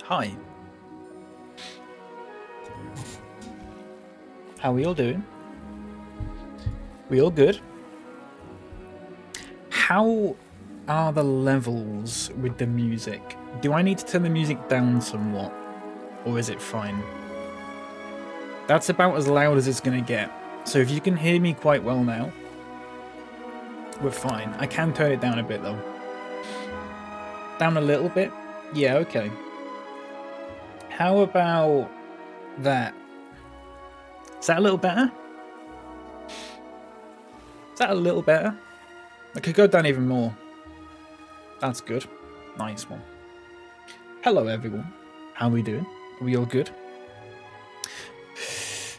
Hi. How we all doing? We all good? How are the levels with the music? Do I need to turn the music down somewhat? Or is it fine? That's about as loud as it's going to get. So if you can hear me quite well now, we're fine. I can turn it down a bit though. Down a little bit? Yeah, okay. How about that? Is that a little better? Is that a little better? I could go down even more. That's good. Nice one. Hello everyone. How are we doing? Are we all good?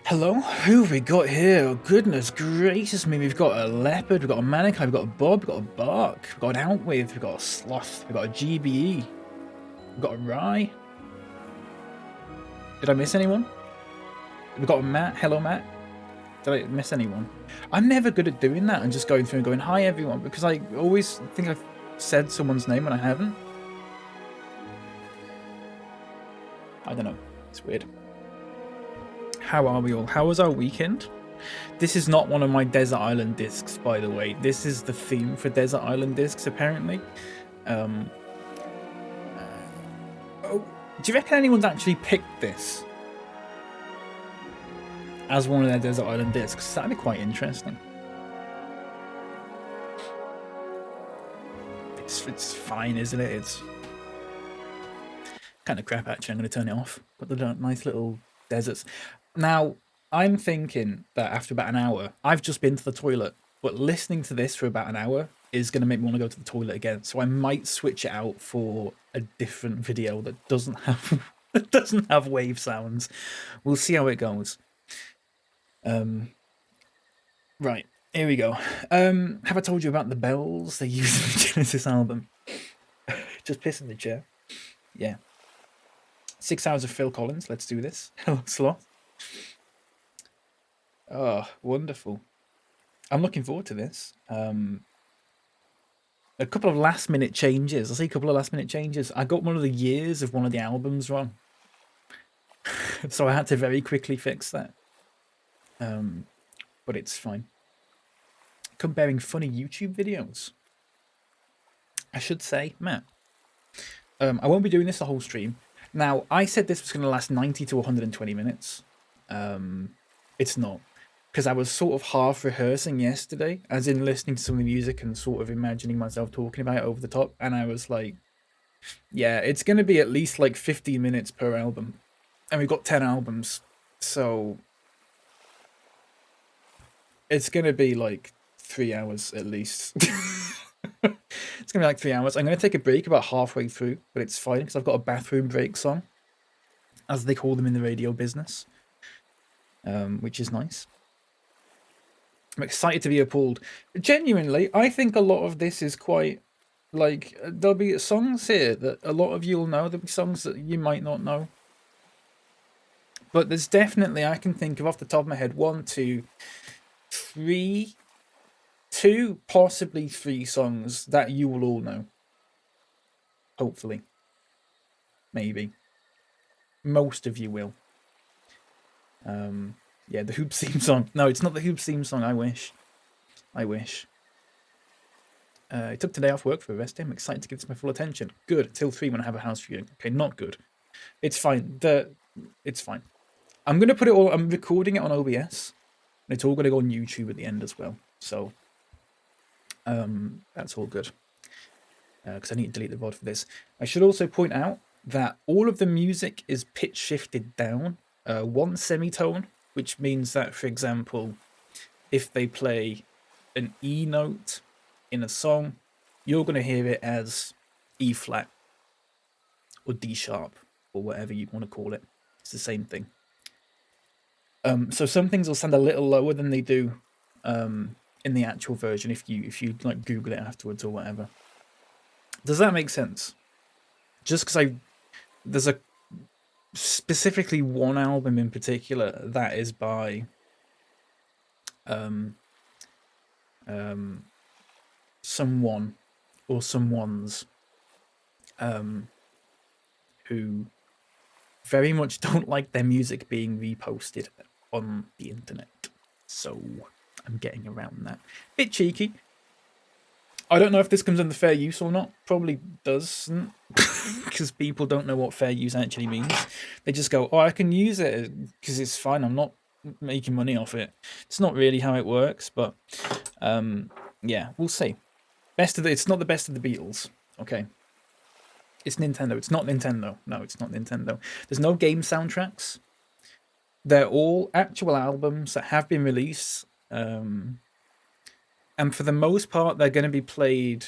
Hello, who have we got here? Oh, goodness gracious me, we've got a leopard, we've got a mannequin, we've got a bob, we've got a bark, we've got an outwith, we've got a sloth, we've got a GBE, we've got a rye. Did I miss anyone? We've got a Matt. Hello, Matt. Did I miss anyone? I'm never good at doing that and just going through and going, hi everyone, because I always think I've said someone's name when I haven't. I don't know. It's weird. How are we all? How was our weekend? This is not one of my Desert Island discs, by the way. This is the theme for Desert Island discs, apparently. Oh, do you reckon anyone's actually picked this as one of their Desert Island discs? That'd be quite interesting. It's fine, isn't it? It's kind of crap, actually. I'm going to turn it off. But the nice little deserts. Now, I'm thinking that after about an hour, I've just been to the toilet, but listening to this for about an hour is going to make me want to go to the toilet again. So I might switch it out for a different video that doesn't have wave sounds. We'll see how it goes. Right, here we go. Have I told you about the bells they use in the Genesis album? Just piss in the chair. Yeah. 6 hours of Phil Collins. Let's do this. Hello, Sloth. Oh, wonderful. I'm looking forward to this. A couple of last-minute changes. I'll say a couple of last-minute changes. I got one of the years of one of the albums wrong. So I had to very quickly fix that. But it's fine. Comparing funny YouTube videos. I should say, Matt. I won't be doing this the whole stream. Now, I said this was going to last 90 to 120 minutes. It's not. Because I was sort of half rehearsing yesterday, as in listening to some of the music and sort of imagining myself talking about it over the top. And I was like, yeah, it's going to be at least like 15 minutes per album. And we've got 10 albums. So it's going to be like 3 hours at least. It's going to be like 3 hours. I'm going to take a break about halfway through, but it's fine because I've got a bathroom break song, as they call them in the radio business, which is nice. I'm excited to be appalled. Genuinely, I think a lot of this is quite, like, there'll be songs here that a lot of you will know. There'll be songs that you might not know. But there's definitely, I can think of off the top of my head, 1, 2, 3, 2, possibly 3 songs that you will all know. Hopefully. Maybe. Most of you will. Yeah, the Hoops theme song. No, it's not the Hoops theme song. I wish. I took today off work for a rest day. I'm excited to give this my full attention. Good. Till 3 when I have a house viewing. Okay, not good. It's fine. It's fine. I'm going to put it all... I'm recording it on OBS. And it's all going to go on YouTube at the end as well. So, that's all good. Because I need to delete the VOD for this. I should also point out that all of the music is pitch shifted down 1 semitone, which means that, for example, if they play an E note in a song, you're going to hear it as E flat or D sharp or whatever you want to call it. It's the same thing. So some things will sound a little lower than they do in the actual version if you like Google it afterwards or whatever. Does that make sense? Just because there's a specifically one album in particular that is by someone or someones who very much don't like their music being reposted on the internet. So I'm getting around that. Bit cheeky. I don't know if this comes under fair use or not. Probably doesn't, because people don't know what fair use actually means. They just go, "Oh, I can use it because it's fine. I'm not making money off it." It's not really how it works, but yeah, we'll see. It's not the best of the Beatles. Okay, it's Nintendo. It's not Nintendo. No, it's not Nintendo. There's no game soundtracks. They're all actual albums that have been released. And for the most part, they're going to be played.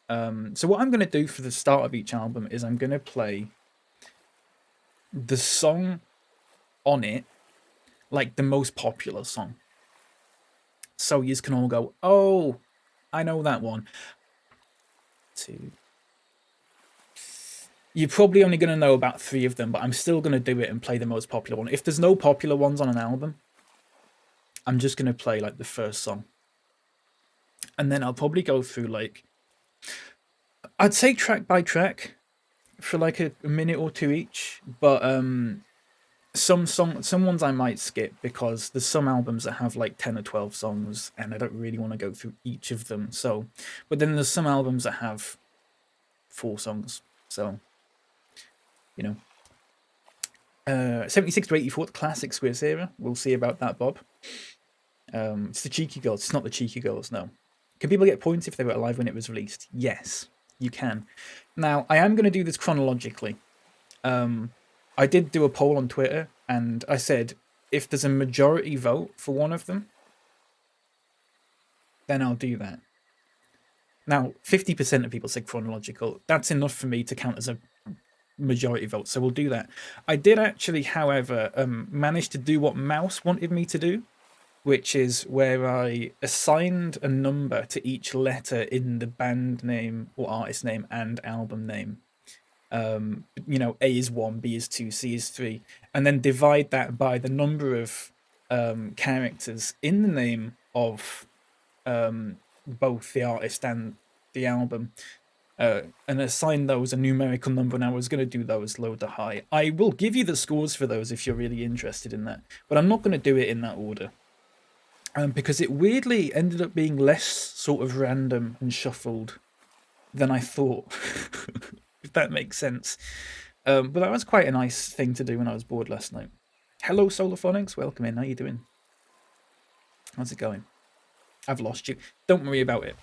So what I'm going to do for the start of each album is I'm going to play the song on it, like the most popular song. So you can all go, "Oh, I know that one." You're probably only going to know about 3 of them, but I'm still going to do it and play the most popular one. If there's no popular ones on an album, I'm just going to play like the first song. And then I'll probably go through like, I'd say track by track for like a minute or 2 each, but some ones I might skip because there's some albums that have like 10 or 12 songs and I don't really want to go through each of them. So, but then there's some albums that have 4 songs. So, you know, 76 to 84, the classic Swiss era. We'll see about that, Bob. It's the Cheeky Girls. It's not the Cheeky Girls, no. Can people get points if they were alive when it was released? Yes, you can. Now, I am going to do this chronologically. I did do a poll on Twitter, and I said, if there's a majority vote for one of them, then I'll do that. Now, 50% of people said chronological. That's enough for me to count as a majority vote, so we'll do that. I did actually, however, manage to do what Mouse wanted me to do, which is where I assigned a number to each letter in the band name or artist name and album name. You know, A is 1, B is 2, C is 3, and then divide that by the number of characters in the name of both the artist and the album, and assign those a numerical number, and I was going to do those low to high. I will give you the scores for those if you're really interested in that, but I'm not going to do it in that order. Because it weirdly ended up being less sort of random and shuffled than I thought, if that makes sense. But that was quite a nice thing to do when I was bored last night. Hello, Solarphonics. Welcome in. How you doing? How's it going? I've lost you. Don't worry about it.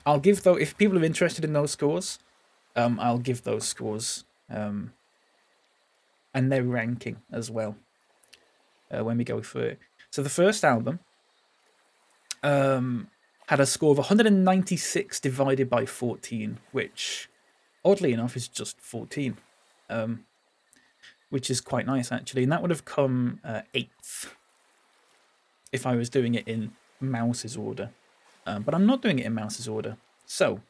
I'll give, though, if people are interested in those scores, I'll give those scores and their ranking as well when we go through it. So the first album had a score of 196 divided by 14, which, oddly enough, is just 14, which is quite nice, actually. And that would have come 8th if I was doing it in Mouse's order. But I'm not doing it in Mouse's order. So,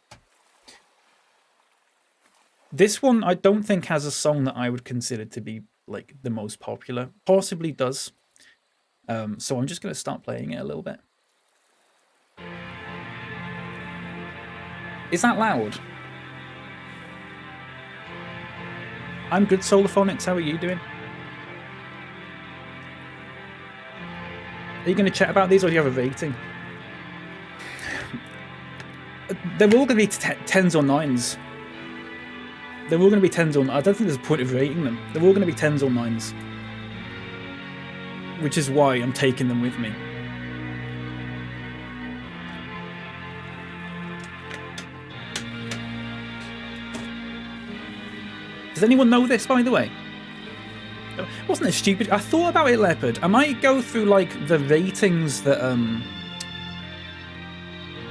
this one I don't think has a song that I would consider to be like the most popular. Possibly does. So I'm just going to start playing it a little bit. Is that loud? I'm good, Solarphonics. How are you doing? Are you going to chat about these, or do you have a rating? They're all going to be 10s or 9s. They're all going to be 10s or 9s. I don't think there's a point of rating them. They're all going to be 10s or 9s. Which is why I'm taking them with me. Does anyone know this, by the way? Wasn't it stupid? I thought about it, Leopard. I might go through, like, the ratings that,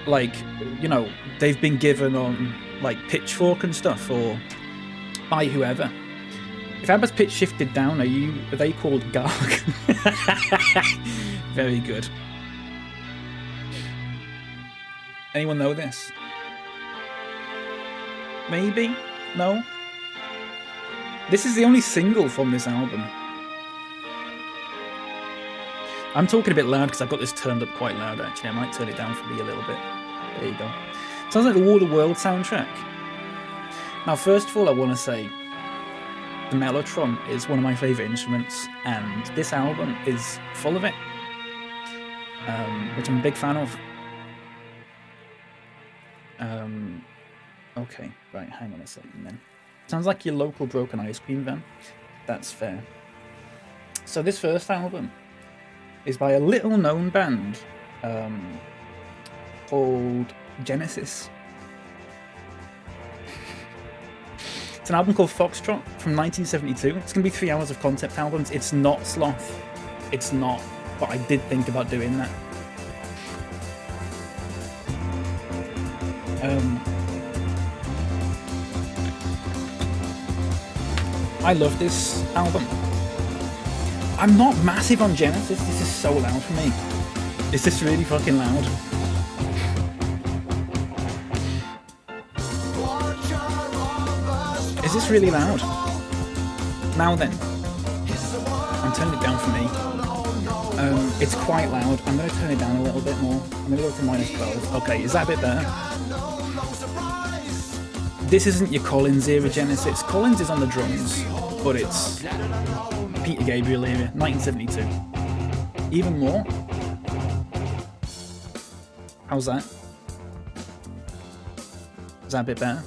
like, you know, they've been given on, like, Pitchfork and stuff, or by whoever. If ABBA's pitch shifted down, are they called Garg? Very good. Anyone know this? Maybe? No? This is the only single from this album. I'm talking a bit loud because I've got this turned up quite loud, actually. I might turn it down for me a little bit. There you go. Sounds like the War of the World soundtrack. Now, first of all, I want to say, the mellotron is one of my favourite instruments, and this album is full of it, which I'm a big fan of. Okay, right, hang on a second then. Sounds like your local broken ice cream van. That's fair. So this first album is by a little known band called Genesis. It's an album called Foxtrot from 1972. It's going to be 3 hours of concept albums. It's not Sloth. It's not, but I did think about doing that. I love this album. I'm not massive on Genesis. This is so loud for me. Is this really fucking loud? Is this really loud? Now then. I'm turning it down for me. It's quite loud. I'm going to turn it down a little bit more. I'm going to go to -12. Okay, is that a bit better? This isn't your Collins era Genesis. Collins is on the drums, but it's Peter Gabriel era, 1972. Even more? How's that? Is that a bit better?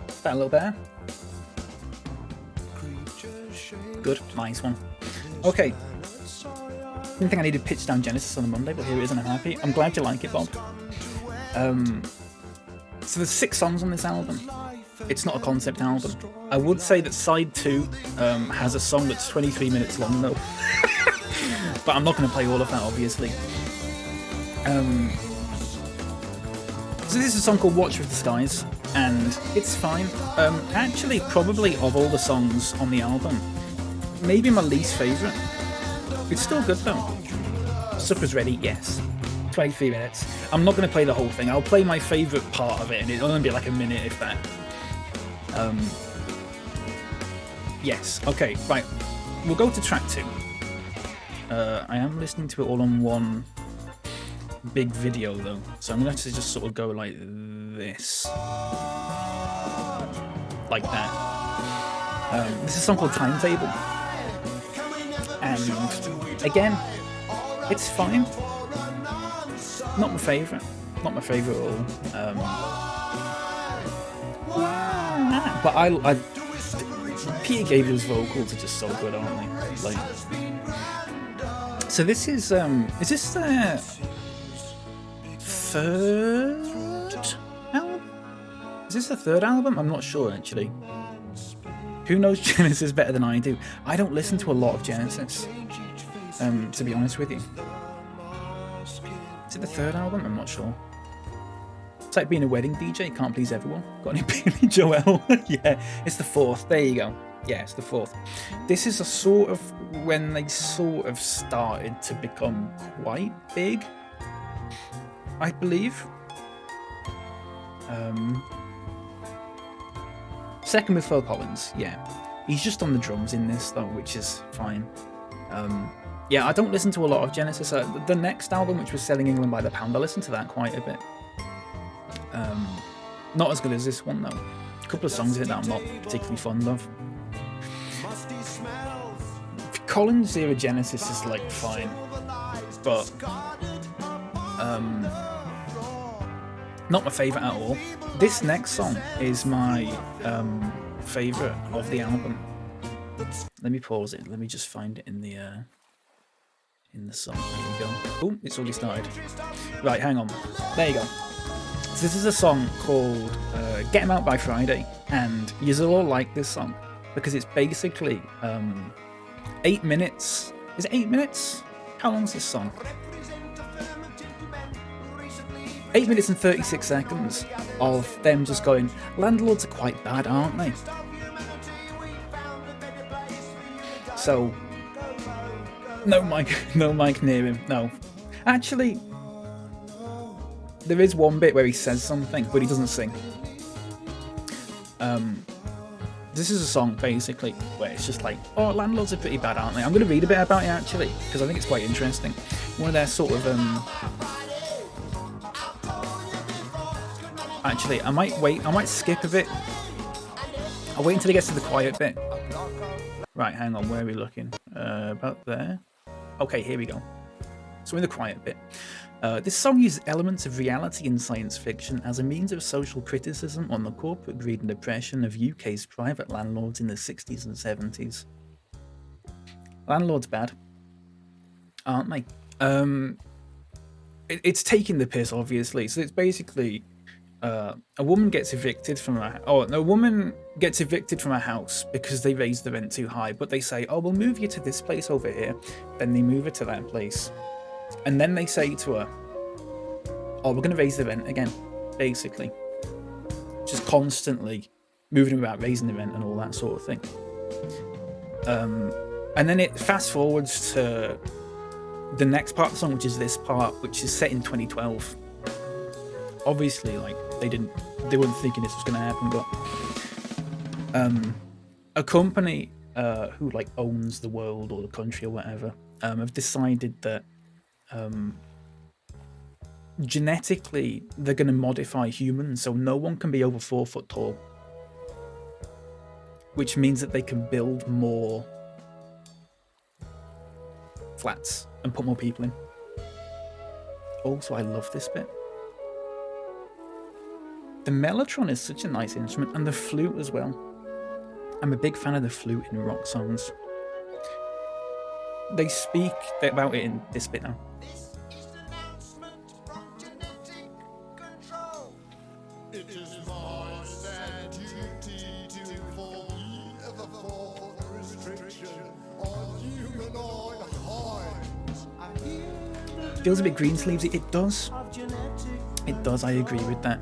Is that a little better? Good, nice one. Okay. Didn't think I needed pitch down Genesis on a Monday, but here it is and I'm happy. I'm glad you like it, Bob. So there's 6 songs on this album. It's not a concept album. I would say that side 2 has a song that's 23 minutes long though. But I'm not going to play all of that, obviously. So this is a song called Watch with the Skies, and it's fine. Actually, probably of all the songs on the album, maybe my least favourite. It's still good though. Supper's ready, yes. 23 minutes. I'm not going to play the whole thing. I'll play my favourite part of it, and it'll only be like a minute if that. Yes, okay, right. We'll go to track 2. I am listening to it all on one big video though, so I'm going to have to just sort of go like this. Like that. This is a song called Timetable. And again, it's fine. Not my favourite. Not my favourite at all. But I Peter Gabriel's vocals are just so good, aren't they? Like, so this is this their 3rd album? Is this the 3rd album? I'm not sure actually. Who knows Genesis better than I do? I don't listen to a lot of Genesis, to be honest with you. Is it the 3rd album? I'm not sure. It's like being a wedding DJ, can't please everyone. Got any Billy Joel? Yeah, it's the 4th. There you go. Yeah, it's the 4th. This is a sort of when they sort of started to become quite big, I believe. Second with Phil Collins, yeah. He's just on the drums in this though, which is fine. Yeah, I don't listen to a lot of Genesis. The next album, which was Selling England by the Pound, I listened to that quite a bit. Not as good as this one though. A couple of songs in it that I'm not particularly fond of. Collins era Genesis is like fine, but not my favourite at all. This next song is my favourite of the album. Let me pause it. Let me just find it in the song. There we go. Oh, it's already started. Right, hang on. There you go. So this is a song called Get 'Em Out by Friday, and you'll all like this song because it's basically 8 minutes. Is it 8 minutes? How long is this song? 8 minutes and 36 seconds of them just going, landlords are quite bad, aren't they? So, no mic near him, no. Actually, there is one bit where he says something, but he doesn't sing. This is a song, basically, where it's just like, oh, landlords are pretty bad, aren't they? I'm going to read a bit about it, actually, because I think it's quite interesting. One of their sort of, Actually, I might wait. I might skip a bit. I'll wait until it gets to the quiet bit. Right, hang on. Where are we looking? About there. Okay, here we go. So in the quiet bit. This song uses elements of reality and science fiction as a means of social criticism on the corporate greed and oppression of UK's private landlords in the 60s and 70s. Landlords bad, aren't they? It's taking the piss, obviously. So it's basically a woman gets evicted from a woman gets evicted from a house because they raised the rent too high. But they say, "Oh, we'll move you to this place over here." Then they move her to that place, and then they say to her, "Oh, we're going to raise the rent again." Basically, just constantly moving about raising the rent and all that sort of thing. And then it fast forwards to the next part of the song, which is this part, which is set in 2012. Obviously, like they weren't thinking this was going to happen, but a company who like owns the world or the country or whatever have decided that genetically they're going to modify humans, so no one can be over 4 foot tall, which means that they can build more flats and put more people in. Also, I love this bit. The mellotron is such a nice instrument, and the flute as well. I'm a big fan of the flute in rock songs. They speak about it in this bit now. Feels a bit Greensleevesy. It does. It does. I agree with that.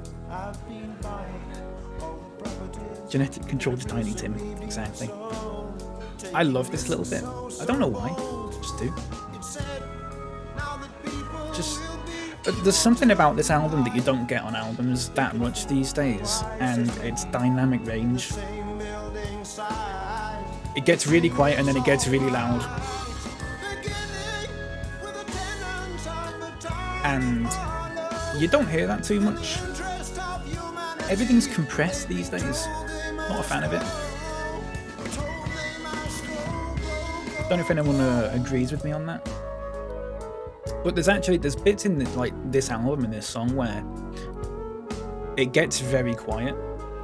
Genetic control to Tiny Tim. Exactly. I love this little bit. I don't know why. Just do. There's something about this album that you don't get on albums that much these days, and it's dynamic range. It gets really quiet and then it gets really loud. And you don't hear that too much. Everything's compressed these days. Not a fan of it. Don't know if anyone agrees with me on that. But there's bits in this album, in this song, where it gets very quiet,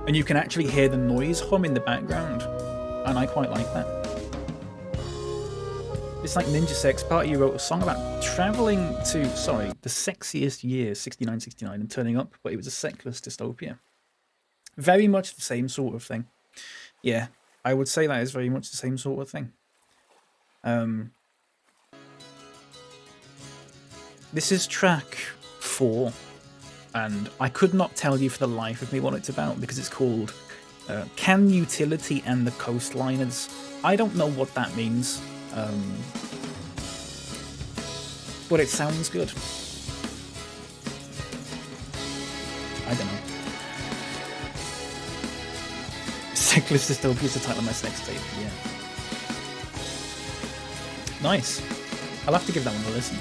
and you can actually hear the noise hum in the background, and I quite like that. It's like Ninja Sex Party wrote a song about travelling to, the sexiest year, 69, 69, and turning up, but it was a sexless dystopia. Very much the same sort of thing. Yeah, I would say that is very much the same sort of thing. This is track 4, and I could not tell you for the life of me what it's about, because it's called Can Utility and the Coastliners. I don't know what that means. But it sounds good. I don't know. Cyclist Dystopia is the title of my next tape, yeah. Nice. I'll have to give that one a listen.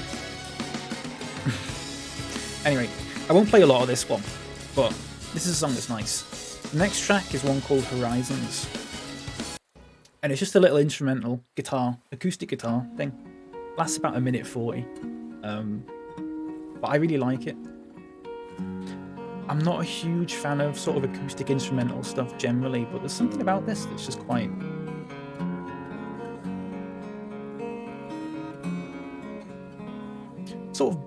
Anyway, I won't play a lot of this one, but this is a song that's nice. The next track is one called Horizons. And it's just a little instrumental guitar, acoustic guitar thing. Lasts about 1:40. But I really like it. I'm not a huge fan of sort of acoustic instrumental stuff generally, but there's something about this that's just quite... sort of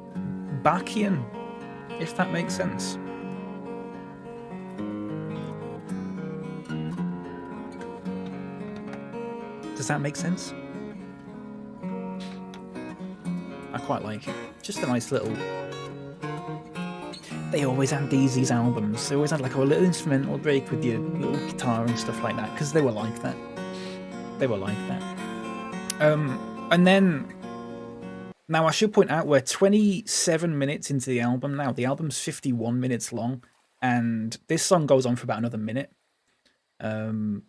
Bachian, if that makes sense. Does that make sense? I quite like it. Just a nice little... They always had these albums. They always had like a little instrumental break with your little guitar and stuff like that, because they were like that. They were like that. And then... Now, I should point out we're 27 minutes into the album now. The album's 51 minutes long, and this song goes on for about another minute. And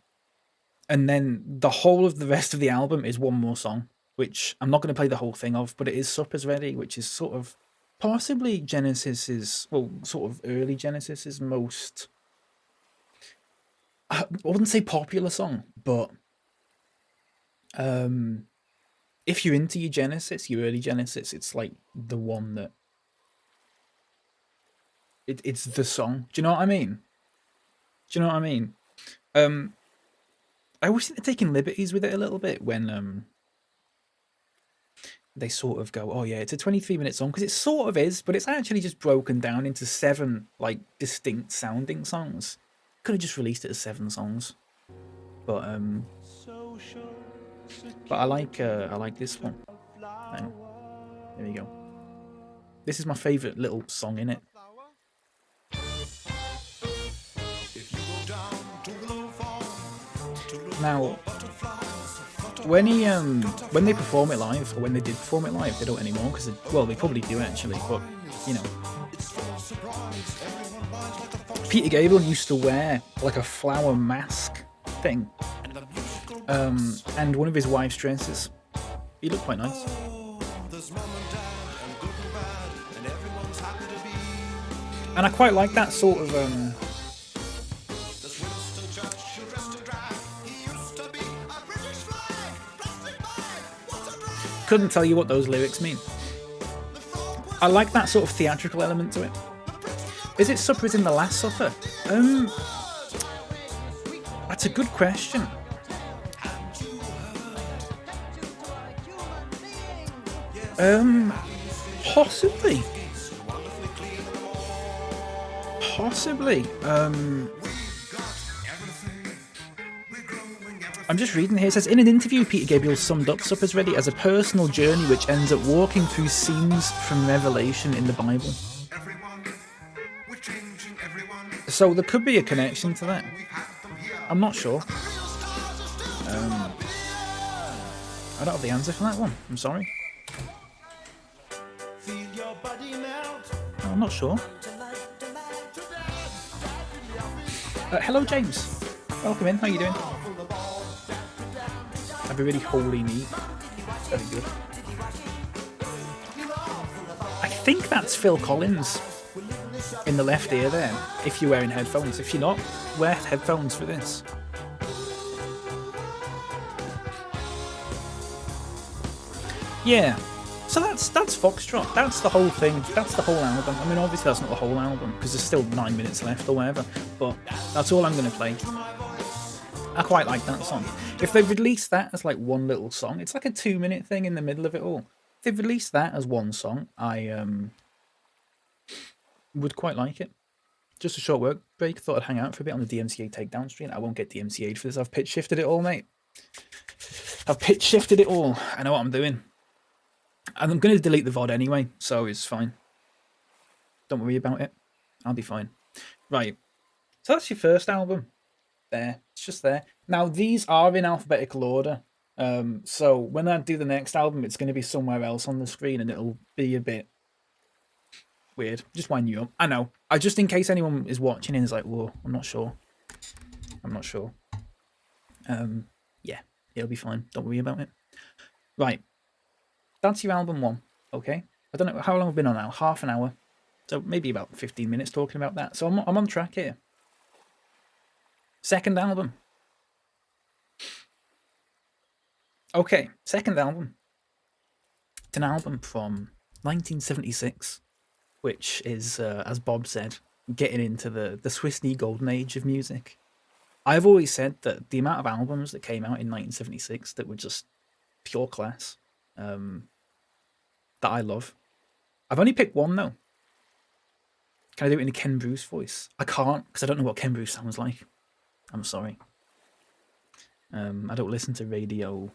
then the whole of the rest of the album is one more song, which I'm not going to play the whole thing of, but it is Supper's Ready, which is sort of possibly Genesis's, well, sort of early Genesis's most, I wouldn't say popular song, but if you're into your Genesis, your early Genesis, it's like the one that it's the song. Do you know what I mean? Do you know what I mean? I always think they're taking liberties with it a little bit when they sort of go, oh yeah, it's a 23-minute song, because it sort of is, but it's actually just broken down into 7 like distinct sounding songs. Could have just released it as 7 songs, but I like this one. Hang on. There you go. This is my favourite little song in it. Now, when they perform it live, or when they did perform it live, they don't anymore, because, well, they probably do actually, but, you know. Peter Gabriel used to wear, like, a flower mask thing, and one of his wife's dresses. He looked quite nice. And I quite like that sort of, couldn't tell you what those lyrics mean. I like that sort of theatrical element to it. Is it Supper is in the Last Supper? That's a good question. Possibly. I'm just reading here. It says, in an interview, Peter Gabriel summed up Supper's Ready as a personal journey which ends up walking through scenes from Revelation in the Bible. So there could be a connection to that. I'm not sure. I don't have the answer for that one. I'm sorry. I'm not sure. Hello, James. Welcome in. How you doing? Have a really holy knee. Very good. I think that's Phil Collins in the left ear there, if you're wearing headphones. If you're not, wear headphones for this. Yeah. So that's Foxtrot. That's the whole thing. That's the whole album. I mean, obviously that's not the whole album, because there's still 9 minutes left or whatever, but that's all I'm going to play. I quite like that song. If they released that as like one little song, it's like a 2-minute thing in the middle of it all. If they released that as one song, I would quite like it. Just a short work break. Thought I'd hang out for a bit on the DMCA takedown stream. I won't get DMCA'd for this. I've pitch shifted it all, mate. I've pitch shifted it all. I know what I'm doing. And I'm going to delete the VOD anyway, so it's fine. Don't worry about it. I'll be fine. Right. So that's your first album. There. It's just there. Now, these are in alphabetical order. So when I do the next album, it's going to be somewhere else on the screen, and it'll be a bit weird. Just wind you up. I know. Just in case anyone is watching and is like, whoa, I'm not sure. Yeah, it'll be fine. Don't worry about it. Right. That's your album 1. Okay. I don't know how long I've been on now. Half an hour. So maybe about 15 minutes talking about that. So I'm on track here. Second album. Okay, second album. It's an album from 1976, which is, as Bob said, getting into the SwissKnee golden age of music. I've always said that the amount of albums that came out in 1976 that were just pure class, that I love. I've only picked one, though. Can I do it in a Ken Bruce voice? I can't, because I don't know what Ken Bruce sounds like. I'm sorry. I don't listen to radio,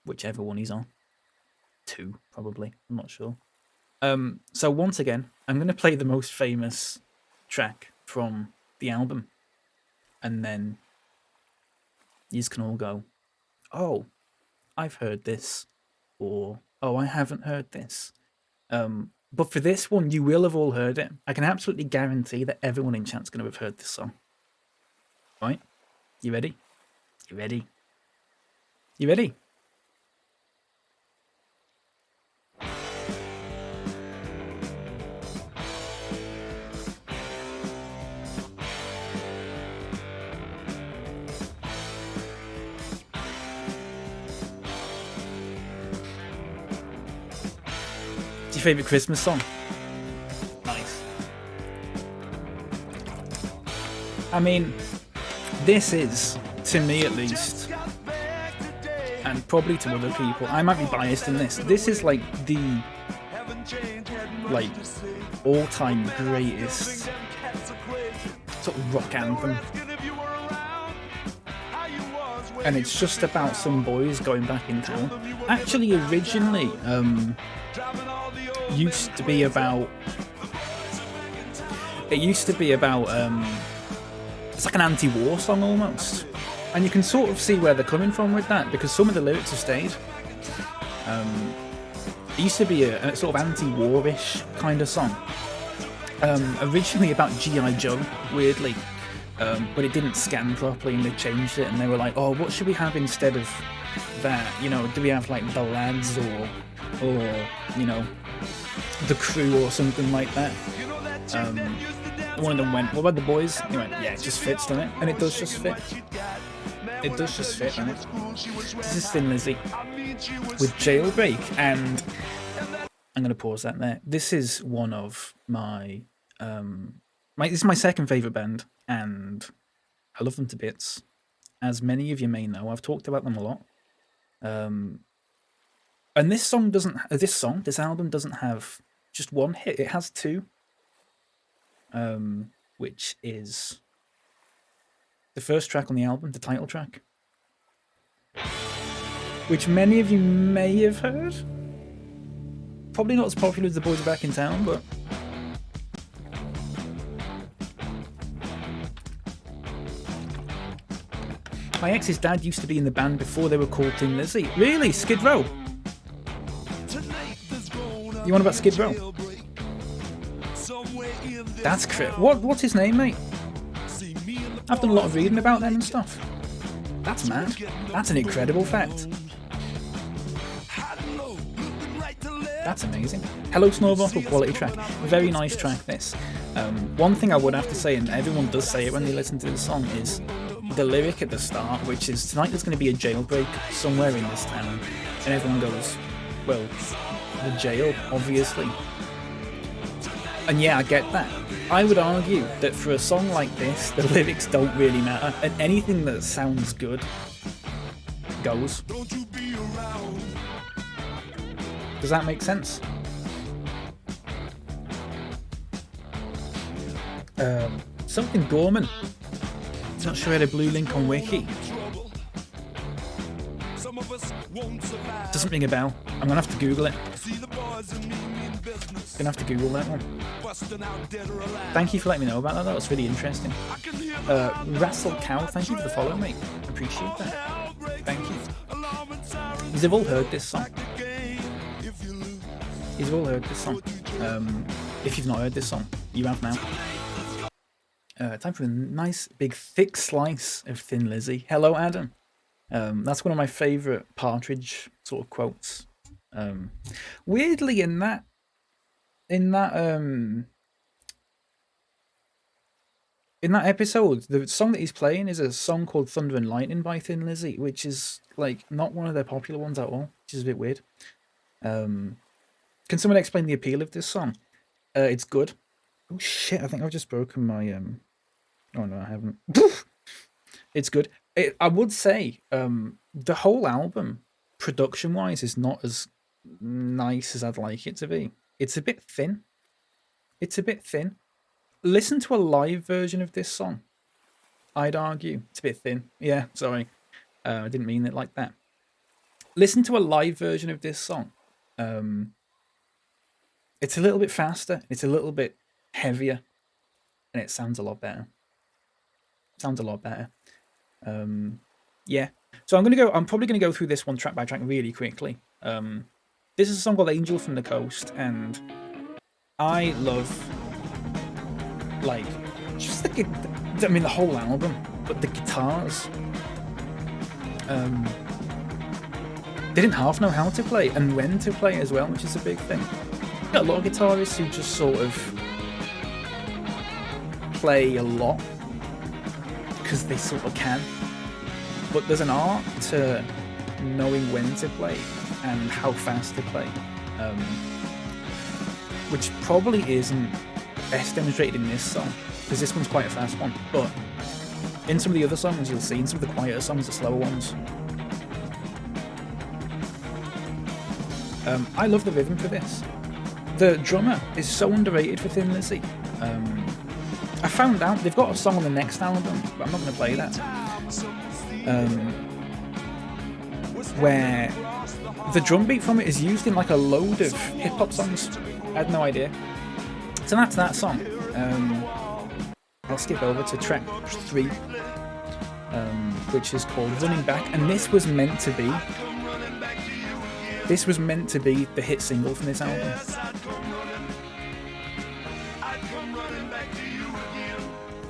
whichever one he's on. 2, probably. I'm not sure. So once again, I'm going to play the most famous track from the album. And then you can all go, oh, I've heard this. Or, oh, I haven't heard this. But for this one, you will have all heard it. I can absolutely guarantee that everyone in chat's going to have heard this song. Right? You ready? You ready? You ready? favorite Christmas song? Nice. I mean, this is, to me at least, and probably to other people, I might be biased in this. This is like the all-time greatest sort of rock anthem. And it's just about some boys going back in town. Actually, originally, used to be about. It used to be about. It's like an anti-war song almost, and you can sort of see where they're coming from with that because some of the lyrics have stayed. It used to be a sort of anti-war-ish kind of song. Originally about G.I. Joe, weirdly. But it didn't scan properly and they changed it and they were like, oh, what should we have instead of that? You know, do we have like the lads or you know, the crew or something like that? One of them went, what about the boys? He went, yeah, it just fits, doesn't it? And it does just fit. It does just fit, doesn't it? This is Thin Lizzy with Jailbreak, and I'm going to pause that there. This is one of my, this is my second favourite band. And I love them to bits. As many of you may know, I've talked about them a lot. And this album doesn't have just one hit. It has two. Which is the first track on the album, the title track. Which many of you may have heard. Probably not as popular as The Boys Are Back in Town, but... My ex's dad used to be in the band before they were called Thin Lizzy. Really? Skid Row? You on about Skid Row? That's crit. What's his name, mate? I've done a lot of reading about them and stuff. That's mad. That's an incredible fact. That's amazing. Hello Snowbottle, quality track. Very nice track, this. One thing I would have to say, and everyone does say it when they listen to the song, is the lyric at the start, which is, tonight there's going to be a jailbreak somewhere in this town. And everyone goes, well, the jail, obviously. And yeah, I get that. I would argue that for a song like this, the lyrics don't really matter, and anything that sounds good goes. Does that make sense? Something Gorman. Not sure I had a blue link on Wiki. Doesn't ring a bell. I'm gonna have to Google it. Gonna have to Google that one. Thank you for letting me know about that. That was really interesting. Wrestle Cow, thank you for the follow, mate. Appreciate that. Thank you. You've all heard this song. You've all heard this song. If you've not heard this song, you have now. Time for a nice big thick slice of Thin Lizzy. Hello, Adam. That's one of my favourite Partridge sort of quotes. Weirdly, in that episode, the song that he's playing is a song called Thunder and Lightning by Thin Lizzy, which is like not one of their popular ones at all, which is a bit weird. Can someone explain the appeal of this song? It's good. Oh shit, I think I've just broken my oh no, I haven't. It's good. I would say the whole album, production-wise, is not as nice as I'd like it to be. It's a bit thin. Listen to a live version of this song. I'd argue it's a bit thin. Yeah, sorry. I didn't mean it like that. Listen to a live version of this song. It's a little bit faster. It's a little bit heavier. And it sounds a lot better. Yeah. So I'm probably gonna go through this one track by track really quickly. This is a song called Angel from the Coast, and I love just the whole album, but the guitars. They didn't half know how to play and when to play as well, which is a big thing. You know, a lot of guitarists who just sort of play a lot because they sort of can, but there's an art to knowing when to play and how fast to play. which probably isn't best demonstrated in this song, because this one's quite a fast one, but in some of the other songs you'll see, in some of the quieter songs, the slower ones. I love the rhythm for this. The drummer is so underrated for Thin Lizzy. I found out they've got a song on the next album, but I'm not going to play that, where the drum beat from it is used in like a load of hip-hop songs. I had no idea. So that's that song. I'll skip over to track 3, which is called Running Back, and this was meant to be the hit single from this album.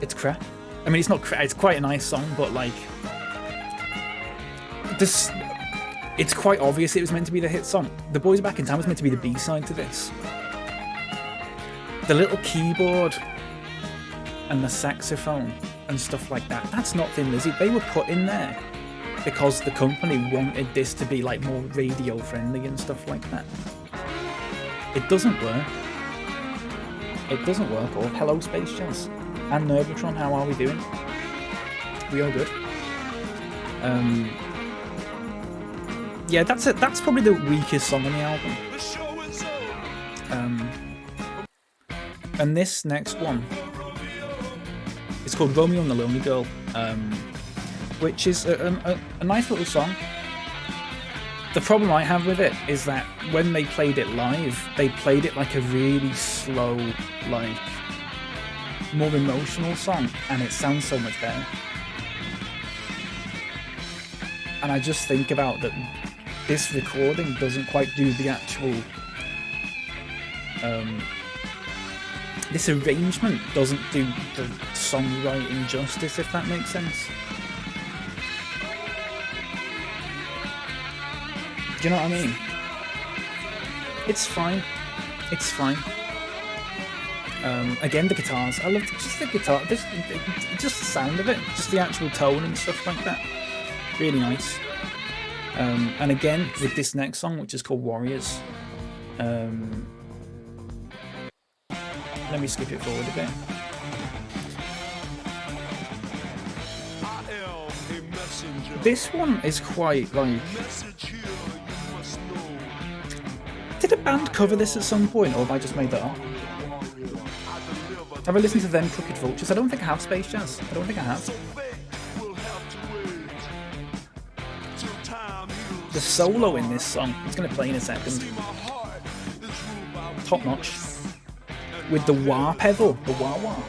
It's crap. I mean, it's not crap, it's quite a nice song, but like this, it's quite obvious it was meant to be the hit song. The Boys Are Back in Town was meant to be the B-side to this. The little keyboard and the saxophone and stuff like that, that's not Thin Lizzy. They were put in there because the company wanted this to be like more radio friendly and stuff like that. It doesn't work. It doesn't work. Or hello, Space Jazz and Nervatron, how are we doing? We are good. Yeah, that's it. That's probably the weakest song on the album. And this next one, it's called Romeo and the Lonely Girl, which is a nice little song. The problem I have with it is that when they played it live, they played it like a really slow, like more emotional song, and it sounds so much better. And I just think about that this recording doesn't quite do the actual this arrangement doesn't do the songwriting justice, if that makes sense. Do you know what I mean? It's fine. It's fine. Again, the guitars. I love just the guitar. Just the sound of it. Just the actual tone and stuff like that. Really nice. And again, with this next song, which is called Warriors. Let me skip it forward a bit. This one is quite like... Did a band cover this at some point, or have I just made that up? Have I listened to them, Crooked Vultures? I don't think I have, Space Jazz. I don't think I have. The solo in this song, it's going to play in a second. Top notch. With the wah pedal, the wah wah.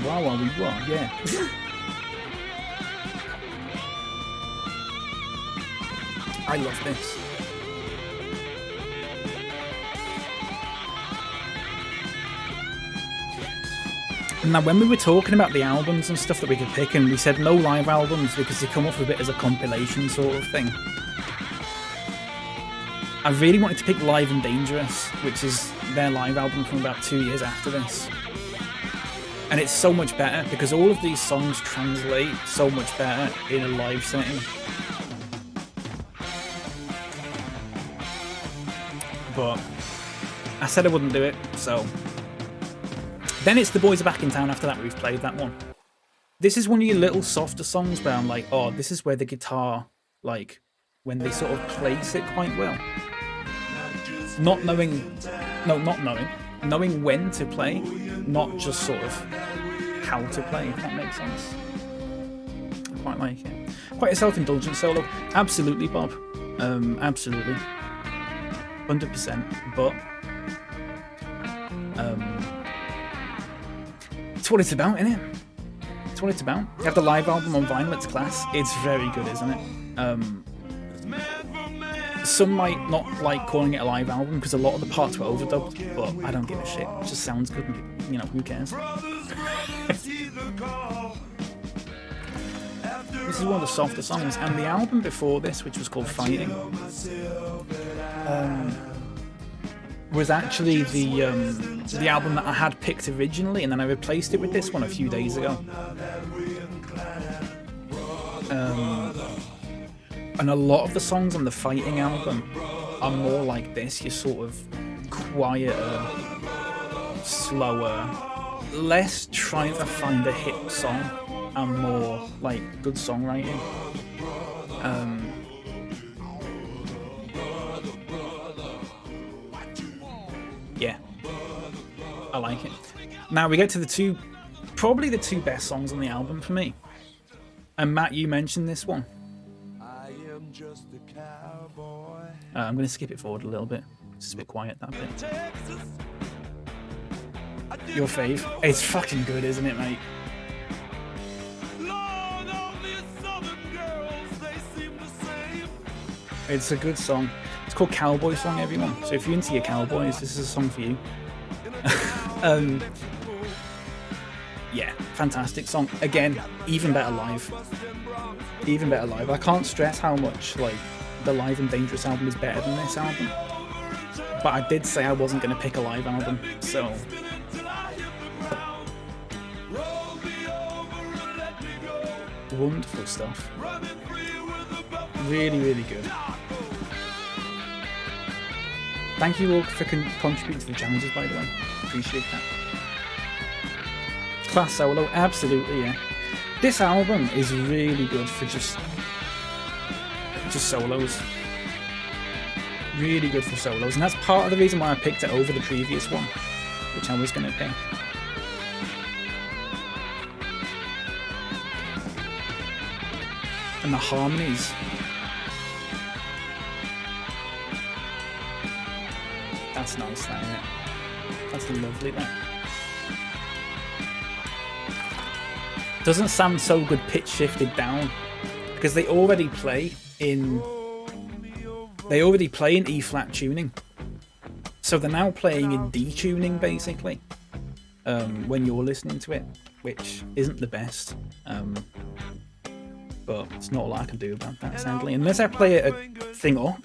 Wah wah we wah, yeah. I love this. Now, when we were talking about the albums and stuff that we could pick, and we said no live albums because they come off a bit as a compilation sort of thing, I really wanted to pick Live and Dangerous, which is their live album from about 2 years after this. And it's so much better because all of these songs translate so much better in a live setting. But I said I wouldn't do it, so... Then it's The Boys Are Back in Town after that. We've played that one. This is one of your little softer songs where I'm like, oh, this is where the guitar, like, when they sort of place it quite well. Knowing when to play, not just sort of how to play, if that makes sense. I quite like it. Quite a self-indulgent solo. Absolutely, Bob. Absolutely. 100%. But... it's what it's about, isn't it? It's what it's about. You have the live album on vinyl, it's class. It's very good, isn't it? Some might not like calling it a live album because a lot of the parts were overdubbed, but I don't give a shit. It just sounds good, and, you know, who cares? This is one of the softer songs, and the album before this, which was called Fighting, was actually the album that I had picked originally, and then I replaced it with this one a few days ago. And a lot of the songs on the Fighting album are more like this. You're sort of quieter, slower, less trying to find a hit song, and more like good songwriting. Yeah, I like it. Now we get to probably the two best songs on the album for me. And Matt, you mentioned this one. I'm going to skip it forward a little bit. It's a bit quiet, that bit. Your fave? It's fucking good, isn't it, mate? It's a good song. It's called Cowboy Song, everyone. So if you're into your cowboys, this is a song for you. Yeah, fantastic song. Again, even better live. Even better live. I can't stress how much like the Live and Dangerous album is better than this album. But I did say I wasn't going to pick a live album, so... Wonderful stuff. Really, really good. Thank you all for contributing to the challenges, by the way. Appreciate that. Class solo, absolutely, yeah. This album is really good for just solos. Really good for solos, and that's part of the reason why I picked it over the previous one, which I was going to pick. And the harmonies. That's nice, that, isn't it? That's lovely, that. Doesn't sound so good pitch shifted down, because they already play in E flat tuning, so they're now playing in D tuning basically when you're listening to it, which isn't the best, but it's not a lot I can do about that, sadly, unless I play it a thing up.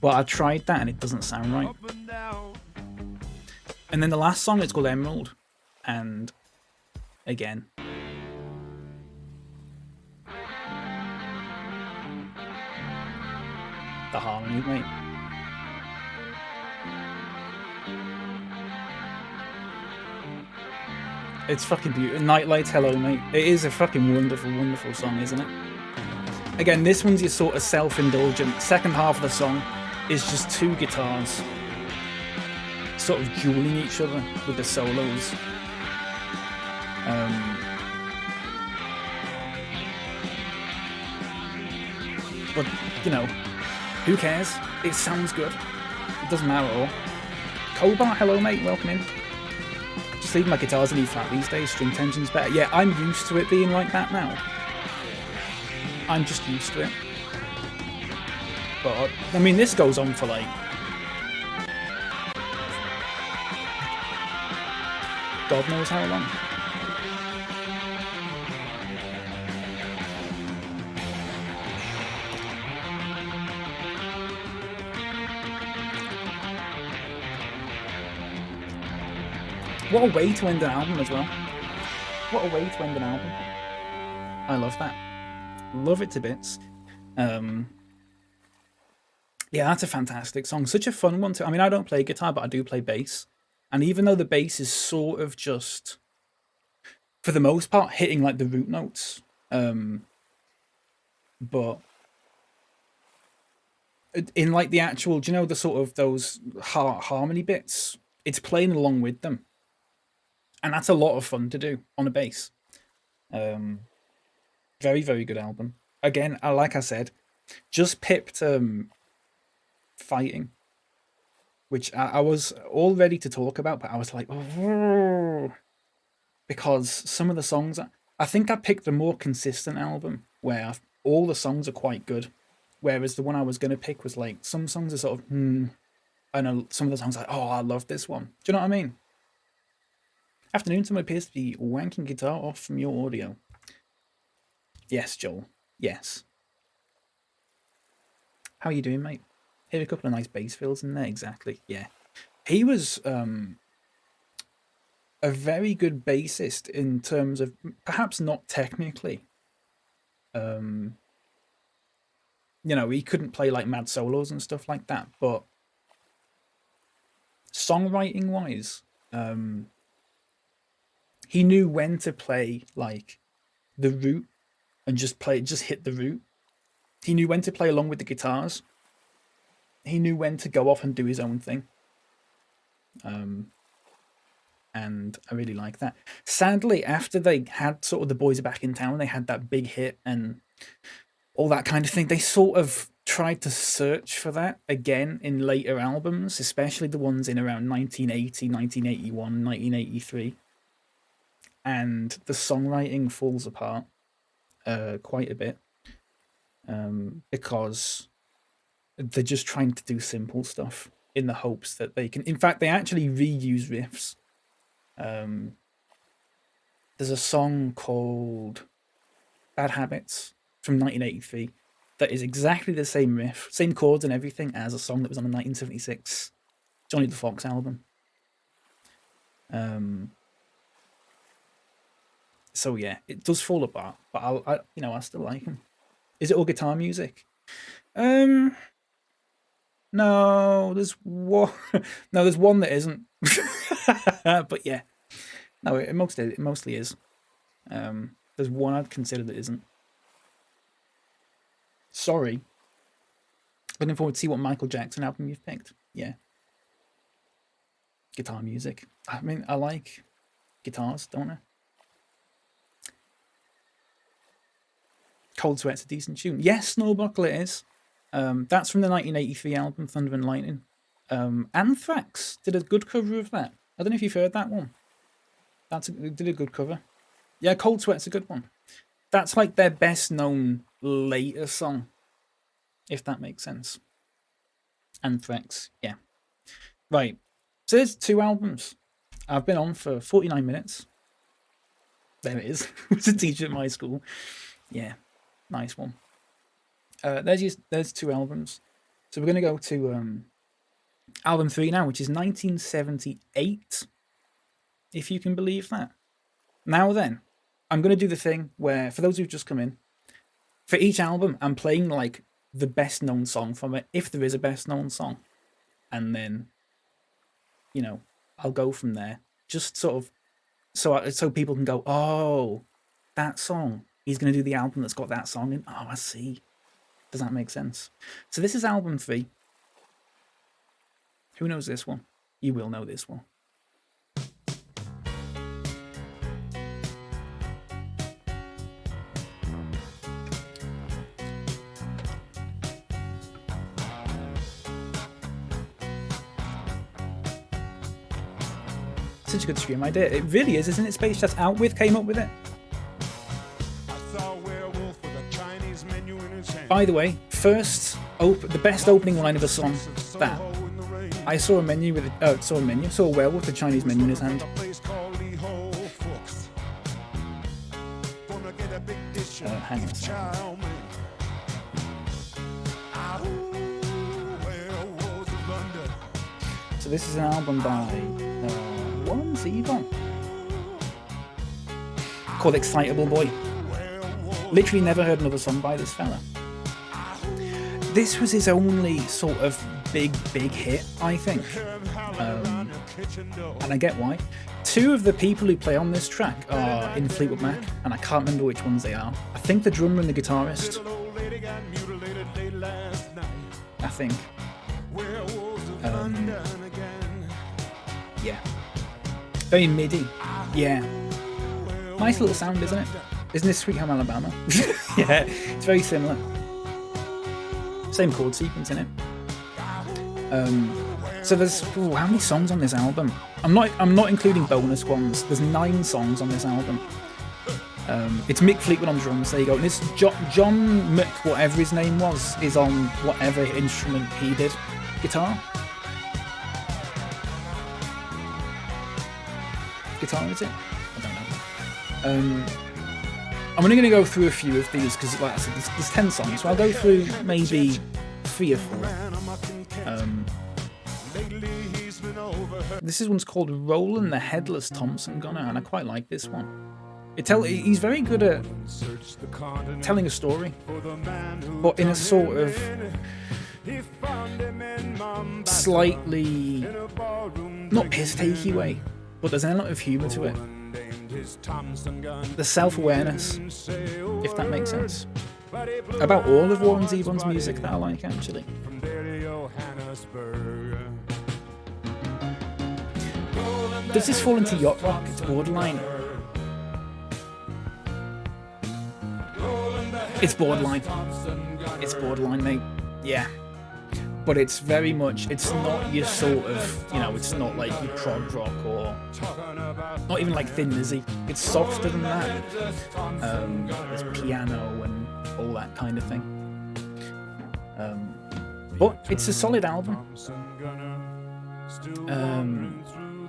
But I tried that and it doesn't sound right. And then the last song, it's called Emerald, and again, the harmony, mate. It's fucking beautiful. Nightlight, hello, mate. It is a fucking wonderful, wonderful song, isn't it? Again, this one's your sort of self-indulgent. Second half of the song is just two guitars sort of dueling each other with the solos. But, you know, who cares? It sounds good. It doesn't matter at all. Cobart, hello mate, welcome in. Just leaving my guitars in E flat these days, string tension's better. Yeah, I'm used to it being like that now. I'm just used to it. But, I mean, this goes on for like... God knows how long. What a way to end an album as well. What a way to end an album. I love that. Love it to bits. Yeah, that's a fantastic song. Such a fun one to... I mean, I don't play guitar, but I do play bass. And even though the bass is sort of just, for the most part, hitting like the root notes, but in like the actual, do you know, the sort of those harmony bits, it's playing along with them. And that's a lot of fun to do on a bass. Very, very good album. Again, like I said, just pipped Fighting, which I was all ready to talk about, but I was like, oh, because some of the songs, I think I picked a more consistent album where all the songs are quite good, whereas the one I was going to pick was like, some songs are sort of, and some of the songs are like, oh, I love this one. Do you know what I mean? Afternoon, someone appears to be wanking guitar off from your audio. Yes, Joel. Yes. How are you doing, mate? Hear a couple of nice bass fills in there, exactly. Yeah. He was a very good bassist in terms of perhaps not technically. You know, he couldn't play like mad solos and stuff like that, but songwriting wise, he knew when to play like the root and just hit the root. He knew when to play along with the guitars. He knew when to go off and do his own thing. And I really like that. Sadly, after they had sort of The Boys Are Back in Town, they had that big hit and all that kind of thing, they sort of tried to search for that again in later albums, especially the ones in around 1980, 1981, 1983. And the songwriting falls apart quite a bit because they're just trying to do simple stuff in the hopes that they can... In fact, they actually reuse riffs. There's a song called Bad Habits from 1983 that is exactly the same riff, same chords and everything as a song that was on the 1976 Johnny the Fox album. So yeah, it does fall apart, but I still like him. Is it all guitar music? No, there's one. No, there's one that isn't. But yeah, no, it mostly is. There's one I'd consider that isn't. Sorry. Looking forward to see what Michael Jackson album you've picked. Yeah. Guitar music. I mean, I like guitars, don't I? Cold Sweat's a decent tune. Yes, Snowbuckle it is. That's from the 1983 album Thunder and Lightning. Anthrax did a good cover of that. I don't know if you've heard that one. Did a good cover. Yeah, Cold Sweat's a good one. That's like their best known later song, if that makes sense. Anthrax, yeah. Right. So there's 2 albums. I've been on for 49 minutes. There it is. I was a teacher at my school. Yeah, nice one. There's 2 albums. So we're going to go to album 3 now, which is 1978, if you can believe that. Now then, I'm going to do the thing where, for those who've just come in, for each album, I'm playing like the best known song from it, if there is a best known song. And then, you know, I'll go from there. Just sort of, so people can go, oh, that song. He's going to do the album that's got that song in. Oh, I see. Does that make sense? So this is album 3. Who knows this one? You will know this one. Such a good stream idea. It really is, isn't it? Space Chat's Out With came up with it. By the way, the best opening line of a song, that. I saw a menu with saw a werewolf with a Chinese menu in his hand. Hang on a second. So this is an album by what's he on? Called Excitable Boy. Literally never heard another song by this fella. This was his only sort of big hit, I think. And I get why. 2 of the people who play on this track are in Fleetwood Mac, and I can't remember which ones they are. I think the drummer and the guitarist. I think. Yeah. Very MIDI. Yeah. Nice little sound, isn't it? Isn't this Sweet Home Alabama? Yeah, it's very similar. Same chord sequence in it. So there's how many songs on this album? I'm not including bonus ones. There's 9 songs on this album. It's Mick Fleetwood on drums. There you go. And this John Mick, whatever his name was, is on whatever instrument he did. Guitar. Guitar, is it? I don't know. I'm only going to go through a few of these because, like I said, there's 10 songs, so I'll go through maybe 3 or 4. This one's called Roland the Headless Thompson Gunner, and I quite like this one. He's very good at telling a story, but in a sort of slightly, not piss-takey way, but there's an element of humour to it. The self-awareness, if that makes sense. About all of Warren Zevon's music that I like, actually. Does this fall into yacht rock? It's borderline. It's borderline. It's borderline, mate. Yeah. But it's very much, it's not your sort of, you know, it's not like your prog rock or not even like Thin Lizzy. It's softer than that. There's piano and all that kind of thing. But it's a solid album.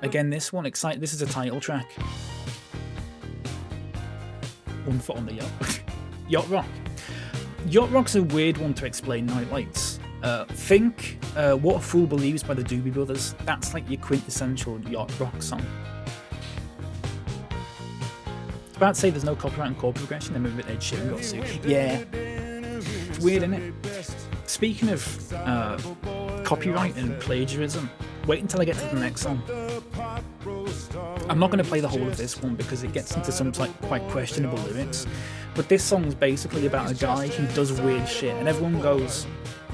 Again, this one, this is a title track. One Foot on the Yacht. Yacht rock. Yacht rock's a weird one to explain now. Think What a Fool Believes by the Doobie Brothers. That's like your quintessential yacht rock song. I was about to say there's no copyright and chord progression, then maybe Ed Sheeran got sued. Yeah. It's weird, isn't it? Speaking of copyright and plagiarism, wait until I get to the next song. I'm not going to play the whole of this one because it gets into some quite questionable lyrics, but this song's basically about a guy who does weird shit, and everyone goes,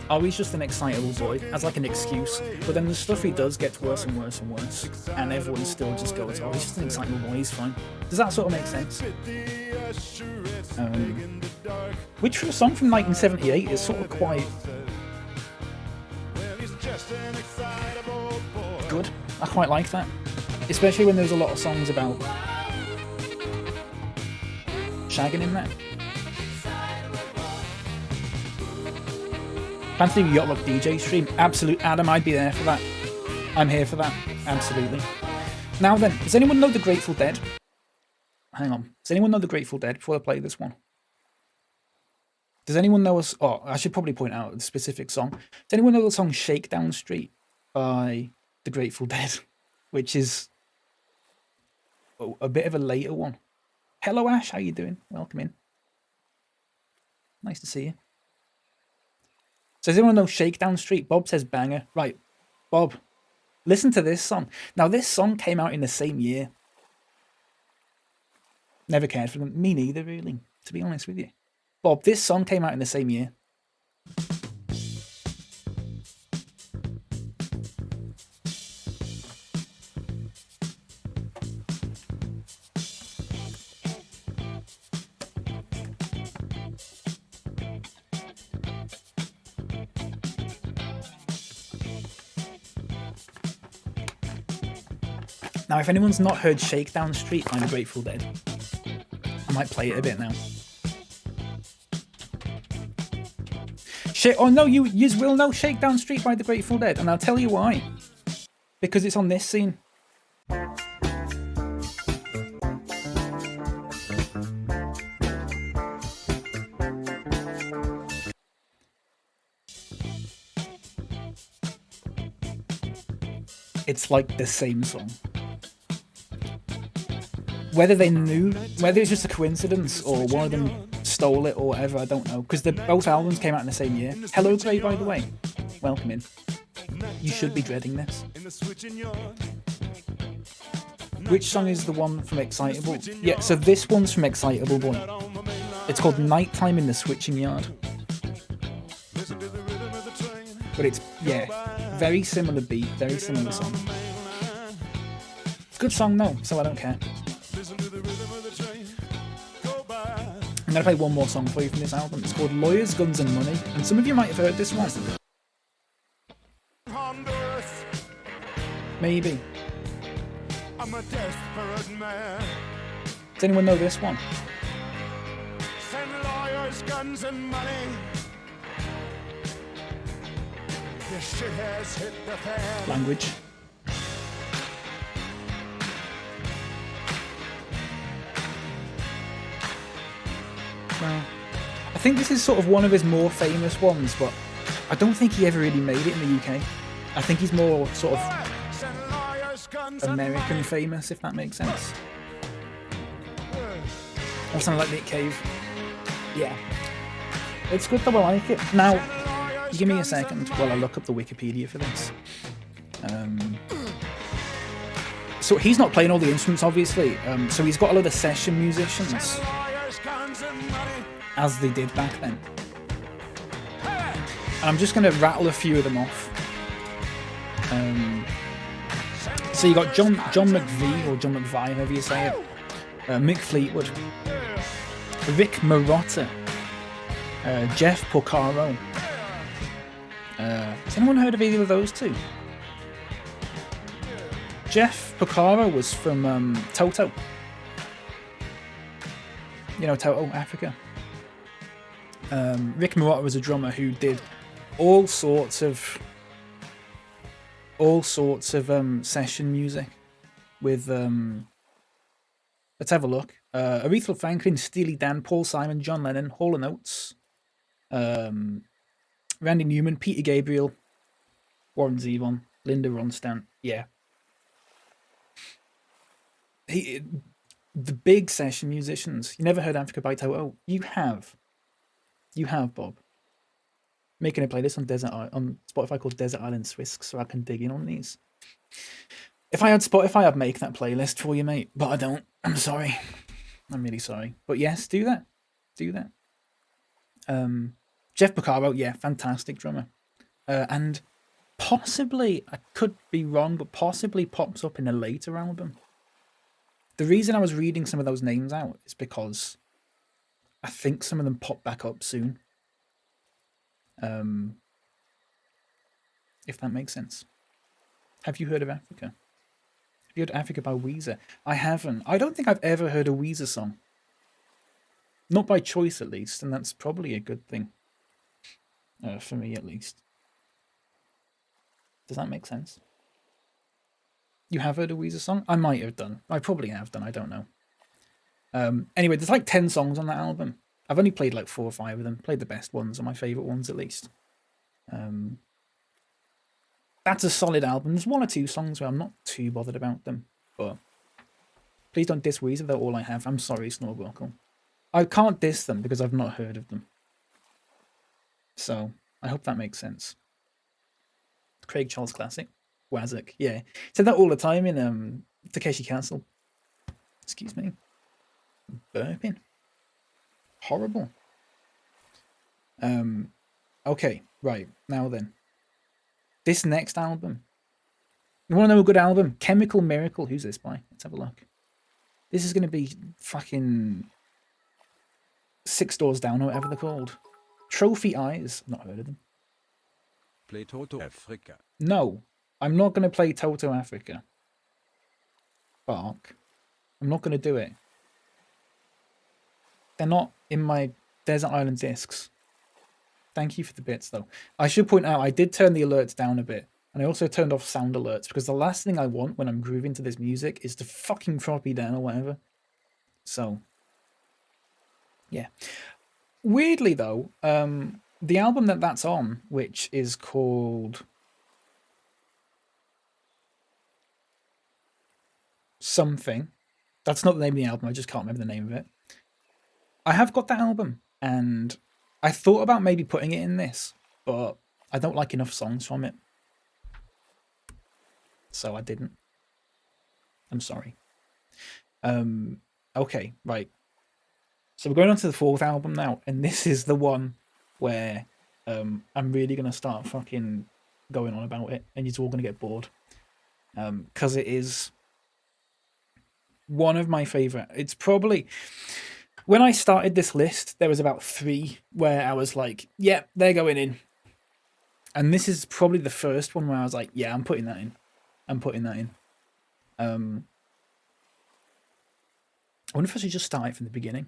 oh, he's just an excitable boy, as like an excuse, but then the stuff he does gets worse and worse and worse, and everyone still just goes, oh, he's just an excitable boy, he's fine. Does that sort of make sense? Which for a song from 1978 is sort of quite good. I quite like that. Especially when there's a lot of songs about shagging in there. Fancy Yacht Rock DJ stream. Absolute Adam, I'd be there for that. I'm here for that. Absolutely. Now then, does anyone know the Grateful Dead? Hang on. Does anyone know the Grateful Dead before I play this one? Does anyone know us? Oh, I should probably point out the specific song. Does anyone know the song Shakedown Street by the Grateful Dead? Which is a bit of a later one. Hello Ash, how you doing? Welcome in. Nice to see you. So does anyone know Shakedown Street? Bob says banger. Right, Bob, listen to this song. Now this song came out in the same year. Never cared for them. Me neither, really, to be honest with you. Bob, this song came out in the same year. Now, if anyone's not heard Shakedown Street by the Grateful Dead, I might play it a bit now. Oh no, you will know Shakedown Street by the Grateful Dead, and I'll tell you why. Because it's on this scene. It's like the same song. Whether they knew, whether it's just a coincidence or one of them stole it or whatever, I don't know. Because both albums came out in the same year. Hello Gray, by the way. Welcome in. You should be dreading this. Which song is the one from Excitable? Yeah, so this one's from Excitable Boy. It's called Nighttime in the Switching Yard. But it's, yeah, very similar beat, very similar song. Good song though, so I don't care. I'm going to play one more song for you from this album. It's called Lawyers, Guns and Money, and some of you might have heard this one. Maybe. I'm a desperate man. Does anyone know this one? Send lawyers, guns and money. This shit has hit the fan. Language. Well, I think this is sort of one of his more famous ones, but I don't think he ever really made it in the UK. I think he's more sort of American famous, if that makes sense. Or something like Nick Cave. Yeah. It's good though, I like it. Now, give me a second while I look up the Wikipedia for this. So he's not playing all the instruments, obviously. So he's got a lot of session musicians, as they did back then. And I'm just going to rattle a few of them off. So you got John McVie, or John McVie, however you say it. Mick Fleetwood. Rick Marotta. Jeff Porcaro. Has anyone heard of either of those two? Jeff Porcaro was from Toto. You know Toto, Africa. Rick Marotta was a drummer who did all sorts of session music with let's have a look. Aretha Franklin, Steely Dan, Paul Simon, John Lennon, Hall & Oates, Randy Newman, Peter Gabriel, Warren Zevon, Linda Ronstadt. Yeah. The big session musicians. You never heard Africa by Toto? You have. You have, Bob. Making a playlist on Spotify called Desert Island Swiss, so I can dig in on these. If I had Spotify, I'd make that playlist for you, mate. But I don't. I'm sorry. I'm really sorry. But yes, do that. Do that. Jeff Porcaro, yeah, fantastic drummer. And possibly, I could be wrong, but possibly pops up in a later album. The reason I was reading some of those names out is because I think some of them pop back up soon. If that makes sense. Have you heard of Africa? Have you heard Africa by Weezer? I haven't. I don't think I've ever heard a Weezer song. Not by choice, at least, and that's probably a good thing. For me, at least. Does that make sense? You have heard a Weezer song? I might have done. I probably have done. I don't know. Anyway, there's like 10 songs on that album. I've only played like 4 or 5 of them. Played the best ones, or my favourite ones at least. That's a solid album. There's 1 or 2 songs where I'm not too bothered about them. But please don't diss Weezer, they're all I have. I'm sorry, Snorbuckle. I can't diss them because I've not heard of them. So, I hope that makes sense. Craig Charles Classic. Wazzock, yeah. Said that all the time in Takeshi Castle. Excuse me. Burping. Horrible. Okay, right. Now then. This next album. You want to know a good album? Chemical Miracle. Who's this by? Let's have a look. This is going to be fucking 6 Doors Down or whatever they're called. Trophy Eyes. Not heard of them. Play Toto Africa. No. I'm not going to play Toto Africa. Bark. I'm not going to do it. They're not in my Desert Island discs. Thank you for the bits, though. I should point out, I did turn the alerts down a bit. And I also turned off sound alerts, because the last thing I want when I'm grooving to this music is to fucking drop me down or whatever. So, yeah. Weirdly, though, the album that's on, which is called something. That's not the name of the album, I just can't remember the name of it. I have got that album, and I thought about maybe putting it in this, but I don't like enough songs from it. So I didn't. I'm sorry. Okay, right. So we're going on to the 4th album now, and this is the one where I'm really going to start fucking going on about it, and you're all going to get bored. Because it is one of my favourite. It's probably... When I started this list, there was about 3 where I was like, yeah, they're going in. And this is probably the first one where I was like, yeah, I'm putting that in. I'm putting that in. I wonder if I should just start it from the beginning.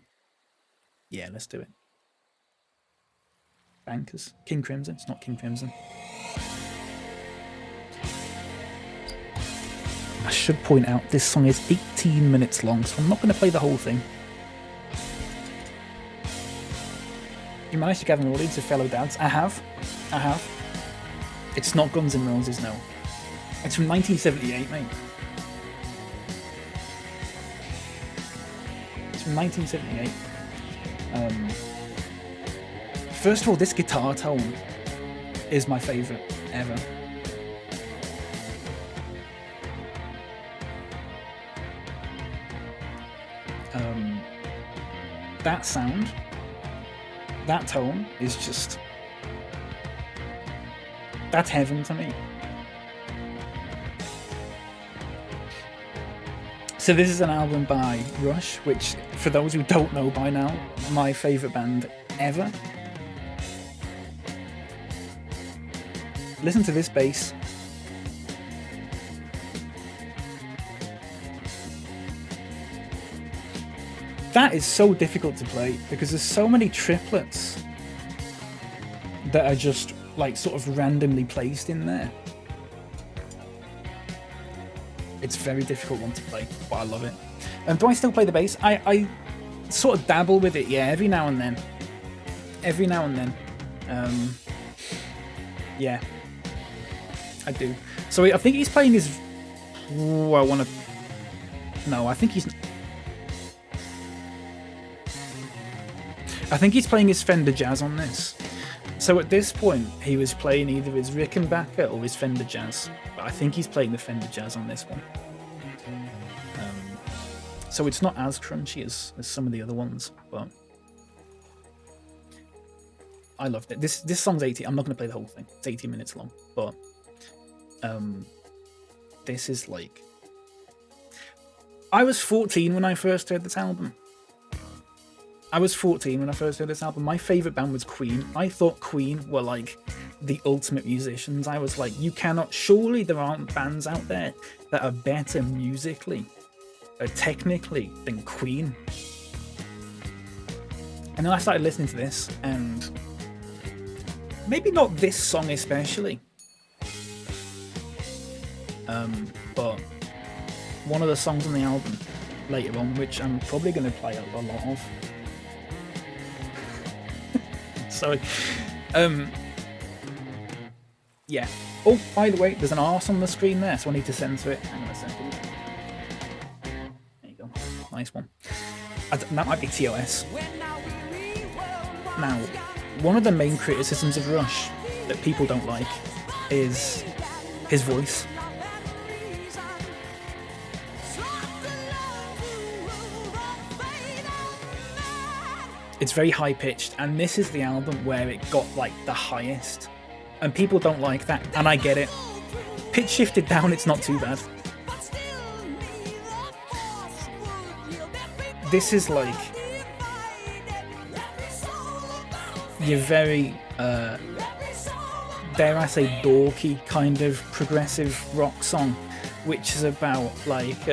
Yeah, let's do it. Bankers. King Crimson. It's not King Crimson. I should point out this song is 18 minutes long, so I'm not going to play the whole thing. You managed to gather an audience of fellow dads. I have. It's not Guns N' Roses, no. It's from 1978, mate. It's from 1978. First of all, this guitar tone is my favourite ever. That sound, that tone is just... that's heaven to me. So this is an album by Rush, which, for those who don't know by now, my favourite band ever. Listen to this bass. That is so difficult to play because there's so many triplets that are just like sort of randomly placed in there. It's a very difficult one to play, but I love it. Do I still play the bass? I sort of dabble with it, yeah, every now and then. Every now and then. Yeah, I do. So I think he's playing his... Ooh, I want to... No, I think he's playing his Fender Jazz on this. So at this point, he was playing either his Rickenbacker or his Fender Jazz. But I think he's playing the Fender Jazz on this one. So it's not as crunchy as some of the other ones, but I loved it. This song's 80. I'm not going to play the whole thing. It's 80 minutes long, but this is like... I was 14 when I first heard this album. My favourite band was Queen. I thought Queen were like the ultimate musicians. I was like, you cannot... Surely there aren't bands out there that are better musically, technically, than Queen. And then I started listening to this, and maybe not this song especially, but one of the songs on the album later on, which I'm probably going to play a lot of. Sorry. Yeah. Oh, by the way, there's an arse on the screen there, so I need to censor it. Hang on a second. There you go. Nice one. That might be TOS. Now, one of the main criticisms of Rush that people don't like is his voice. It's very high-pitched, and this is the album where it got, like, the highest. And people don't like that, and I get it. Pitch shifted down, it's not too bad. This is, like, your very, dare I say, dorky kind of progressive rock song, which is about, like,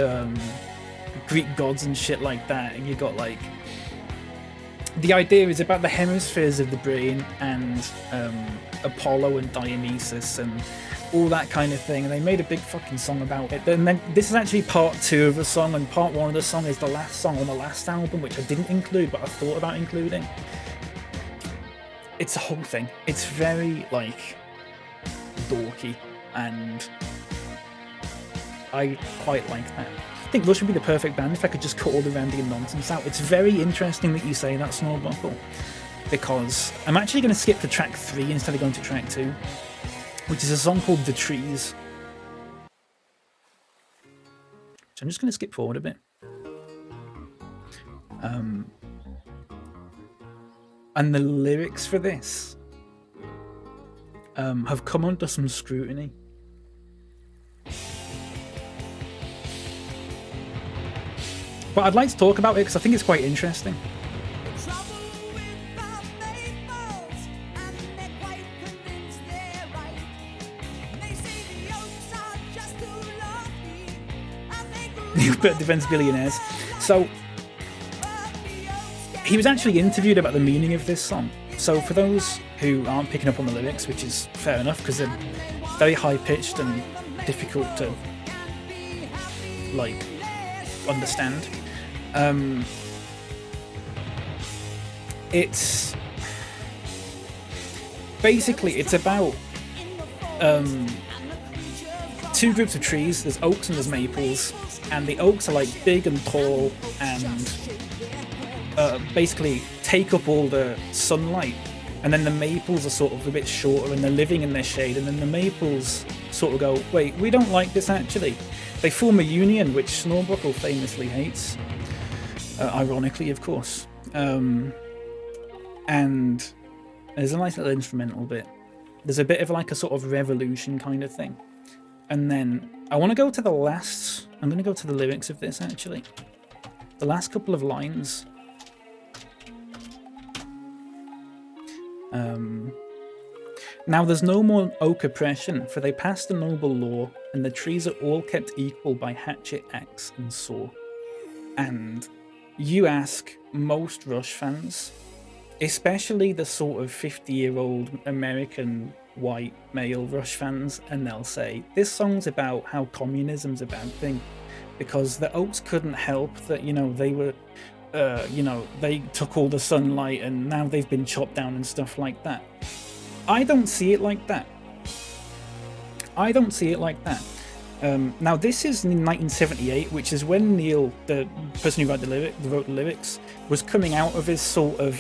Greek gods and shit like that, and you got, like... The idea is about the hemispheres of the brain and Apollo and Dionysus and all that kind of thing, and they made a big fucking song about it. And then this is actually part 2 of the song, and part 1 of the song is the last song on the last album, which I didn't include, but I thought about including. It's a whole thing. It's very, like, dorky, and I quite like that. I think Rush would be the perfect band if I could just cut all the Randy nonsense out. It's very interesting that you say that, Snowbuckle, because I'm actually going to skip to track 3 instead of going to track 2, which is a song called The Trees. So I'm just going to skip forward a bit. And the lyrics for this have come under some scrutiny. But I'd like to talk about it because I think it's quite interesting. Defense billionaires. So he was actually interviewed about the meaning of this song. So for those who aren't picking up on the lyrics, which is fair enough because they're very high pitched and difficult to like understand. It's basically, it's about two groups of trees. There's oaks and there's maples, and the oaks are like big and tall and basically take up all the sunlight, and then the maples are sort of a bit shorter and they're living in their shade, and then the maples sort of go, wait, we don't like this actually. They form a union, which Snorbuckle famously hates, ironically, of course. And there's a nice little instrumental bit. There's a bit of like a sort of revolution kind of thing. And then I want to go to the last, I'm going to go to the lyrics of this actually. The last couple of lines. Now there's no more oak oppression, for they passed a noble law, and the trees are all kept equal by hatchet, axe, and saw. And you ask most Rush fans, especially the sort of 50-year-old American white male Rush fans, and they'll say, this song's about how communism's a bad thing, because the Oaks couldn't help that, you know, they were, they took all the sunlight and now they've been chopped down and stuff like that. I don't see it like that. I don't see it like that. Now this is in 1978, which is when Neil, the person who wrote the lyrics, was coming out of his sort of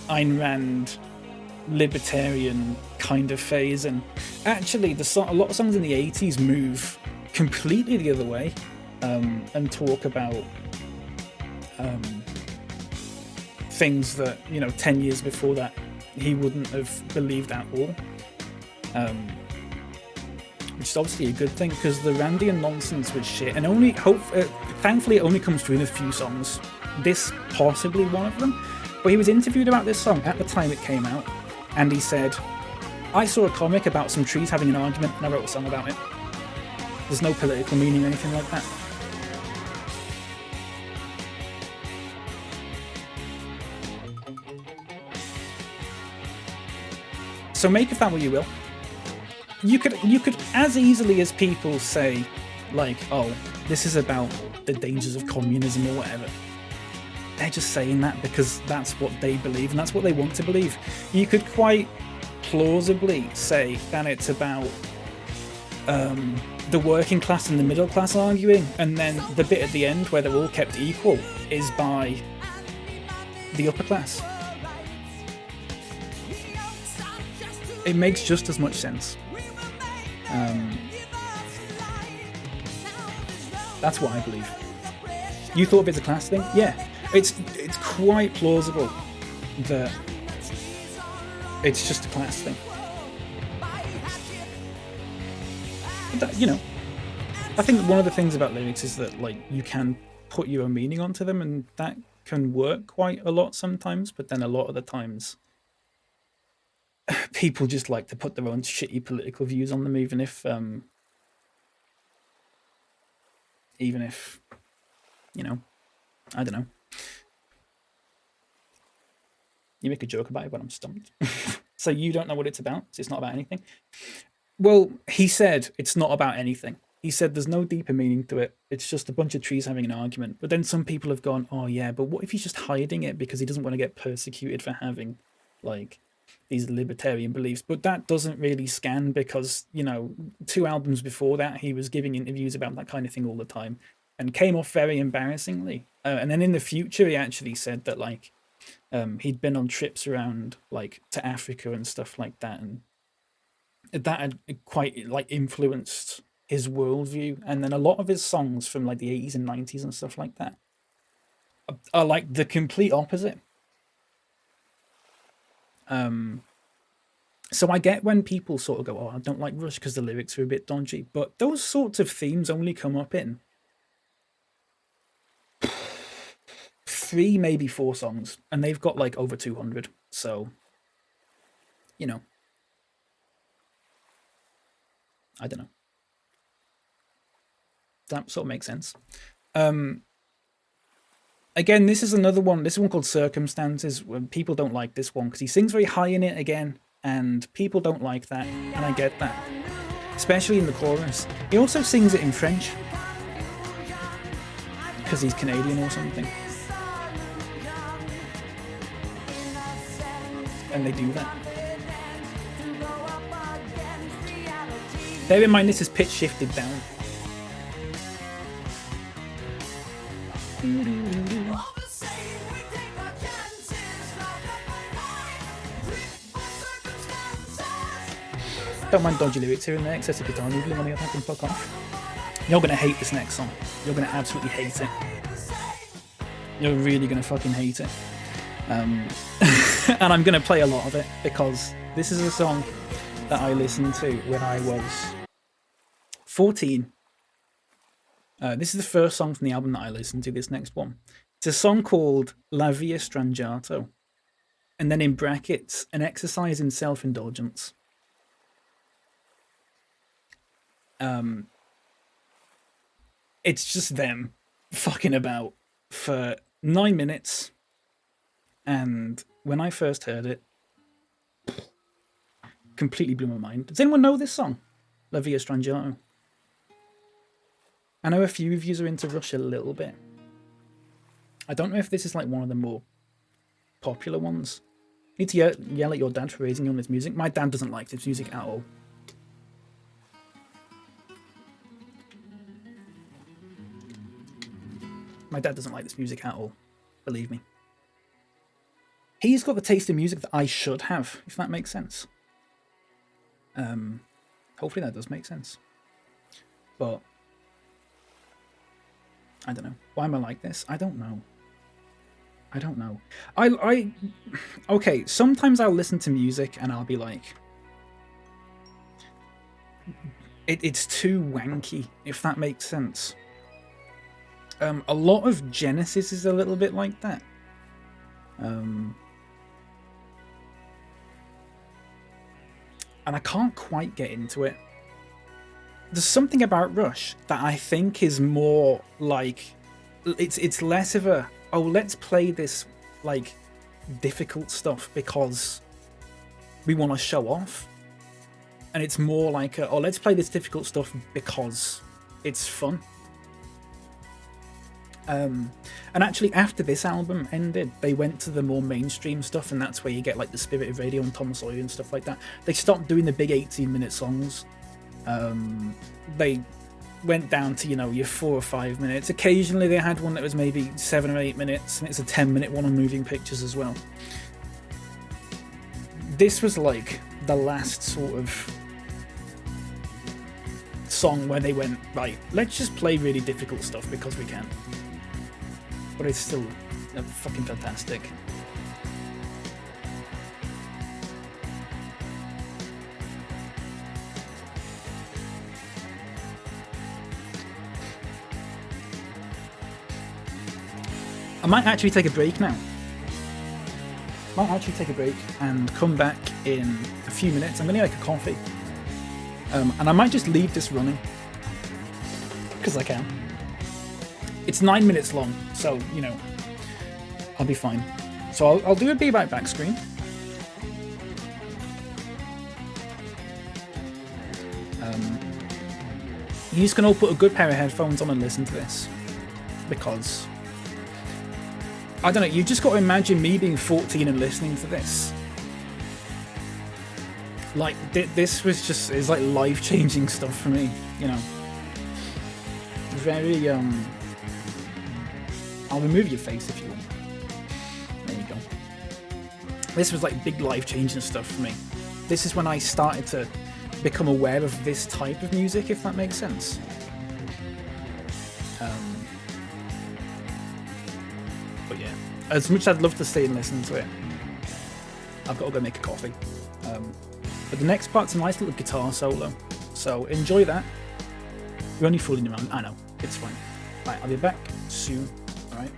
Ayn Rand libertarian kind of phase, and actually a lot of songs in the 80s move completely the other way, and talk about things that, you know, 10 years before that he wouldn't have believed at all, which is obviously a good thing, because the Randian nonsense was shit, and thankfully it only comes through in a few songs, this possibly one of them. But he was interviewed about this song at the time it came out, and he said, I saw a comic about some trees having an argument and I wrote a song about it. There's no political meaning or anything like that. So make of that what you will. You could as easily as people say, like, oh, this is about the dangers of communism or whatever. They're just saying that because that's what they believe and that's what they want to believe. You could quite plausibly say that it's about the working class and the middle class arguing, and then the bit at the end where they're all kept equal is by the upper class. It makes just as much sense. That's what I believe. You thought of it as a class thing? Yeah. It's quite plausible that it's just a class thing. But that, you know, I think one of the things about lyrics is that, like, you can put your own meaning onto them, and that can work quite a lot sometimes, but then a lot of the times people just like to put their own shitty political views on them, even if you know, I don't know. You make a joke about it, but I'm stumped. So you don't know what it's about? So it's not about anything? Well, he said it's not about anything. He said there's no deeper meaning to it. It's just a bunch of trees having an argument. But then some people have gone, oh yeah, but what if he's just hiding it because he doesn't want to get persecuted for having, like, these libertarian beliefs? But that doesn't really scan because, you know, 2 albums before that, he was giving interviews about that kind of thing all the time and came off very embarrassingly. And then in the future, he actually said that, like, he'd been on trips around, like, to Africa and stuff like that, and that had quite, like, influenced his worldview. And then a lot of his songs from, like, the 80s and 90s and stuff like that are like the complete opposite. So I get when people sort of go, oh, I don't like Rush because the lyrics are a bit dodgy, but those sorts of themes only come up in 3, maybe 4 songs, and they've got like over 200. So, you know, I don't know. That sort of makes sense. Again, this is another one. This one called Circumstances. When people don't like this one because he sings very high in it again, and people don't like that, and I get that, especially in the chorus. He also sings it in French because he's Canadian or something, and they do that. Bear in mind this is pitch shifted down. Don't mind dodgy lyrics here and there, excessive guitar noodling on the other hand, fuck off. You're gonna hate this next song. You're gonna absolutely hate it. You're really gonna fucking hate it. And I'm gonna play a lot of it because this is a song that I listened to when I was 14. This is the first song from the album that I listened to, this next one. It's a song called La Via Strangiato. And then in brackets, an exercise in self-indulgence. It's just them fucking about for 9 minutes. And when I first heard it, completely blew my mind. Does anyone know this song? La Via Strangiato. I know a few of you are into Rush a little bit. I don't know if this is like one of the more popular ones. You need to yell at your dad for raising you on this music. My dad doesn't like this music at all. My dad doesn't like this music at all. Believe me. He's got the taste in music that I should have, if that makes sense. Hopefully that does make sense. But I don't know. Why am I like this? I don't know. Okay, sometimes I'll listen to music and I'll be like, it's too wanky, if that makes sense. A lot of Genesis is a little bit like that. And I can't quite get into it. There's something about Rush that I think is more like, it's less of a, oh, let's play this like difficult stuff because we want to show off. And it's more like, oh, let's play this difficult stuff because it's fun. And actually, after this album ended, they went to the more mainstream stuff, and that's where you get like the Spirit of Radio and Tom Sawyer and stuff like that. They stopped doing the big 18-minute songs. They went down to, you know, your 4 or 5 minutes. Occasionally, they had one that was maybe 7 or 8 minutes, and it's a 10-minute one on Moving Pictures as well. This was like the last sort of song where they went, right, let's just play really difficult stuff because we can. But it's still fucking fantastic. I might actually take a break now. Might actually take a break and come back in a few minutes. I'm gonna make a coffee. And I might just leave this running. Because I can. It's 9 minutes long, so, you know, I'll be fine. So I'll do a Be Right Back screen. You just can all put a good pair of headphones on and listen to this. Because, I don't know, you just got to imagine me being 14 and listening to this. Like, this was just, it's like life-changing stuff for me, you know. Very, I'll remove your face if you want. There you go. This was like big life-changing stuff for me. This is when I started to become aware of this type of music, if that makes sense. But yeah, as much as I'd love to stay and listen to it, I've got to go make a coffee. But the next part's a nice little guitar solo, so enjoy that. You're only fooling around, I know, it's fine. Right, I'll be back soon. Alright.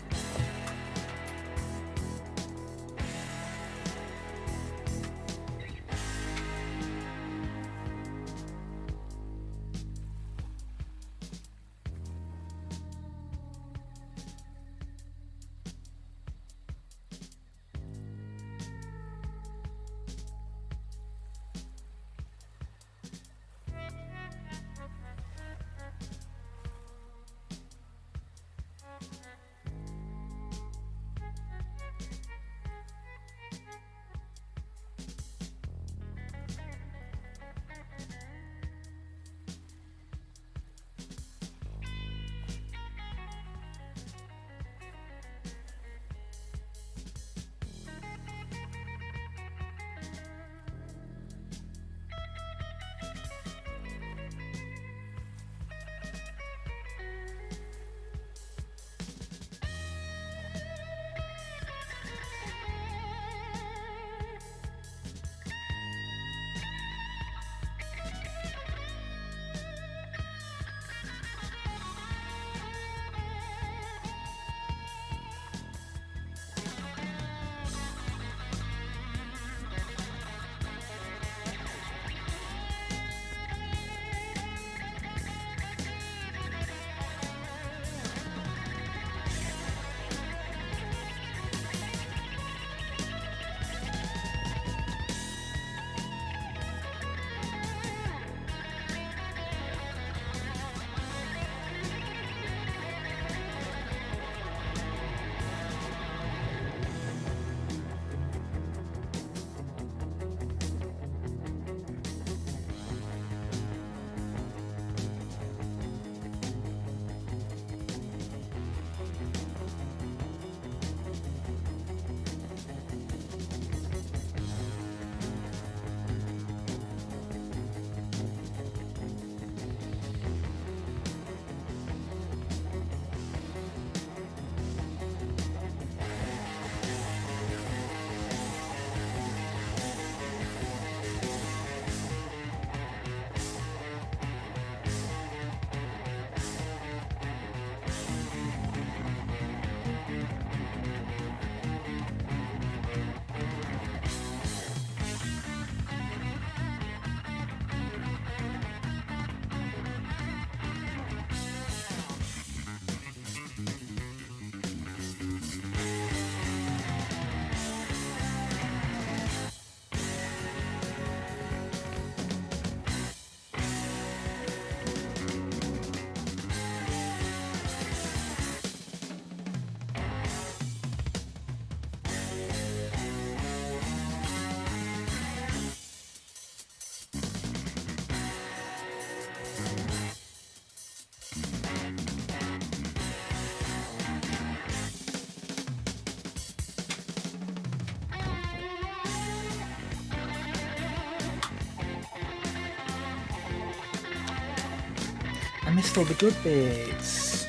I missed all the good bits.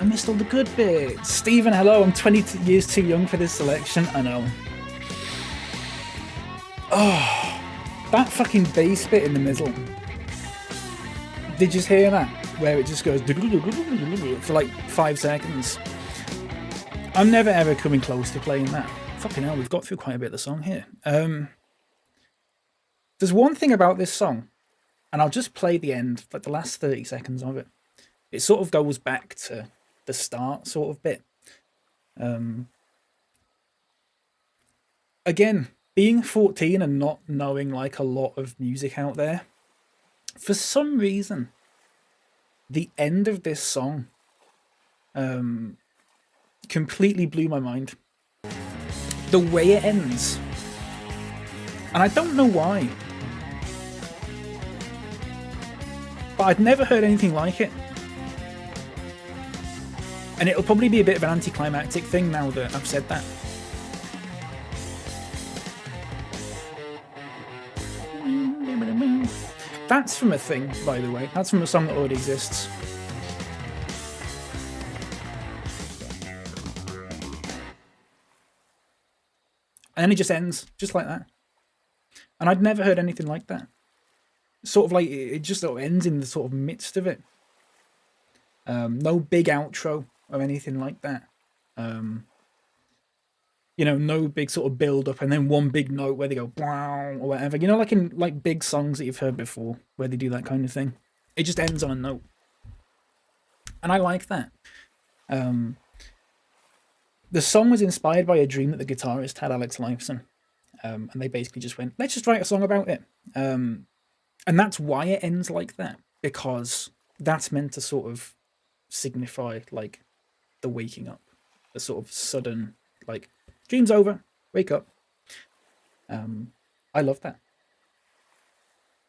I missed all the good bits. Stephen, hello. I'm 20 years too young for this selection. I know. Oh, that fucking bass bit in the middle. Did you just hear that? Where it just goes for like 5 seconds. I'm never ever coming close to playing that. Fucking hell, we've got through quite a bit of the song here. There's one thing about this song, and I'll just play the end, like the last 30 seconds of it. It sort of goes back to the start sort of bit. Again, being 14 and not knowing like a lot of music out there, for some reason, the end of this song completely blew my mind. The way it ends. And I don't know why. But I'd never heard anything like it. And it'll probably be a bit of an anticlimactic thing now that I've said that. That's from a thing, by the way. That's from a song that already exists. And then it just ends, just like that. And I'd never heard anything like that. Sort of like, it just sort of ends in the sort of midst of it. No big outro or anything like that. You know, no big sort of build up and then one big note where they go wow or whatever. You know, like in like big songs that you've heard before where they do that kind of thing. It just ends on a note. And I like that. The song was inspired by a dream that the guitarist had, Alex Lifeson. And they basically just went, let's just write a song about it. And that's why it ends like that. Because that's meant to sort of signify like the waking up. The sort of sudden, like, dream's over, wake up. I love that.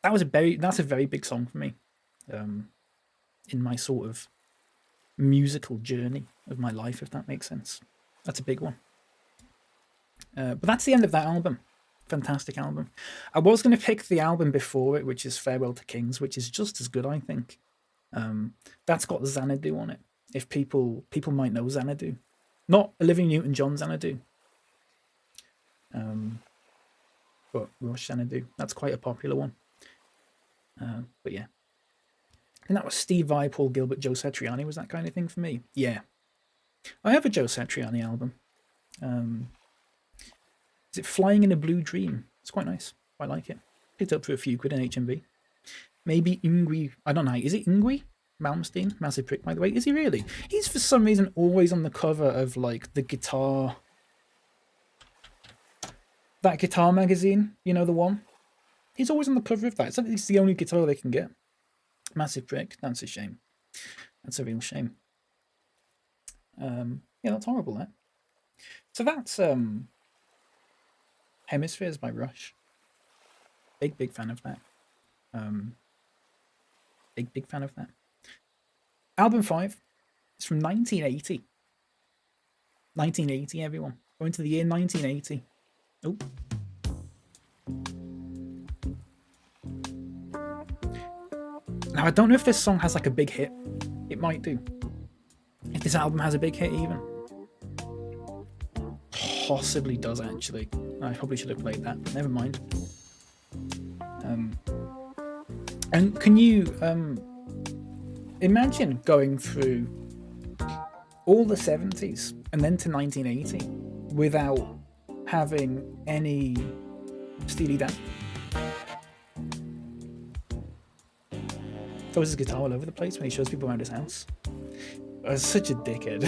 That's a very big song for me. In my sort of musical journey of my life, if that makes sense. That's a big one. But that's the end of that album. Fantastic album. I was going to pick the album before it, which is Farewell to Kings, which is just as good, I think. That's got Xanadu on it. If people might know Xanadu. Not Olivia Newton-John Xanadu. But Rush Xanadu. That's quite a popular one. But yeah. And that was Steve Vai, Paul Gilbert, Joe Satriani. Was that kind of thing for me? Yeah. I have a Joe Satriani album. Is it Flying in a Blue Dream? It's quite nice. I like it. Picked up for a few quid in HMV. Maybe Yngwie. I don't know. Is it Yngwie Malmsteen? Massive prick, by the way. Is he really? He's for some reason always on the cover of like the guitar. That guitar magazine. You know the one? He's always on the cover of that. It's the only guitar they can get. Massive prick. That's a shame. That's a real shame. Yeah, that's horrible, that. So that's Hemispheres by Rush. Big fan of that. Big fan of that. Album 5. It's from 1980. 1980, everyone. Going to the year 1980. Oh. Now, I don't know if this song has like a big hit. It might do. If this album has a big hit, even. Possibly does, actually. I probably should have played that, but never mind. And can you imagine going through all the 70s and then to 1980 without having any Steely Dan? Throws his guitar all over the place when he shows people around his house. Such a dickhead.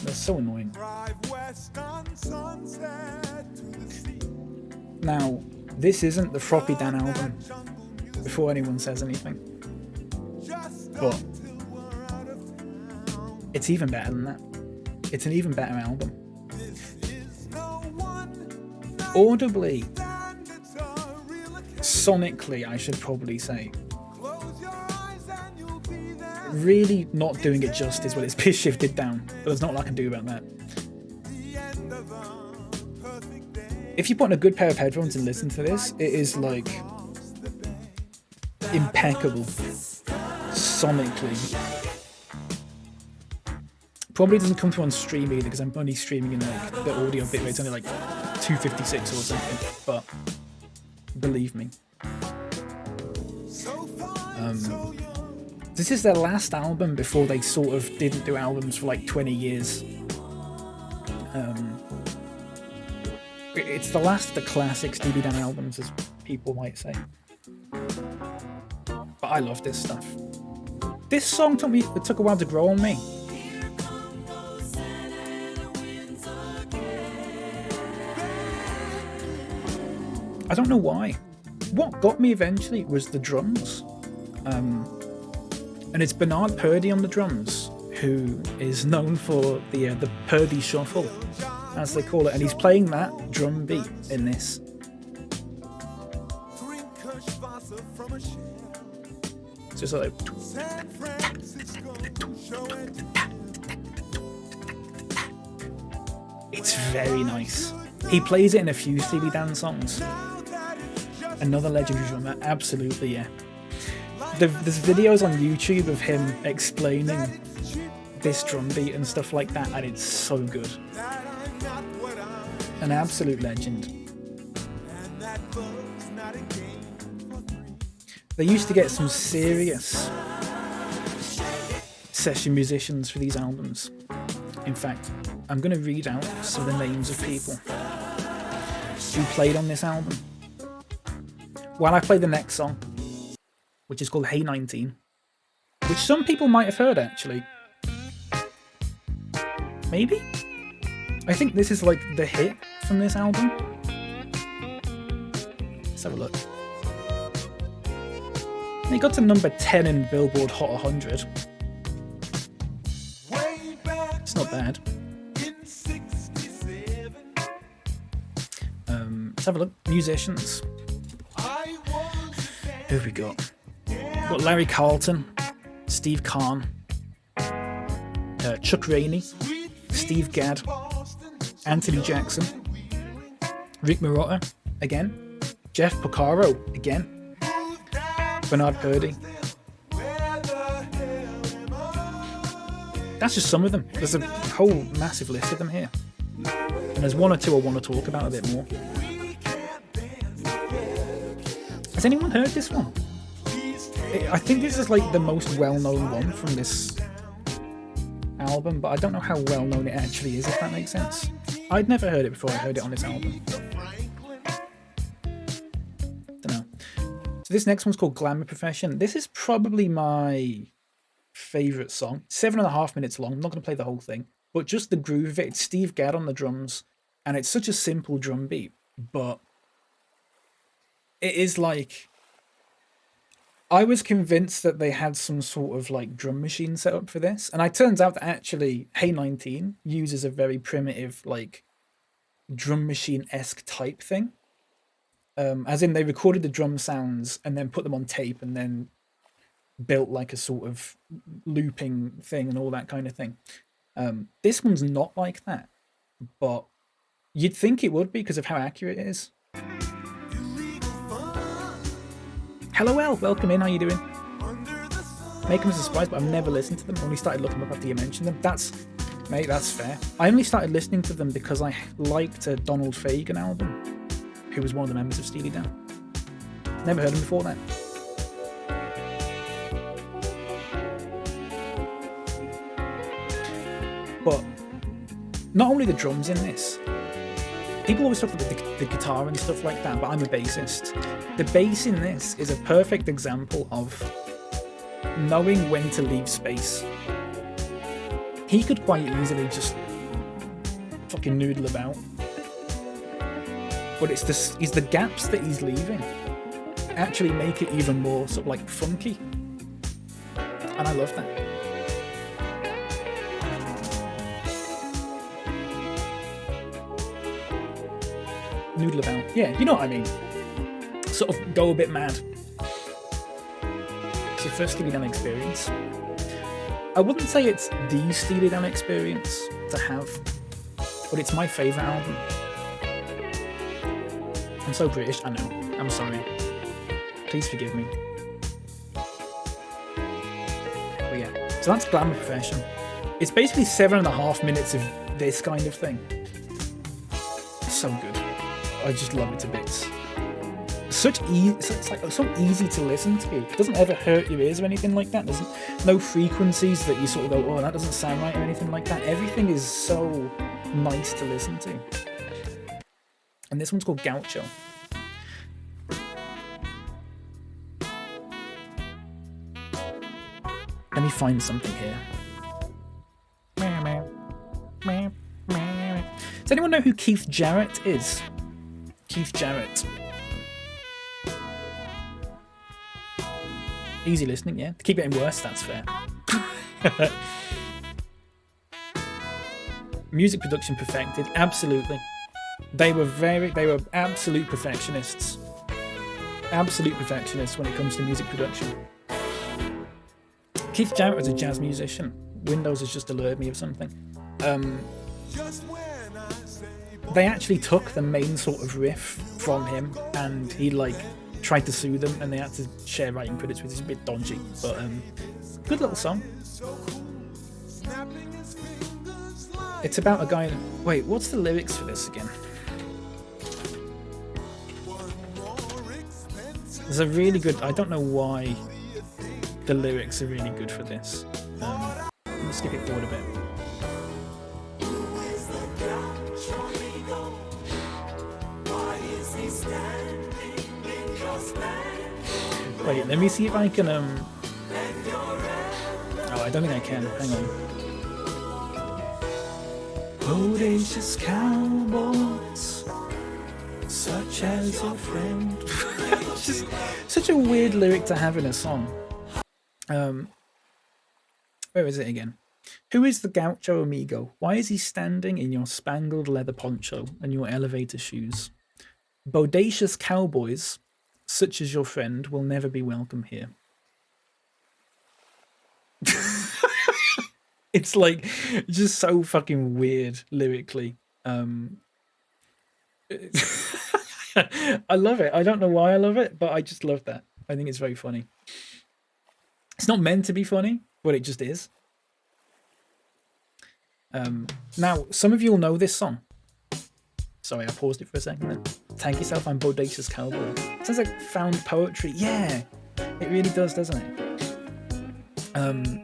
That's so annoying. Now, this isn't the Floppy Dan album, before anyone says anything. But it's even better than that. It's an even better album. Audibly, sonically, I should probably say, really not doing it justice when it's pitch shifted down, but there's not a lot I can do about that. If you put on a good pair of headphones and listen to this, it is like impeccable sonically. Probably doesn't come through on stream either because I'm only streaming in like the audio bitrate's only like 256 or something, but believe me. This is their last album before they sort of didn't do albums for like 20 years. It's the last of the classic Steely Dan albums, as people might say. But I love this stuff. This song took a while to grow on me. I don't know why. What got me eventually was the drums. And it's Bernard Purdie on the drums, who is known for the Purdie Shuffle, as they call it, and he's playing that drum beat in this. So it's like... It's very nice. He plays it in a few Steely Dan songs. Another legendary drummer, absolutely, yeah. There's videos on YouTube of him explaining this drum beat and stuff like that, and it's so good. An absolute legend. They used to get some serious session musicians for these albums. In fact, I'm going to read out some of the names of people who played on this album. While I play the next song, which is called Hey 19, which some people might have heard actually. Maybe? I think this is like the hit from this album. Let's have a look. It got to number 10 in Billboard Hot 100. It's not bad. Let's have a look. Musicians. Who have we got? We've got Larry Carlton, Steve Kahn, Chuck Rainey, Steve Gadd, Anthony Jackson, Rick Marotta, again, Jeff Porcaro, again, Bernard Purdie. That's just some of them. There's a whole massive list of them here. And there's one or two I want to talk about a bit more. Has anyone heard this one? I think this is like the most well-known one from this album, but I don't know how well-known it actually is, if that makes sense. I'd never heard it before I heard it on this album. Dunno. So this next one's called Glamour Profession. This is probably my favourite song. 7.5 minutes long. I'm not going to play the whole thing, but just the groove of it. It's Steve Gadd on the drums, and it's such a simple drum beat, but it is like... I was convinced that they had some sort of like drum machine set up for this, and it turns out that actually Hey 19 uses a very primitive like drum machine-esque type thing. As in they recorded the drum sounds and then put them on tape and then built like a sort of looping thing and all that kind of thing. This one's not like that, but you'd think it would be because of how accurate it is. Hello, El. Welcome in. How you doing? Make them as a surprise, but I've never listened to them. Only started looking them up after you mentioned them. Mate, that's fair. I only started listening to them because I liked a Donald Fagen album, who was one of the members of Steely Dan. Never heard him before then. But not only the drums in this. People always talk about the guitar and stuff like that, but I'm a bassist. The bass in this is a perfect example of knowing when to leave space. He could quite easily just fucking noodle about. But it's the gaps that he's leaving actually make it even more sort of like funky. And I love that. Noodle about. Yeah, you know what I mean. Sort of go a bit mad. It's your first Steely Dan experience. I wouldn't say it's the Steely Dan experience to have, but it's my favourite album. I'm so British, I know. I'm sorry. Please forgive me. So that's Glamour Profession. It's basically 7.5 minutes of this kind of thing. So good. I just love it to bits. It's like so easy to listen to. It doesn't ever hurt your ears or anything like that. There's no frequencies that you sort of go, oh, that doesn't sound right or anything like that. Everything is so nice to listen to. And this one's called Gaucho. Let me find something here. Does anyone know who Keith Jarrett is? Keith Jarrett. Easy listening, yeah? Keep getting worse, that's fair. Music production perfected, absolutely. They were absolute perfectionists. Absolute perfectionists when it comes to music production. Keith Jarrett was a jazz musician. Windows has just alerted me of something. They actually took the main sort of riff from him, and he like tried to sue them, and they had to share writing credits, which is a bit dodgy, but good little song. It's about a guy. Wait, what's the lyrics for this again? There's a really good. I don't know why the lyrics are really good for this. Let me skip it forward a bit. Wait, let me see if I can. Oh, I don't think I can. Hang on. Audacious cowboys, such as your friend. It's just such a weird lyric to have in a song. Where is it again? Who is the gaucho amigo? Why is he standing in your spangled leather poncho and your elevator shoes? Bodacious cowboys, such as your friend, will never be welcome here. It's like just so fucking weird lyrically. I love it. I don't know why I love it, but I just love that. I think it's very funny. It's not meant to be funny, but it just is. Now, some of you will know this song. Sorry, I paused it for a second then. Thank yourself, I'm Bodacious Cowboy. Sounds like found poetry. Yeah, it really does, doesn't it?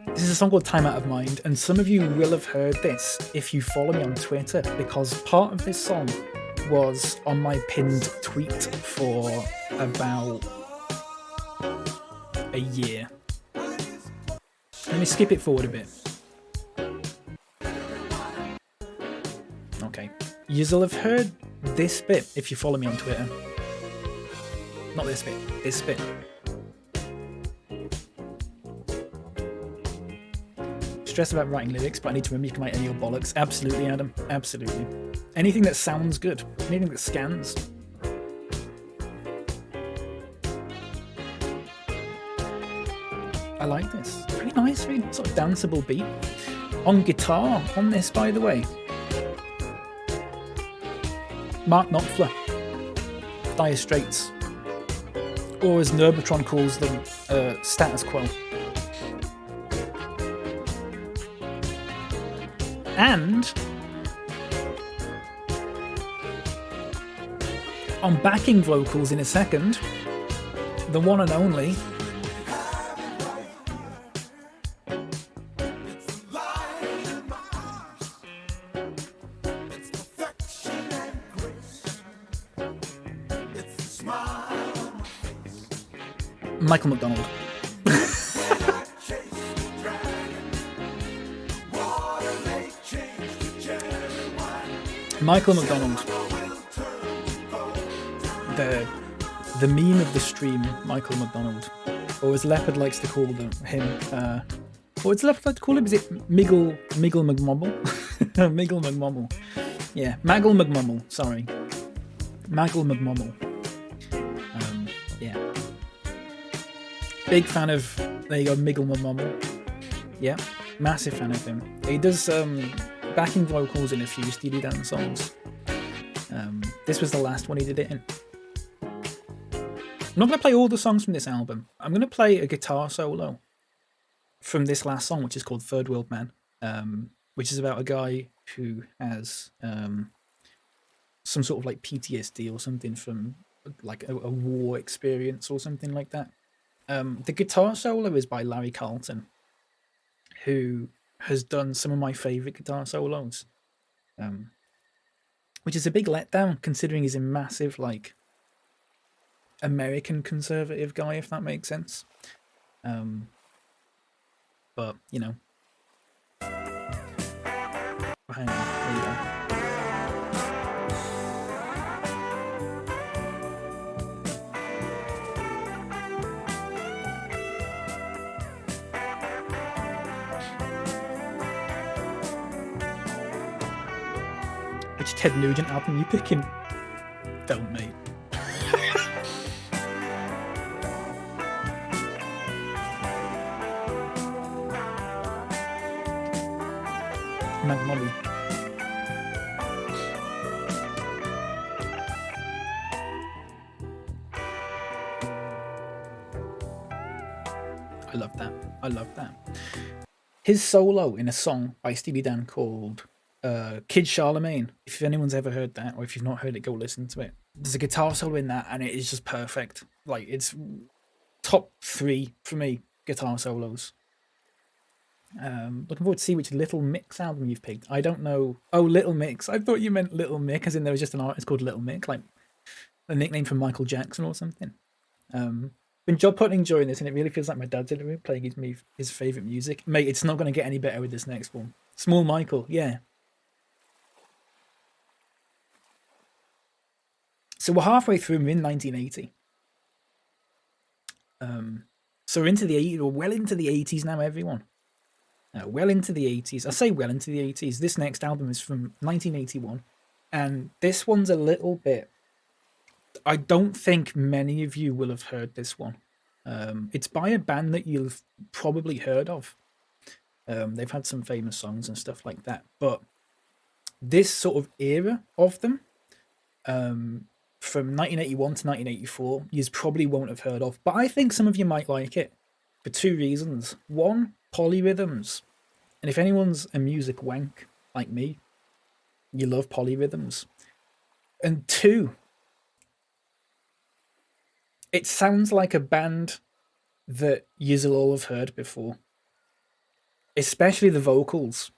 This is a song called Time Out of Mind, and some of you will have heard this if you follow me on Twitter, because part of this song was on my pinned tweet for about a year. Let me skip it forward a bit. Okay. You'll have heard this bit if you follow me on Twitter. Not this bit, this bit. Stress about writing lyrics, but I need to remember you can write any of your bollocks. Absolutely, Adam. Absolutely. Anything that sounds good. Anything that scans. I like this. Very nice, very sort of danceable beat. On guitar on this, by the way. Mark Knopfler. Dire Straits. Or as Nerbatron calls them, Status Quo. And on backing vocals in a second, the one and only Michael McDonald. Michael McDonald, the meme of the stream, Michael McDonald, or as Leopard likes to call him, what does Leopard like to call him? Is it Miggle McMumble? Miggle McMumble. Yeah, Maggle McMumble, sorry. Maggle McMumble. Yeah. Big fan of, there you go, Miggle McMumble. Yeah, massive fan of him. He does backing vocals in a few Steely Dan songs. This was the last one he did it in. I'm not going to play all the songs from this album. I'm going to play a guitar solo. from this last song, which is called Third World Man, which is about a guy who has some sort of like PTSD or something from like a war experience or something like that. The guitar solo is by Larry Carlton, who has done some of my favorite guitar solos, um, which is a big letdown considering he's a massive like American conservative guy, if that makes sense. Um, but you know, hang on, here you go. Which Ted Nugent album you picking? Don't, mate. Mad Molly. I love that. I love that. His solo in a song by Steely Dan called Kid Charlemagne. If anyone's ever heard that, or if you've not heard it, go listen to it. There's a guitar solo in that, and it is just perfect. Like, it's top 3 for me guitar solos. Looking forward to see which Little Mix album you've picked. I don't know. Oh, Little Mix. I thought you meant Little Mick, as in there was just an artist called Little Mick, like a nickname from Michael Jackson or something. Been job hunting during this, and it really feels like my dad's in the room playing his favorite music. Mate, it's not going to get any better with this next one. Small Michael, yeah. So we're halfway through. We're in 1980. So we're into the 80s, we're well into the 80s now, everyone. Well into the 80s. I say well into the 80s. This next album is from 1981, and this one's a little bit. I don't think many of you will have heard this one. It's by a band that you've probably heard of. They've had some famous songs and stuff like that, but this sort of era of them, from 1981 to 1984, you probably won't have heard of. But I think some of you might like it for 2 reasons. One, polyrhythms. And if anyone's a music wank like me, you love polyrhythms. And 2, it sounds like a band that you'll all have heard before, especially the vocals.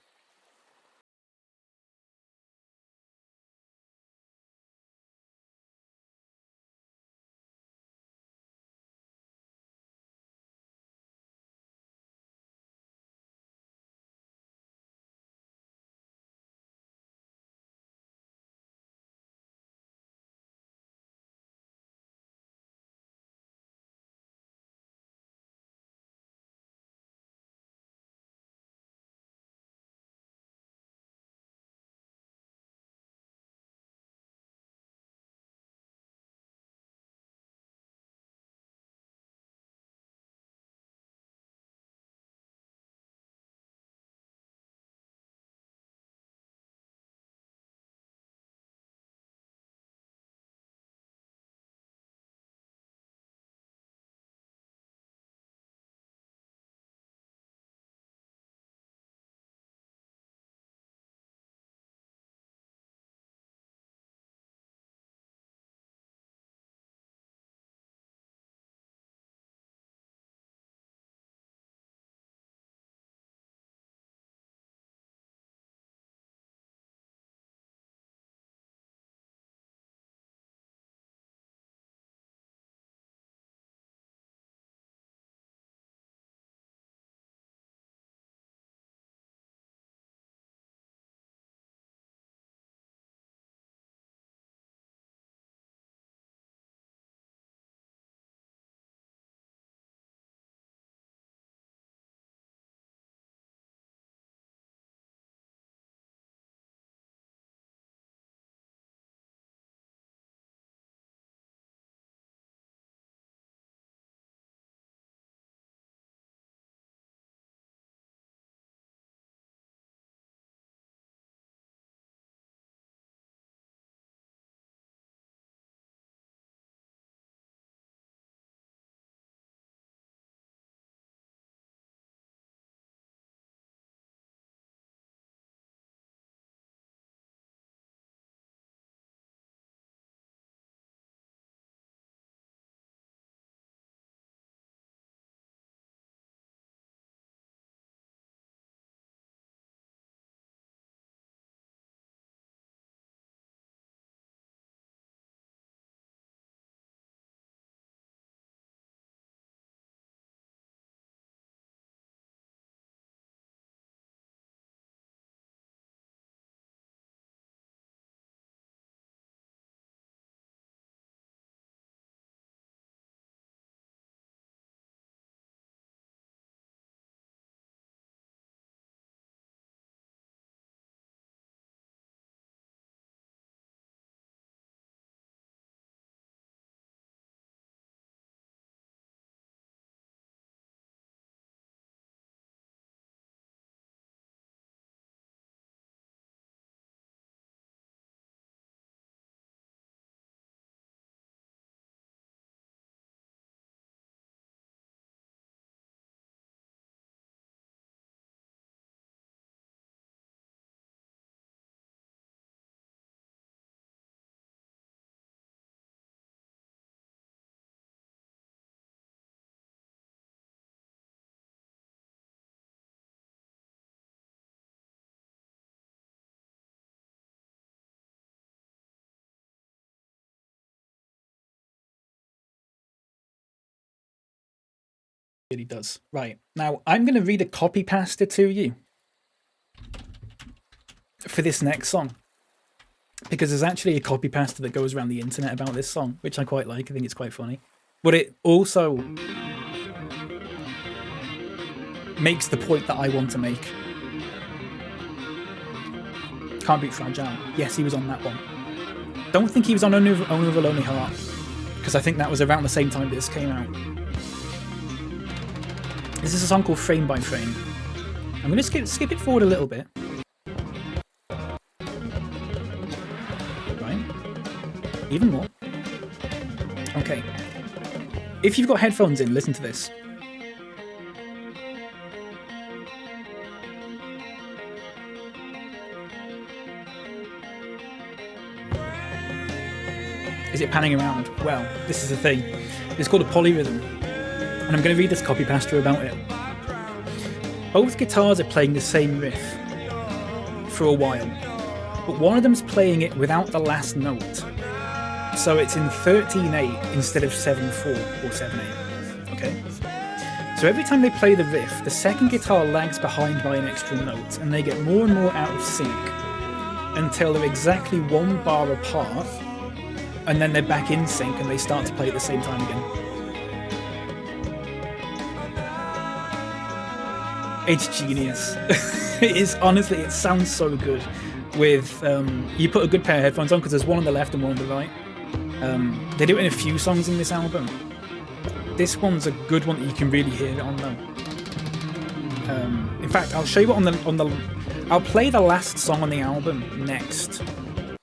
really does. Right, now I'm going to read a copy pasta to you for this next song. Because there's actually a copy pasta that goes around the internet about this song, which I quite like. I think it's quite funny. But it also makes the point that I want to make. Can't Beat Fragile. Yes, he was on that one. Don't think he was on Owner of a Lonely Heart, because I think that was around the same time this came out. This is a song called Frame by Frame. I'm going to skip it forward a little bit. Right? Even more. Okay. If you've got headphones in, listen to this. Is it panning around? Well, this is the thing. It's called a polyrhythm. And I'm going to read this copy pasta about it. Both guitars are playing the same riff for a while, but one of them's playing it without the last note. So it's in 13/8 instead of 7/4 or 7/8. Okay? So every time they play the riff, the second guitar lags behind by an extra note, and they get more and more out of sync until they're exactly one bar apart, and then they're back in sync and they start to play at the same time again. It's genius. It is, honestly, it sounds so good with, you put a good pair of headphones on, because there's one on the left and one on the right. They do it in a few songs in this album. This one's a good one that you can really hear it on though. In fact, I'll show you what I'll play the last song on the album next,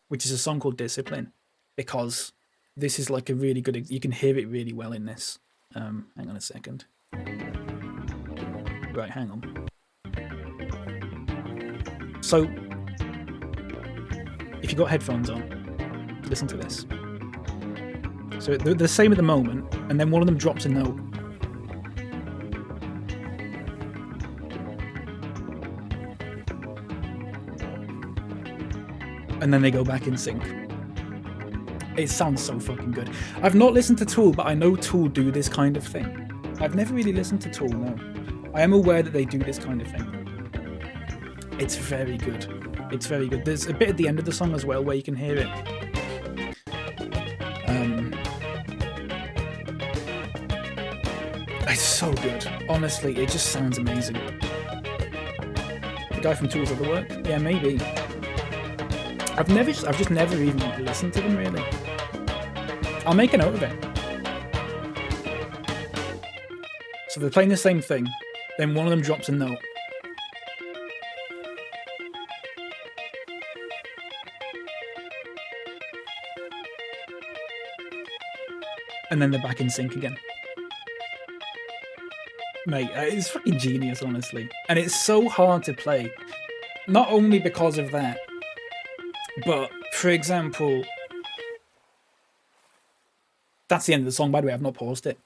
which is a song called Discipline, because this is like a really good, you can hear it really well in this. Hang on a second. Right, hang on. So, if you've got headphones on, listen to this. So they're the same at the moment, and then one of them drops a note. And then they go back in sync. It sounds so fucking good. I've not listened to Tool, but I know Tool do this kind of thing. I've never really listened to Tool, no. I am aware that they do this kind of thing. It's very good. It's very good. There's a bit at the end of the song as well where you can hear it. It's so good. Honestly, it just sounds amazing. The guy from Tool's other work? Yeah, maybe. I've just never even listened to them, really. I'll make a note of it. So they're playing the same thing, then one of them drops a note. And then they're back in sync again. Mate, it's fucking genius, honestly. And it's so hard to play. Not only because of that, but, for example... That's the end of the song, by the way, I've not paused it.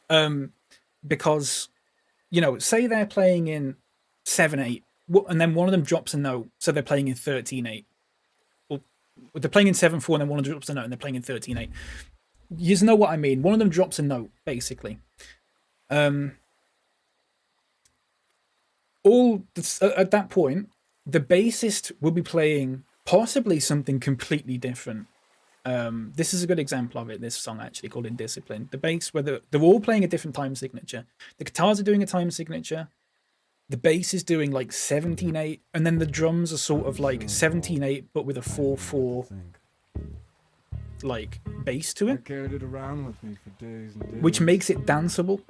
Because, you know, say they're playing in 7/8, and then one of them drops a note, so they're playing in 13/8. Or they're playing in 7/4, and then one of them drops a note, and they're playing in 13/8. You know what I mean. One of them drops a note, basically. At that point, the bassist will be playing possibly something completely different. This is a good example of it, this song actually, called Indiscipline. The bass, where they're all playing a different time signature. The guitars are doing a time signature. The bass is doing like 17/8, and then the drums are sort of like 17/8, but with a 4/4 like bass to it. I carried it around with me for days and days, which makes it danceable.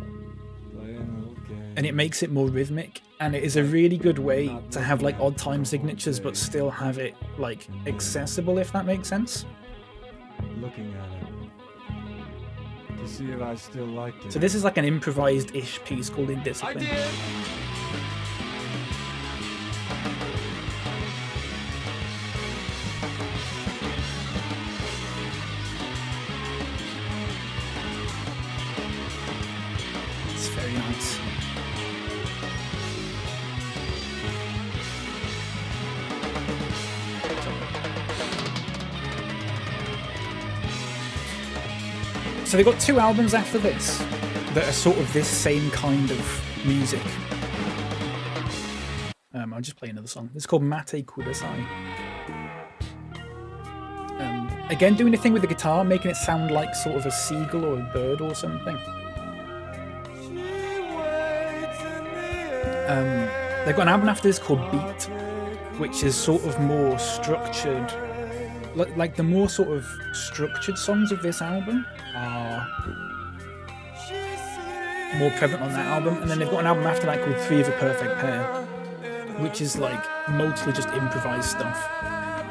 And it makes it more rhythmic, and it is a really good way to have like odd time signatures but still have it like accessible, if that makes sense. Looking at it to see if I still liked it. So this is like an improvised-ish piece called Indiscipline. It's very nice. So they've got 2 albums after this that are sort of this same kind of music. I'll just play another song. It's called Mate Kudasai. Again, doing a thing with the guitar, making it sound like sort of a seagull or a bird or something. They've got an album after this called Beat, which is sort of more structured. Like the more sort of structured songs of this album are more prevalent on that album. And then they've got an album after that called Three of a Perfect Pair, which is like mostly just improvised stuff.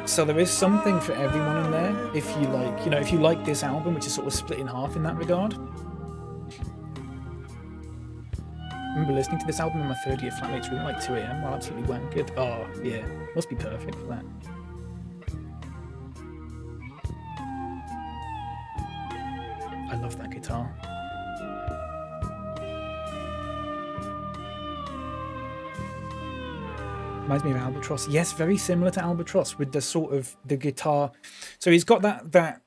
So there is something for everyone in there. If you like, if you like this album, which is sort of split in half in that regard. I remember listening to this album in my third year flatmate's room at like 2 a.m. while absolutely wankered. Oh yeah, must be perfect for that. I love that guitar. Reminds me of Albatross. Yes, very similar to Albatross with the sort of the guitar. So he's got that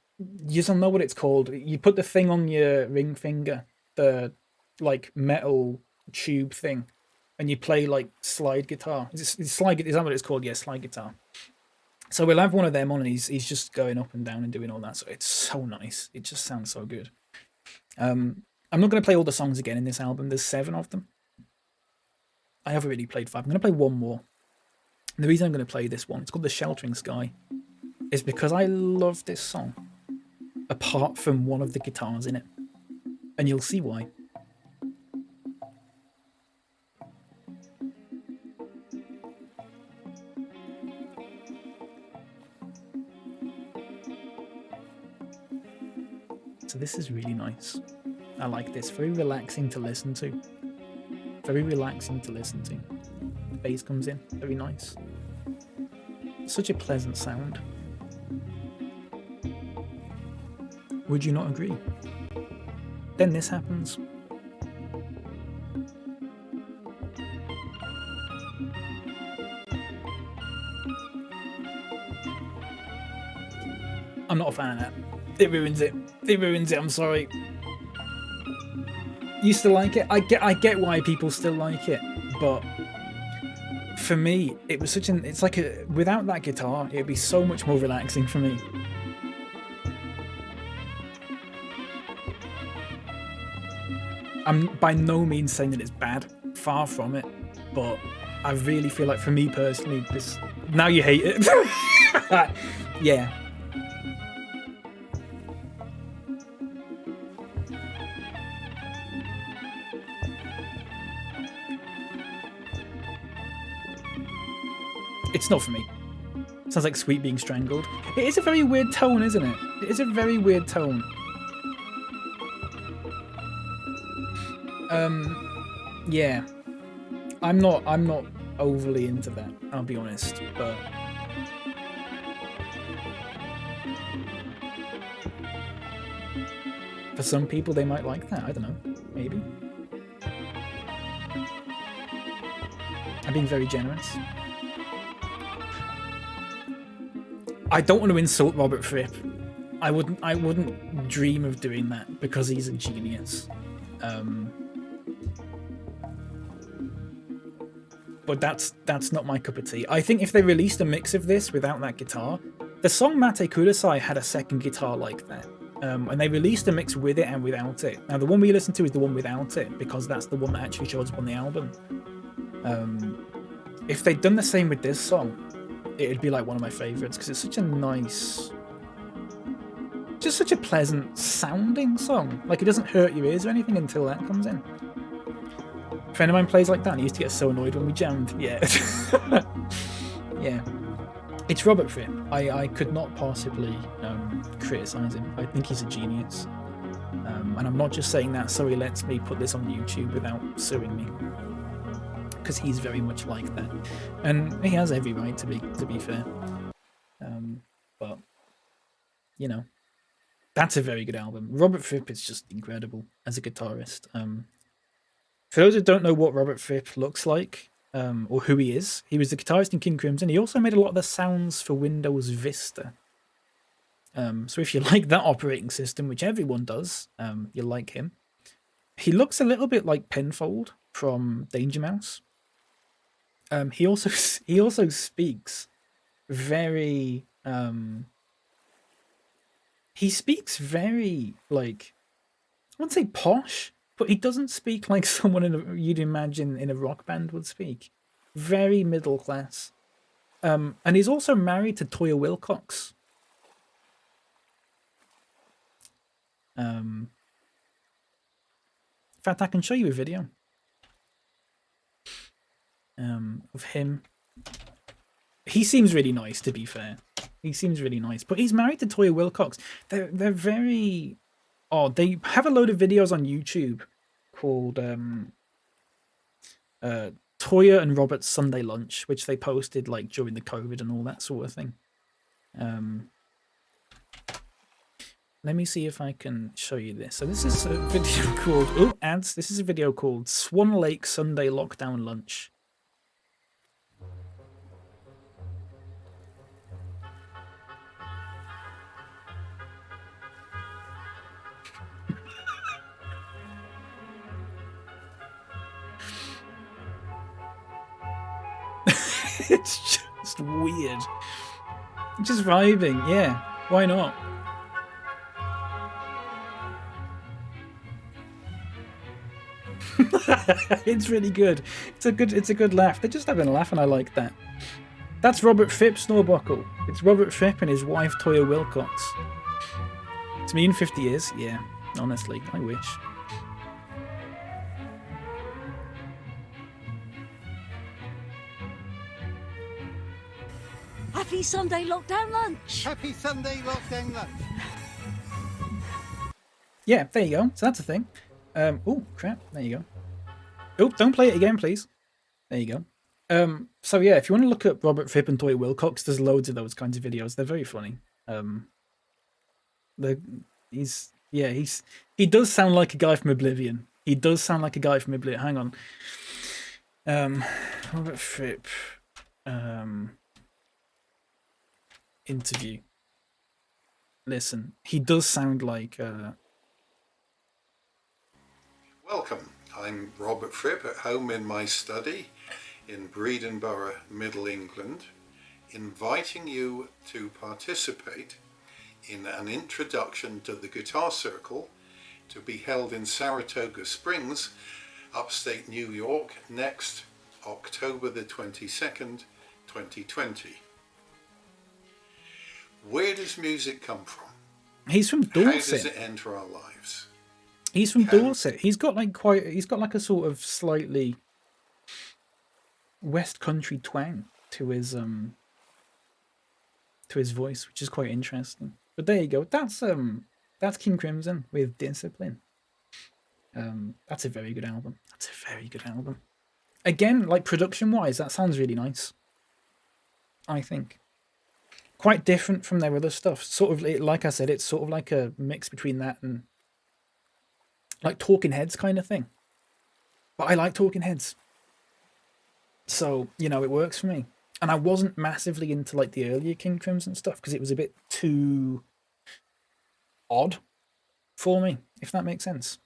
you don't know what it's called. You put the thing on your ring finger, the like metal tube thing, and you play like slide guitar. Is that what it's called? Yeah, slide guitar. So we'll have one of them on, and he's just going up and down and doing all that. So it's so nice. It just sounds so good. I'm not going to play all the songs again in this album. There's 7 of them. I have already played 5. I'm going to play one more. And the reason I'm going to play this one, it's called The Sheltering Sky, is because I love this song, apart from one of the guitars in it. And you'll see why. So this is really nice. I like this. Very relaxing to listen to. Very relaxing to listen to. The bass comes in. Very nice. Such a pleasant sound. Would you not agree? Then this happens. I'm not a fan of that. It ruins it. It ruins it, I'm sorry. Used to like it. I get why people still like it, but for me, it was it's like without that guitar, it'd be so much more relaxing for me. I'm by no means saying that it's bad, far from it, but I really feel like for me personally, this, now you hate it. Yeah. It's not for me. Sounds like Sweet being strangled. It is a very weird tone, isn't it? It is a very weird tone. Yeah. I'm not overly into that, I'll be honest, but for some people they might like that, I don't know, maybe. I'm being very generous. I don't want to insult Robert Fripp. I wouldn't dream of doing that because he's a genius. But that's not my cup of tea. I think if they released a mix of this without that guitar, the song Mate Kudasai had a second guitar like that. And they released a mix with it and without it. Now the one we listened to is the one without it because that's the one that actually shows up on the album. If they'd done the same with this song, it'd be like one of my favourites because it's such a nice, just such a pleasant sounding song. Like it doesn't hurt your ears or anything until that comes in. A friend of mine plays like that and he used to get so annoyed when we jammed. Yeah. Yeah. It's Robert Fripp. I could not possibly criticise him. I think he's a genius. And I'm not just saying that so he lets me put this on YouTube without suing me. Because he's very much like that. And he has every right to be fair. But, you know, that's a very good album. Robert Fripp is just incredible as a guitarist. For those who don't know what Robert Fripp looks like, or who he is, he was the guitarist in King Crimson. He also made a lot of the sounds for Windows Vista. So if you like that operating system, which everyone does, you like him. He looks a little bit like Penfold from Danger Mouse. He also speaks very he speaks very, like, I wouldn't say posh, but he doesn't speak like someone you'd imagine in a rock band would speak. Very middle class. And he's also married to Toya Wilcox. In fact, I can show you a video of him. He seems really nice, to be fair. He seems really nice, but he's married to Toya Wilcox. They're very odd. They have a load of videos on YouTube called Toya and Robert's Sunday Lunch, which they posted like during the COVID and all that sort of thing. Let me see if I can show you this. So this is a video called ads. This is a video called Swan Lake Sunday Lockdown Lunch. It's just weird. Just vibing, yeah. Why not? It's really good. It's a good laugh. They're just having a laugh, and I like that. That's Robert Fripp, Snorbuckle. It's Robert Fripp and his wife Toya Wilcox. It's me in 50 years. Yeah, honestly, I wish. Happy Sunday lockdown lunch. Happy Sunday lockdown lunch. Yeah, there you go. So that's a thing. Oh crap! There you go. Oh, don't play it again, please. There you go. So yeah, if you want to look up Robert Fripp and Toya Wilcox, there's loads of those kinds of videos. They're very funny. He does sound like a guy from Oblivion. He does sound like a guy from Oblivion. Hang on. Robert Fripp. Interview. Listen, he does sound like. Welcome. I'm Robert Fripp at home in my study in Breedenborough, Middle England, inviting you to participate in an introduction to the Guitar Circle to be held in Saratoga Springs, upstate New York, next October the 22nd, 2020. Where does music come from? He's from Dorset. How does it enter our lives? He's from Dorset. He's got like a sort of slightly West Country twang to his voice, which is quite interesting. But there you go. That's King Crimson with Discipline. That's a very good album. Again, like production wise, that sounds really nice. I think. Quite different from their other stuff. Sort of, like I said, it's sort of like a mix between that and like Talking Heads kind of thing. But I like Talking Heads. So, you know, it works for me. And I wasn't massively into like the earlier King Crimson stuff because it was a bit too odd for me, if that makes sense.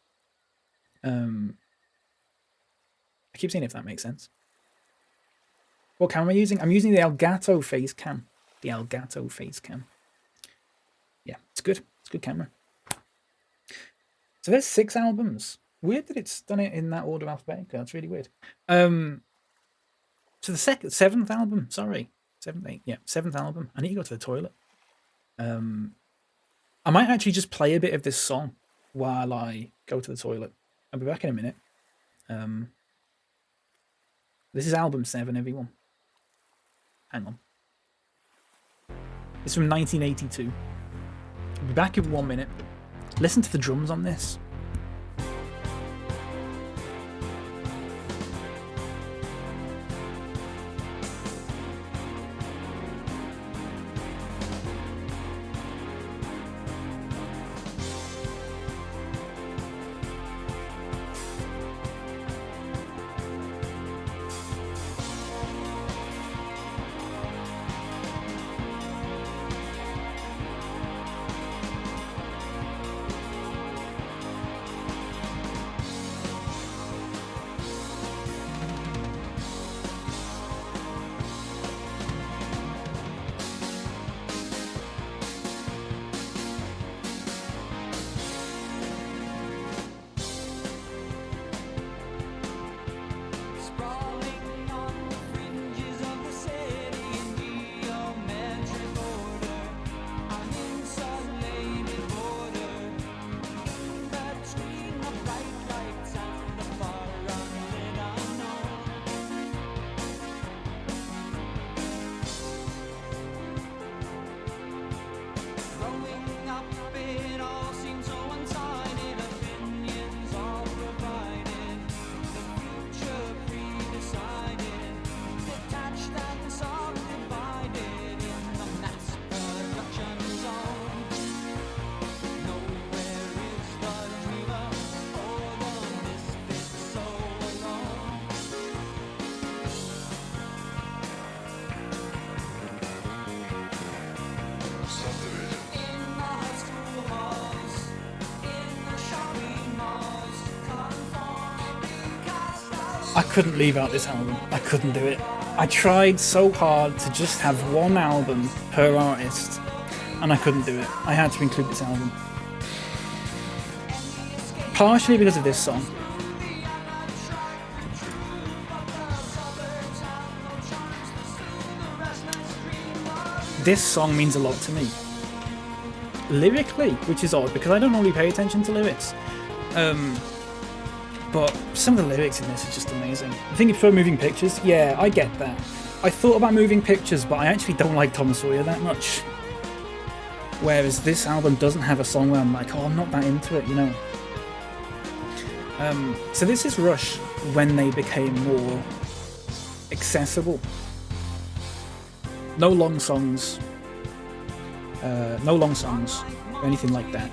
I keep saying if that makes sense. What camera am I using? I'm using the Elgato face cam. The Elgato face cam. Yeah, it's good. It's a good camera. So there's 6 albums. Weird that it's done it in that order alphabetically. That's really weird. So the 7th album. Sorry, 7th, 8. Yeah, 7th album. I need to go to the toilet. I might actually just play a bit of this song while I go to the toilet. I'll be back in a minute. This is album 7, everyone. Hang on. It's from 1982. I'll be back in 1 minute. Listen to the drums on this. I couldn't leave out this album. I couldn't do it. I tried so hard to just have one album per artist, and I couldn't do it. I had to include this album. Partially because of this song. This song means a lot to me. Lyrically, which is odd because I don't normally pay attention to lyrics. But some of the lyrics in this are just amazing. I think it's for Moving Pictures. Yeah, I get that. I thought about Moving Pictures, but I actually don't like Tom Sawyer that much. Whereas this album doesn't have a song where I'm like, oh, I'm not that into it, you know. So this is Rush when they became more accessible. No long songs. No long songs or anything like that.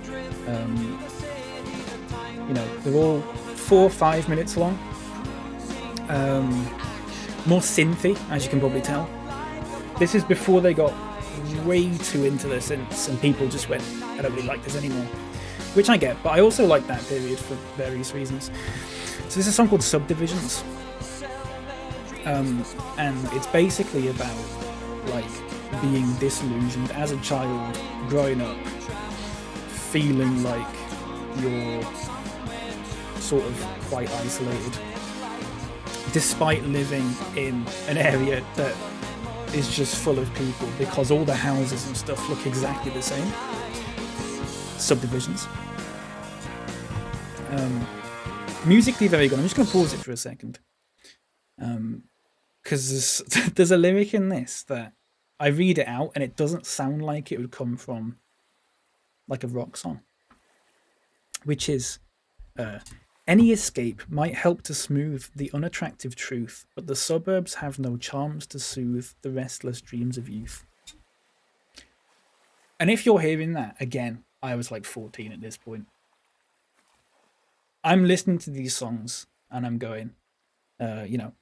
You know, they're all 4 or 5 minutes long. More synthy, as you can probably tell. This is before they got way too into the synths and people just went, I don't really like this anymore. Which I get, but I also like that period for various reasons. So this is a song called Subdivisions. And it's basically about like being disillusioned as a child, growing up, feeling like you're sort of quite isolated, despite living in an area that is just full of people because all the houses and stuff look exactly the same. Subdivisions. Musically very good. I'm just going to pause it for a second. Because there's a lyric in this that I read it out and it doesn't sound like it would come from like a rock song. Which is, any escape might help to smooth the unattractive truth, but the suburbs have no charms to soothe the restless dreams of youth. And if you're hearing that, again, I was like 14 at this point. I'm listening to these songs and I'm going, you know,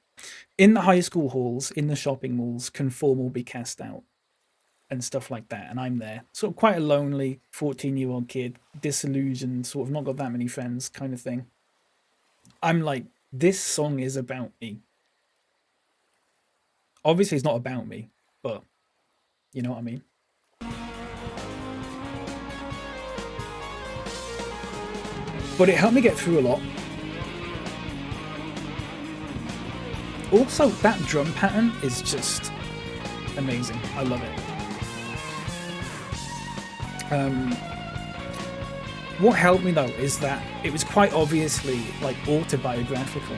in the high school halls, in the shopping malls, conform will be cast out and stuff like that. And I'm there, sort of quite a lonely 14-year-old kid, disillusioned, sort of not got that many friends kind of thing. I'm like, this song is about me. Obviously, it's not about me, but you know what I mean? But it helped me get through a lot. Also, that drum pattern is just amazing. I love it. What helped me though is that it was quite obviously like autobiographical.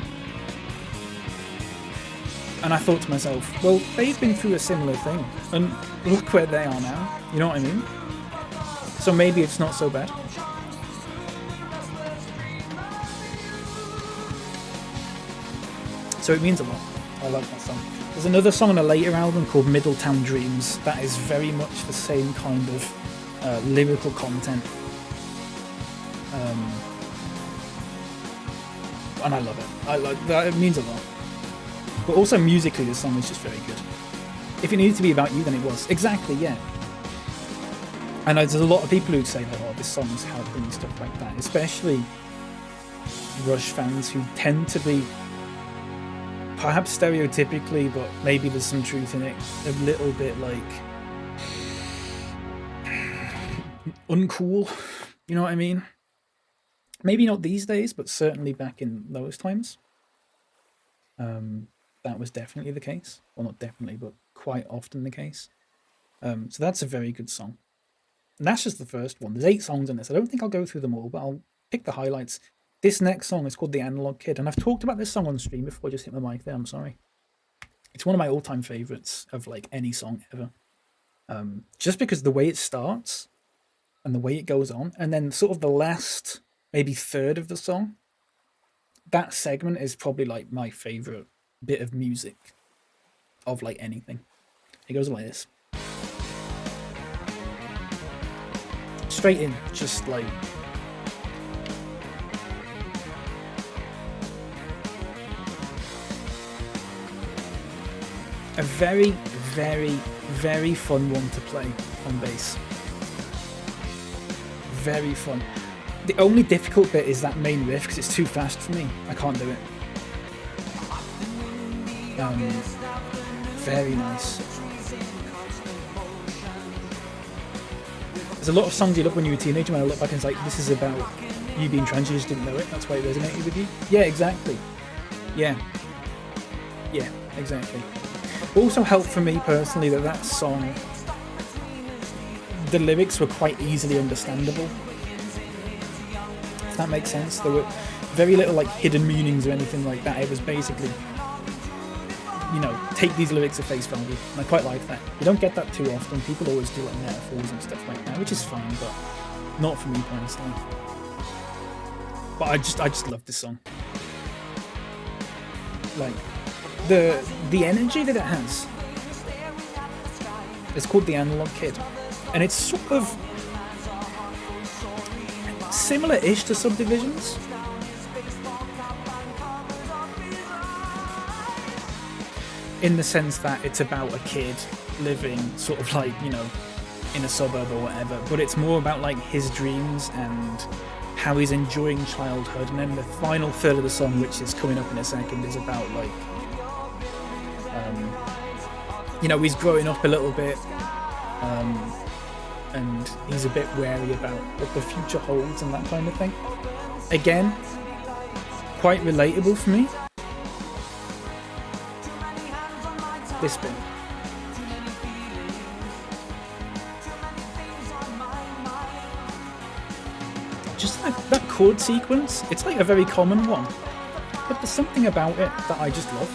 And I thought to myself, well, they've been through a similar thing and look where they are now. You know what I mean? So maybe it's not so bad. So it means a lot. I like that song. There's another song on a later album called Middletown Dreams that is very much the same kind of lyrical content. And I love it. I like that. It means a lot. But also musically, this song is just very good. If it needed to be about you, then it was. Exactly, yeah. And there's a lot of people who say that, oh, this song's helping and stuff like that. Especially Rush fans who tend to be, perhaps stereotypically, but maybe there's some truth in it, a little bit like uncool. You know what I mean? Maybe not these days, but certainly back in those times. That was definitely the case. Well, not definitely, but quite often the case. So that's a very good song. And that's just the first one. There's 8 songs in this. I don't think I'll go through them all, but I'll pick the highlights. This next song is called The Analog Kid, and I've talked about this song on stream before I just hit my mic there, I'm sorry. It's one of my all-time favourites of like any song ever. Just because the way it starts and the way it goes on, and then sort of the last maybe third of the song, that segment is probably like my favourite bit of music of like anything. It goes like this. Straight in, just like a very, very, very fun one to play on bass. Very fun. The only difficult bit is that main riff because it's too fast for me. I can't do it. Very nice. There's a lot of songs you love when you were a teenager, and I look back and it's like, this is about you being trans, you just didn't know it, that's why it resonated with you. Yeah, exactly. Yeah. Yeah, exactly. Also helped for me personally that song, the lyrics were quite easily understandable. If that makes sense. There were very little like hidden meanings or anything like that. It was basically, you know, take these lyrics at face value, and I quite like that. You don't get that too often. People always do like metaphors and stuff like that, which is fine, but not for me personally. But I just love this song. Like the energy that it has. It's called The Analog Kid, and it's sort of similar-ish to Subdivisions. In the sense that it's about a kid living sort of like, you know, in a suburb or whatever, but it's more about like his dreams and how he's enjoying childhood. And then the final third of the song, which is coming up in a second, is about like, you know, he's growing up a little bit, and he's a bit wary about what the future holds and that kind of thing. Again, quite relatable for me. This bit. Just that chord sequence, it's like a very common one, but there's something about it that I just love.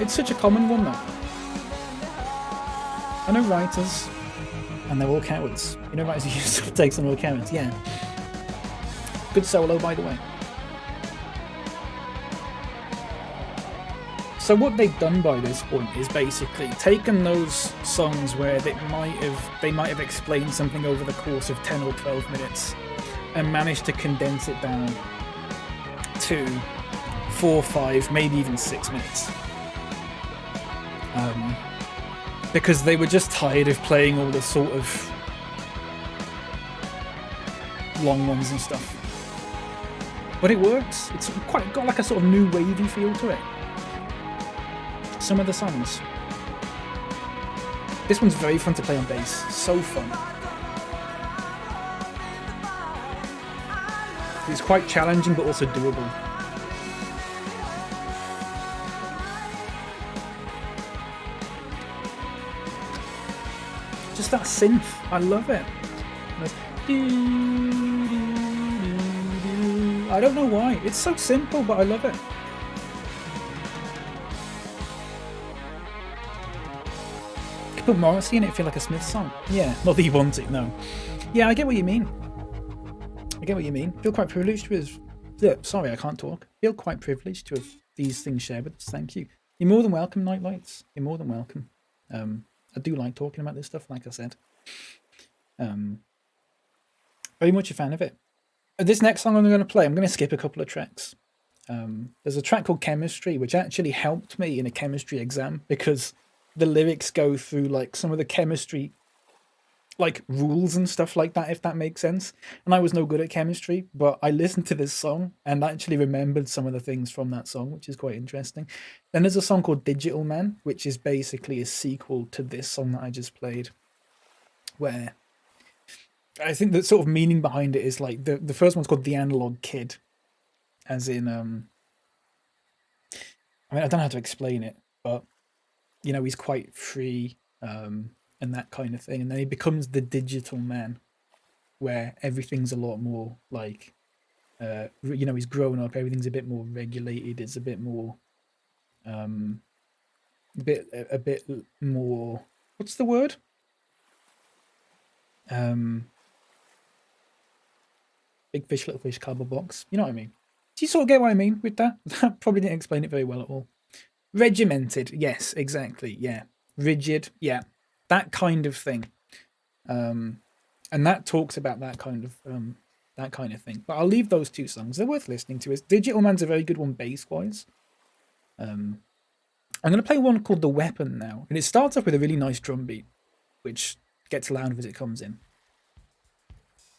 It's such a common one though. I know writers, and they're all cowards. You know writers who use subtakes and all cowards, yeah. Good solo, by the way. So what they've done by this point is basically taken those songs where they might have explained something over the course of 10 or 12 minutes and managed to condense it down to 4, 5, maybe even 6 minutes. Because they were just tired of playing all the sort of long ones and stuff. But it works. It's quite got like a sort of new wavy feel to it. Some of the songs. This one's very fun to play on bass. So fun. It's quite challenging but also doable. Just that synth. I love it. I don't know why. It's so simple, but I love it. Put Morrissey in it, feel like a Smith song. Yeah, not that you want it, no. Yeah, I get what you mean. I get what you mean. Feel quite privileged to have... Yeah, sorry, I can't talk. Feel quite privileged to have these things shared with us. Thank you. You're more than welcome, Nightlights. You're more than welcome. I do like talking about this stuff, like I said. Very much a fan of it. This next song I'm going to play, I'm going to skip a couple of tracks. There's a track called Chemistry, which actually helped me in a chemistry exam because the lyrics go through like some of the chemistry like rules and stuff like that, if that makes sense. And I was no good at chemistry, but I listened to this song and actually remembered some of the things from that song, which is quite interesting. Then there's a song called Digital Man, which is basically a sequel to this song that I just played, where I think the sort of meaning behind it is like the first one's called The Analog Kid, as in I mean, I don't know how to explain it, but you know, he's quite free and that kind of thing, and then he becomes the digital man, where everything's a lot more like you know, he's grown up, everything's a bit more regulated, it's a bit more a bit more, what's the word? Big fish, little fish, cardboard box. You know what I mean? Do you sort of get what I mean with that? That probably didn't explain it very well at all. Regimented, yes, exactly, yeah. Rigid, yeah. That kind of thing. And that talks about that kind of thing. But I'll leave those two songs. They're worth listening to. Digital Man's a very good one bass-wise. I'm going to play one called The Weapon now. And it starts off with a really nice drum beat, which gets loud as it comes in.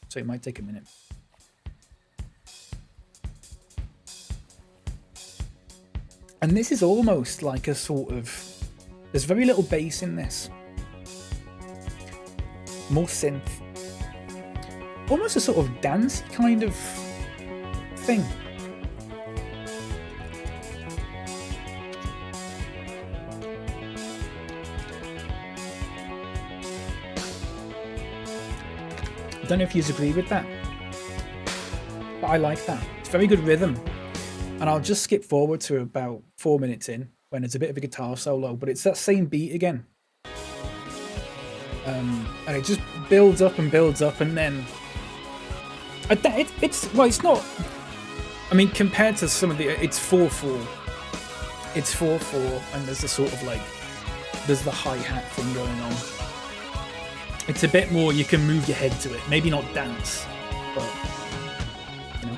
So it might take a minute. And this is almost like a sort of... There's very little bass in this. More synth. Almost a sort of dancey kind of thing. I don't know if you agree with that, but I like that. It's very good rhythm. And I'll just skip forward to about 4 minutes in when it's a bit of a guitar solo, but it's that same beat again. And it just builds up, and then it's not. I mean, compared to some of the, it's 4/4. It's 4/4, and there's the sort of like, there's the hi-hat thing going on. It's a bit more, you can move your head to it. Maybe not dance, but you know.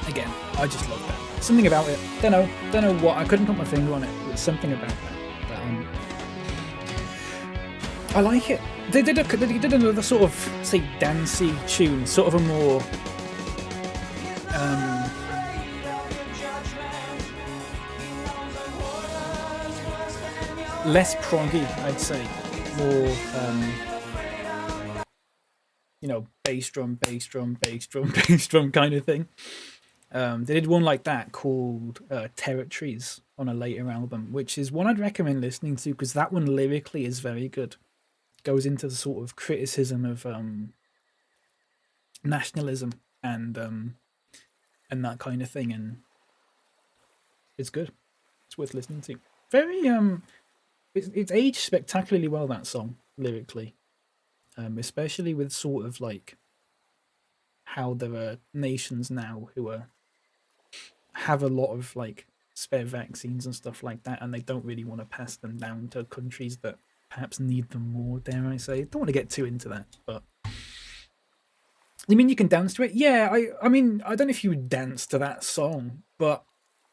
Again, I just love that. Something about it. Don't know what. I couldn't put my finger on it. There's something about that. I like it. They did another sort of, say, dancey tune, sort of a more less proggy, I'd say. More you know, bass drum, bass drum, bass drum, bass drum kind of thing. They did one like that called Territories on a later album, which is one I'd recommend listening to because that one lyrically is very good. Goes into the sort of criticism of nationalism and that kind of thing, and it's good. It's worth listening to. Very it's aged spectacularly well, that song lyrically, especially with sort of like how there are nations now who have a lot of like spare vaccines and stuff like that, and they don't really want to pass them down to countries that perhaps need them more, dare I say. Don't want to get too into that, but you mean you can dance to it? Yeah, I mean, I don't know if you would dance to that song, but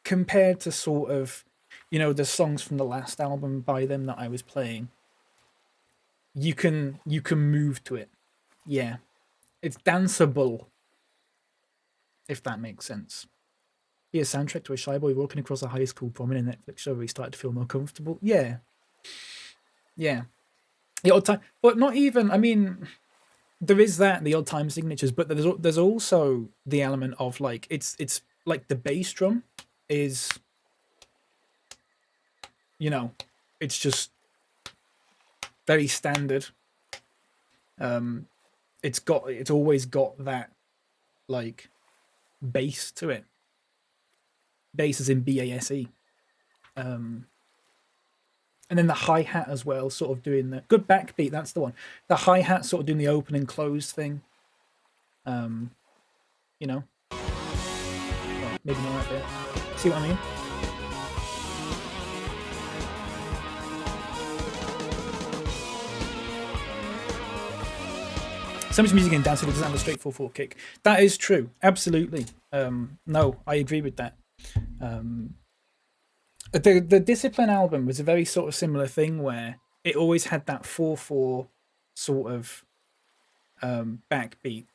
compared to sort of, you know, the songs from the last album by them that I was playing, you can move to it. Yeah. It's danceable, if that makes sense. Be a soundtrack to a shy boy walking across a high school prom in a Netflix show where he started to feel more comfortable. Yeah. Yeah. The odd time, but not even, I mean, there is that, the odd time signatures, but there's also the element of like, it's like the bass drum is, you know, it's just very standard. It's always got that like bass to it. Bass as in B-A-S-E. And then the hi-hat as well, sort of doing the good backbeat, that's the one. The hi-hat sort of doing the open and close thing. You know. Well, maybe not that bit. See what I mean? So much music in dancing doesn't have a straight 4/4 kick. That is true. Absolutely. No, I agree with that. The Discipline album was a very sort of similar thing where it always had that 4/4 sort of backbeat,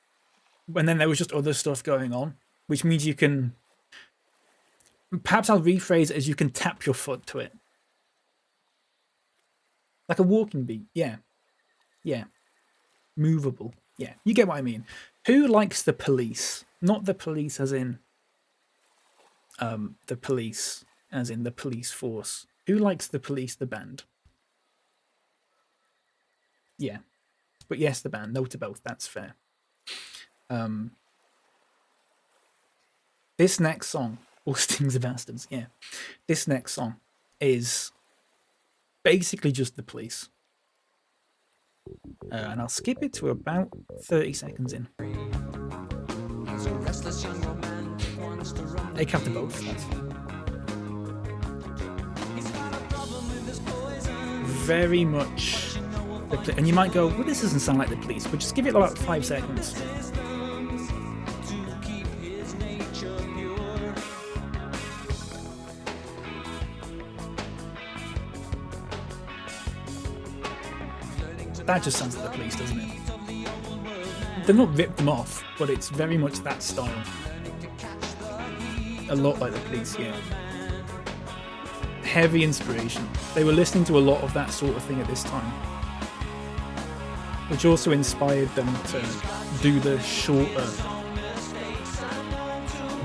and then there was just other stuff going on, which means you can, perhaps I'll rephrase it as you can tap your foot to it. Like a walking beat, yeah. Yeah. Movable, yeah. You get what I mean. Who likes The Police? Not The Police as in The Police as in the police force. Who likes The Police, the band? Yeah. But yes, the band. No to both. That's fair. This next song, All Stings of Bastards, yeah. This next song is basically just The Police. And I'll skip it to about 30 seconds in. They come to both. That's very much and you might go, well, this doesn't sound like The Police, but just give it about 5 seconds. That just sounds like the Police, doesn't it? They've not ripped them off, but it's very much that style. A lot like the Police, yeah. Heavy inspiration. They were listening to a lot of that sort of thing at this time, which also inspired them to do the shorter,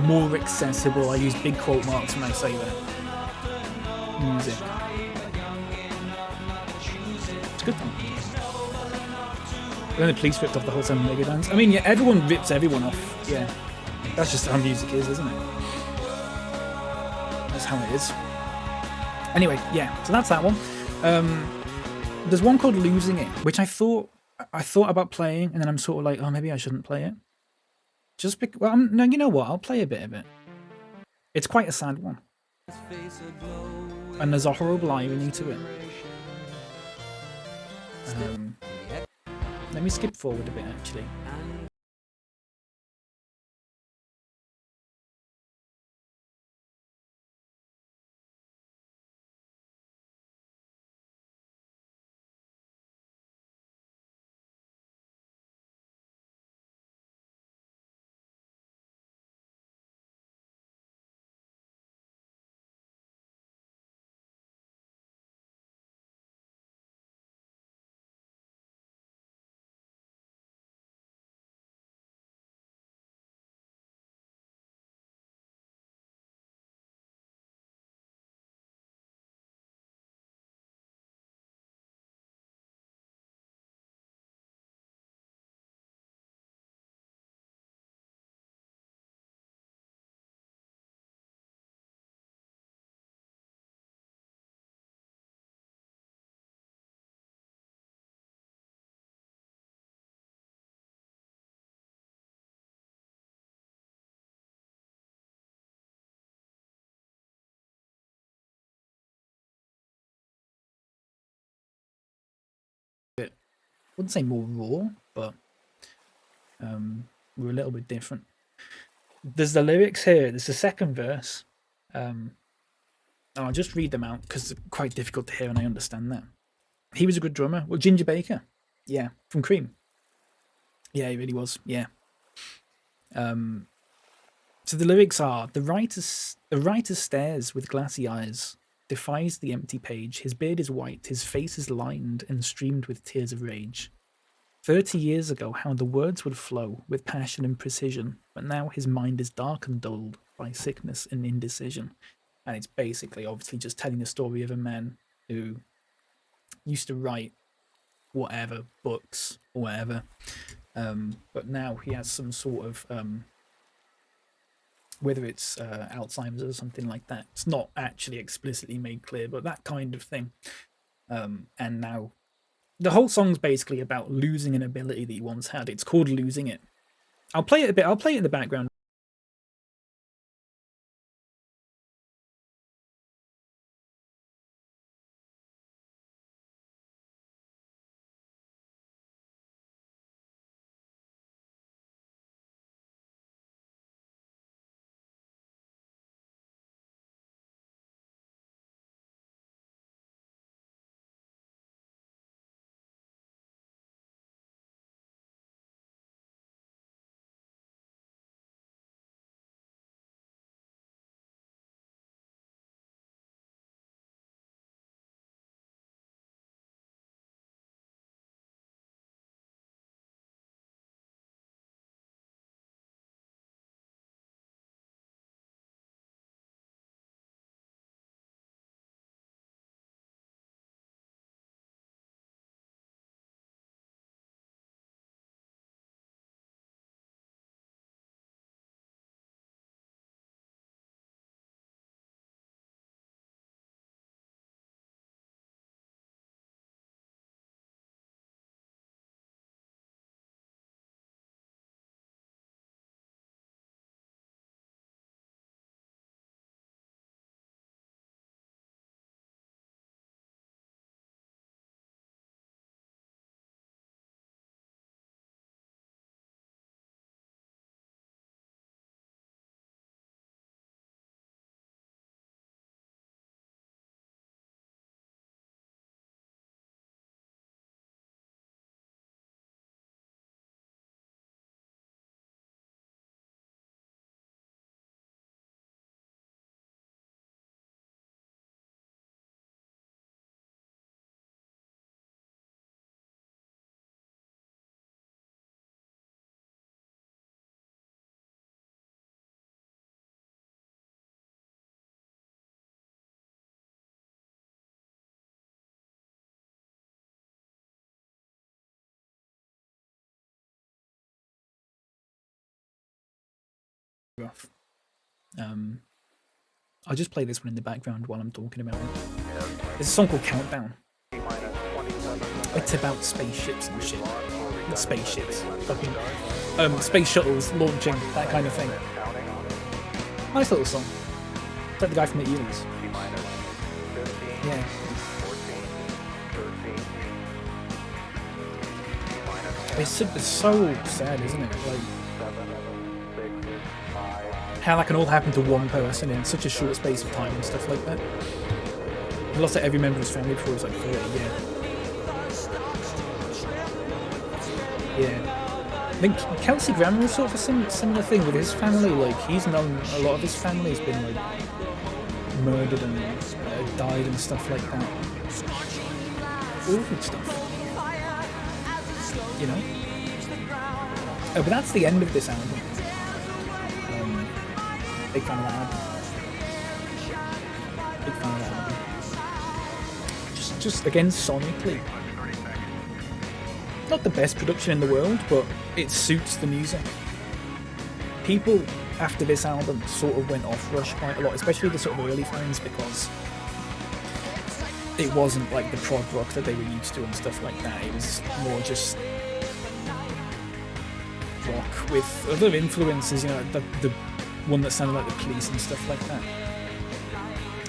more accessible, I use big quote marks when I say that, music. It's good though. Then the Police ripped off the whole time Mega Dance. I mean, yeah, everyone rips everyone off. Yeah, that's just how music is, isn't it? That's how it is. Anyway, yeah, so that's that one. There's one called Losing It, which I thought about playing, and then I'm sort of like, oh, maybe I shouldn't play it. Just because, well, no, you know what? I'll play a bit of it. It's quite a sad one, and there's a horrible irony to it. Let me skip forward a bit, actually. I wouldn't say more raw, but we're a little bit different. There's the lyrics here. There's the second verse. And I'll just read them out because they're quite difficult to hear, and I understand that. He was a good drummer. Well, Ginger Baker, yeah, from Cream. Yeah, he really was. Yeah. So the lyrics are: the writer stares with glassy eyes, defies the empty page. His beard is white, his face is lined and streamed with tears of rage. 30 years ago, how the words would flow with passion and precision, but now his mind is dark and dulled by sickness and indecision. And it's basically, obviously, just telling the story of a man who used to write whatever, books or whatever, but now he has some sort of, whether it's Alzheimer's or something like that. It's not actually explicitly made clear, but that kind of thing. And now the whole song's basically about losing an ability that he once had. It's called Losing It. I'll play it a bit. I'll play it in the background. rough. I'll just play this one in the background while I'm talking about it. There's a song called Countdown. It's about spaceships and shit. Not spaceships. Fucking space shuttles launching, that kind of thing. Nice little song. It's like the guy from the Eels. Yeah. It's so sad, isn't it? Like, how that can all happen to one person in such a short space of time and stuff like that. He lost every member of his family before he was like 30, yeah. I think Kelsey Grammer was sort of a similar thing with his family. Like, he's known a lot of his family has been like murdered and died and stuff like that. Awful stuff. You know? Oh, but that's the end of this album. Big fan of that album. Big fan of that album. Just again, sonically. Not the best production in the world, but it suits the music. People after this album sort of went off Rush quite a lot, especially the sort of early fans, because it wasn't like the prog rock that they were used to and stuff like that. It was more just rock with other influences, you know, the one that sounded like the Police and stuff like that.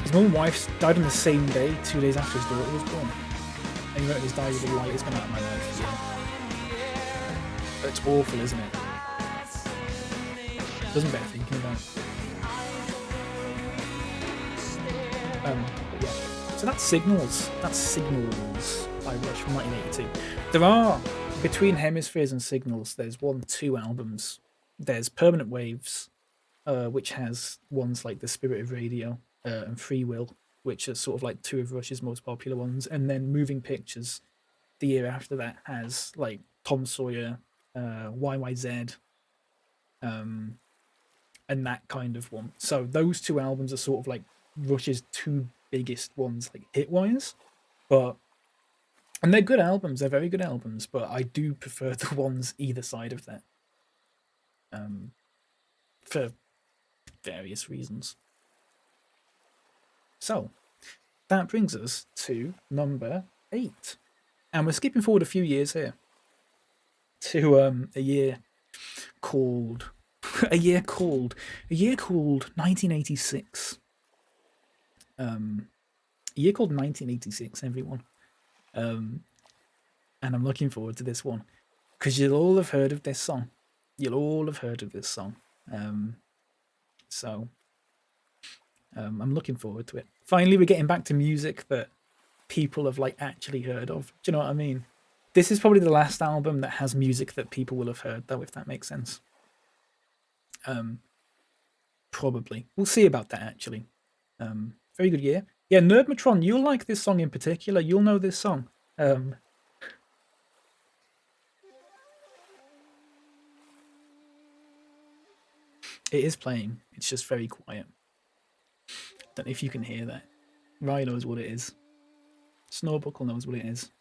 His mum and wife died on the same day, 2 days after his daughter was born. And he wrote his diary with the light has gone out of my life. Yeah. It's awful, isn't it? Doesn't bear thinking about. But yeah. So that's Signals. That's Signals by Rush from 1982. There are, between Hemispheres and Signals, there's 2 albums. There's Permanent Waves, which has ones like The Spirit of Radio and Free Will, which are sort of like 2 of Rush's most popular ones. And then Moving Pictures, the year after that, has like Tom Sawyer, YYZ, and that kind of one. So those 2 albums are sort of like Rush's 2 biggest ones, like hit-wise. And they're good albums, they're very good albums, but I do prefer the ones either side of that. For various reasons. So, that brings us to number 8. And we're skipping forward a few years here. To a year called 1986. A year called 1986, everyone. And I'm looking forward to this one, because you'll all have heard of this song. I'm looking forward to it. Finally, we're getting back to music that people have like actually heard of. Do you know what I mean? This is probably the last album that has music that people will have heard, though, if that makes sense. Probably. We'll see about that, actually. Very good year. Yeah, Nerdmatron, you'll like this song in particular. You'll know this song. It is playing. It's just very quiet. Don't know if you can hear that. Ryan knows what it is. Snorbuckle knows what it is.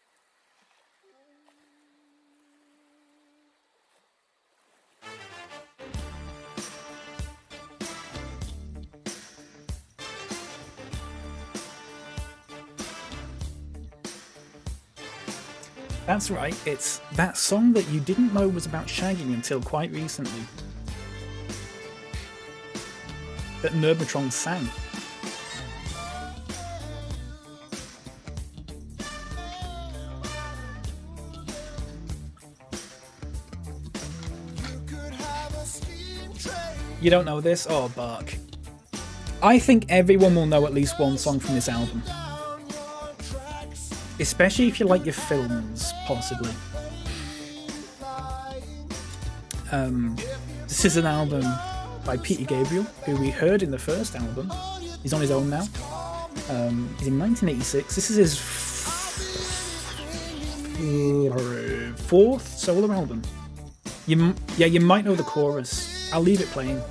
That's right, it's that song that you didn't know was about shagging until quite recently. That Nerdmatron sang. You don't know this? Oh, bark. I think everyone will know at least one song from this album. Especially if you like your films, possibly. This is an album by Peter Gabriel, who we heard in the first album. He's on his own now. He's in 1986. This is his 4th solo album. You might know the chorus. I'll leave it playing.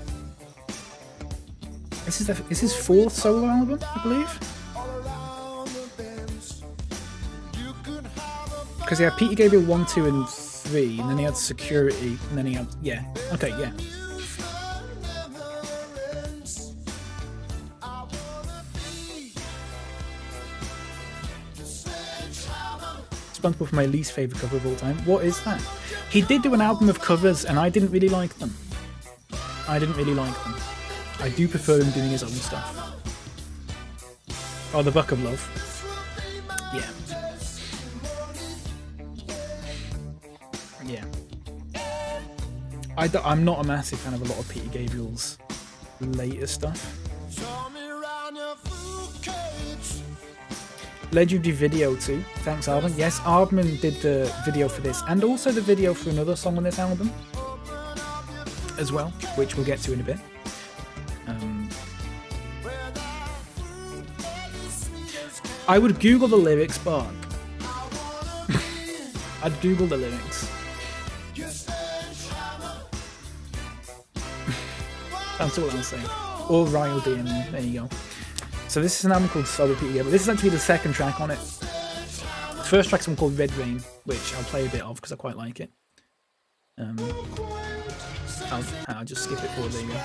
This is his 4th solo album, I believe. Because he had Peter Gabriel 1, 2, and 3, and then he had Security, and then he had... Yeah. Okay, yeah. responsible for my least favourite cover of all time. What is that? He did do an album of covers, and I didn't really like them. I do prefer him doing his own stuff. Oh, The Buck of Love. Yeah. Yeah. I'm not a massive fan of a lot of Peter Gabriel's later stuff. Legendary video too. Thanks, Arben. Yes, Arben did the video for this, and also the video for another song on this album as well, which we'll get to in a bit. I would Google the lyrics, Bark. I'd Google the lyrics. That's all I'll say. Or riled in. There you go. So this is an album called Sober Peter Gabriel. This is actually the second track on it. The first track's one called Red Rain, which I'll play a bit of because I quite like it. I'll just skip it forward. There you go.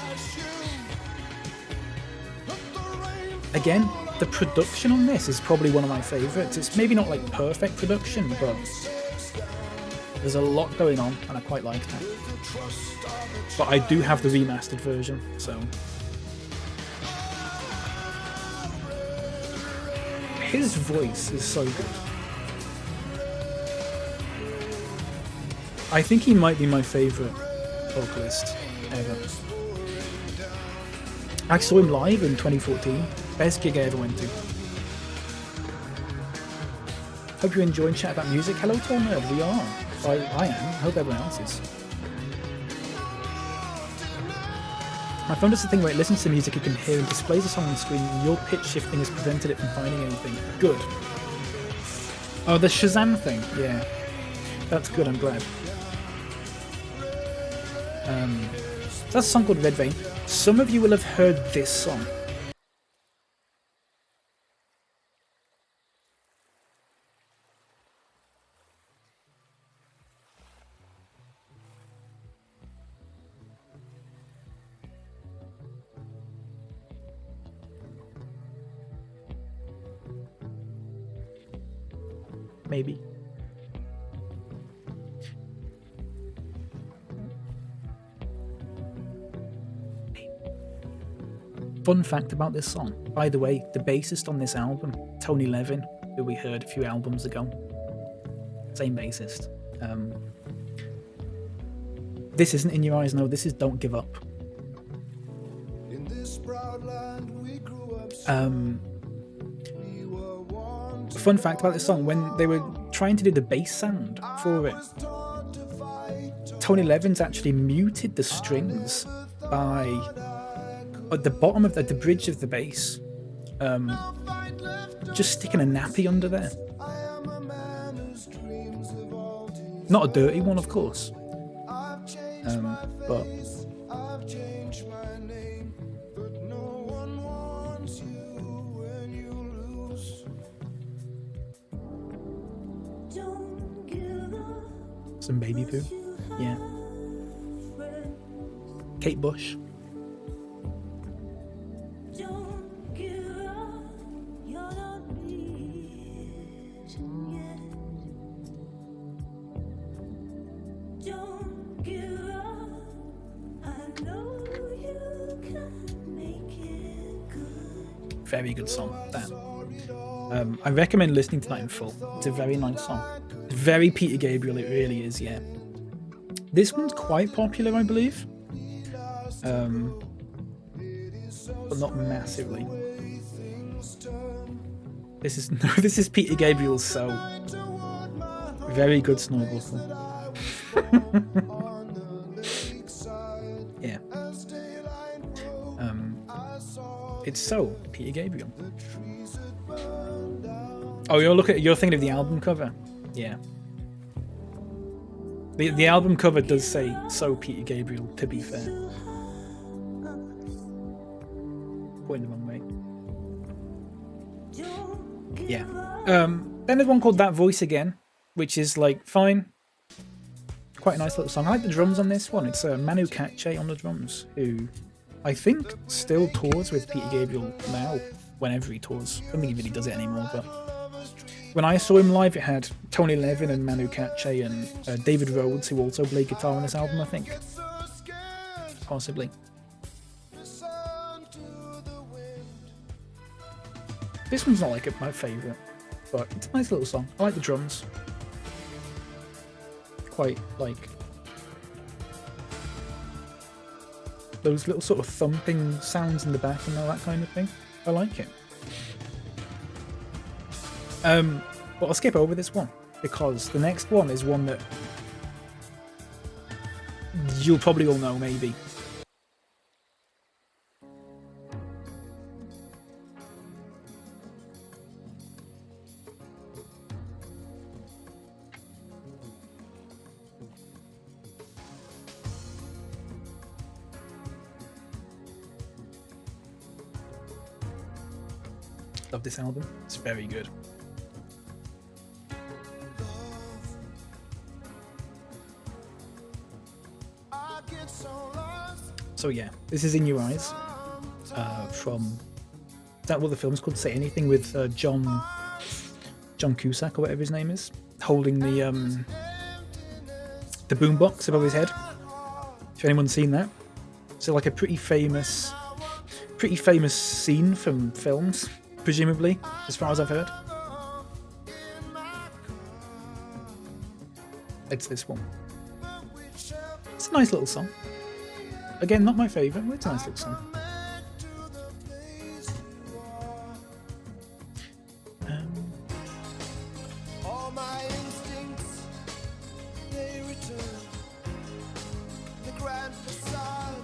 Again, the production on this is probably one of my favourites. It's maybe not like perfect production, but there's a lot going on, and I quite like that. But I do have the remastered version, so. His voice is so good. I think he might be my favourite vocalist ever. I saw him live in 2014. Best gig I ever went to. Hope you're enjoying chat about music. Hello, Tall Nerd. We are. I am. Hope everyone else is. My phone does the thing where it listens to music you can hear and displays the song on the screen, and your pitch shifting has prevented it from finding anything. Good. Oh, the Shazam thing. Yeah. That's good, I'm glad. That's a song called Red Vein. Some of you will have heard this song. Maybe. Fun fact about this song. By the way, the bassist on this album, Tony Levin, who we heard a few albums ago. Same bassist. This isn't In Your Eyes, no, this is Don't Give Up. Fun fact about this song, when they were trying to do the bass sound for it, Tony Levin's actually muted the strings by at the bottom of the bridge of the bass, just sticking a nappy under there. Not a dirty one, of course, but some baby poo. Yeah. Kate Bush. Very good song, that. I recommend listening to that in full. It's a very nice song. Very Peter Gabriel, it really is, yeah. This one's quite popular, I believe. But not massively. This is Peter Gabriel's So. Very good snore vocal. Yeah. It's So, Peter Gabriel. Oh, you're thinking of the album cover? Yeah. The album cover does say So Peter Gabriel, to be fair. Pointing the wrong way. Yeah. Then there's one called That Voice Again, which is like fine. Quite a nice little song. I like the drums on this one. It's Manu Katché on the drums, who I think still tours with Peter Gabriel now, whenever he tours. I don't think he really does it anymore, but when I saw him live, it had Tony Levin and Manu Katché and David Rhodes, who also played guitar on this album, I think. Possibly. This one's not like my favourite, but it's a nice little song. I like the drums. Quite like those little sort of thumping sounds in the back and all that kind of thing. I like it. But I'll skip over this one because the next one is one that you'll probably all know, maybe. Love this album. It's very good. So yeah, this is In Your Eyes from, is that what the film's called? Say Anything, with John Cusack or whatever his name is, holding the boombox above his head. If anyone's seen that, so like a pretty famous scene from films, presumably, as far as I've heard. It's this one. It's a nice little song. Again, not my favourite, but it's a nice little song. All my instincts, they return. The grand facade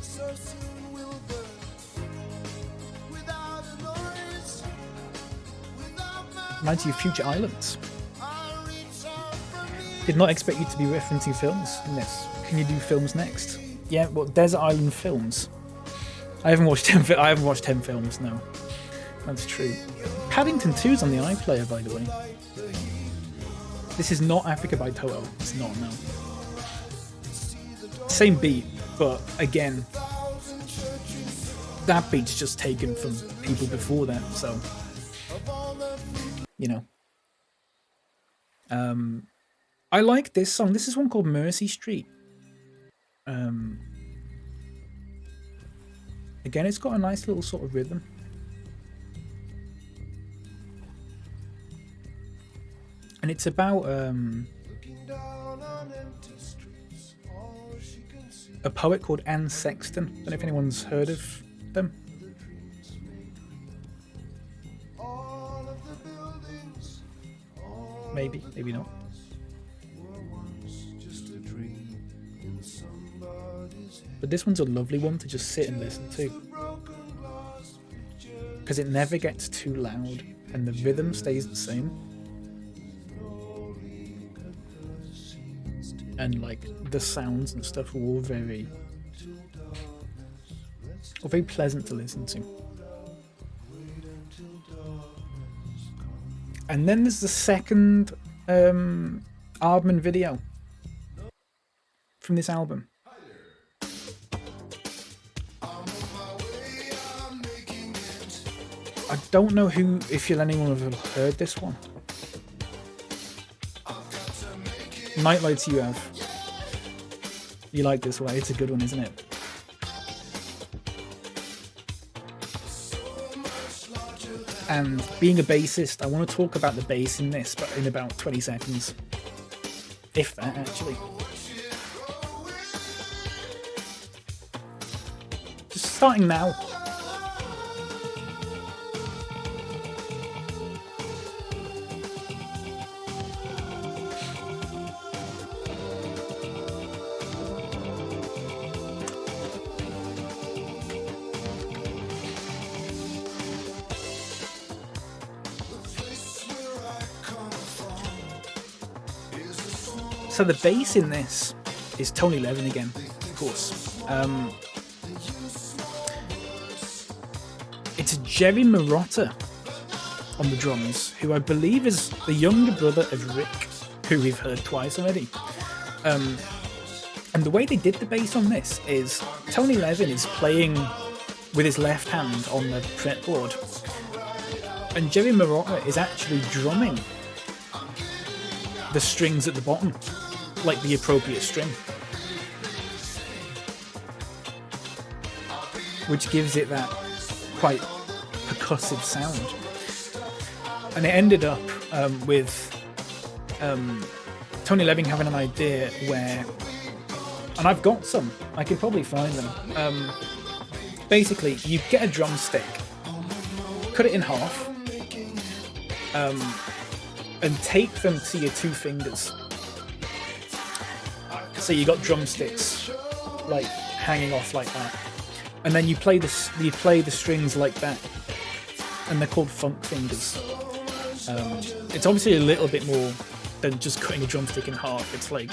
so soon will burn. Without a noise, without my Reminds you of Future Islands. Did not expect you to be referencing films in this. Can you do films next? Yeah, well, Desert Island Films. I haven't watched 10 films, no. That's true. Paddington 2's on the iPlayer, by the way. This is not Africa by Toto. It's not, no. Same beat, but again, that beat's just taken from people before that, so, you know. I like this song. This is one called Mercy Street. Again, it's got a nice little sort of rhythm. And it's about a poet called Anne Sexton. I don't know if anyone's heard of them. Maybe, maybe not. But this one's a lovely one to just sit and listen to, because it never gets too loud and the rhythm stays the same, and like the sounds and stuff are all very pleasant to listen to. And then there's the second album and video from this album. I don't know if anyone have heard this one. Nightlights You Have. You like this one? It's a good one, isn't it? And being a bassist, I want to talk about the bass in this, but in about 20 seconds. If that, actually. Just starting now. So the bass in this is Tony Levin again, of course. It's Jerry Marotta on the drums, who I believe is the younger brother of Rick, who we've heard twice already. And the way they did the bass on this is Tony Levin is playing with his left hand on the fretboard, And Jerry Marotta is actually drumming the strings at the bottom, like the appropriate string, which gives it that quite percussive sound. And it ended up with Tony Leving having an idea where, and I've got some, I can probably find them. Basically, you get a drumstick, cut it in half, and tape them to your two fingers. So you got drumsticks like hanging off like that, and then you play the strings like that, and they're called funk fingers. It's obviously a little bit more than just cutting a drumstick in half. It's like,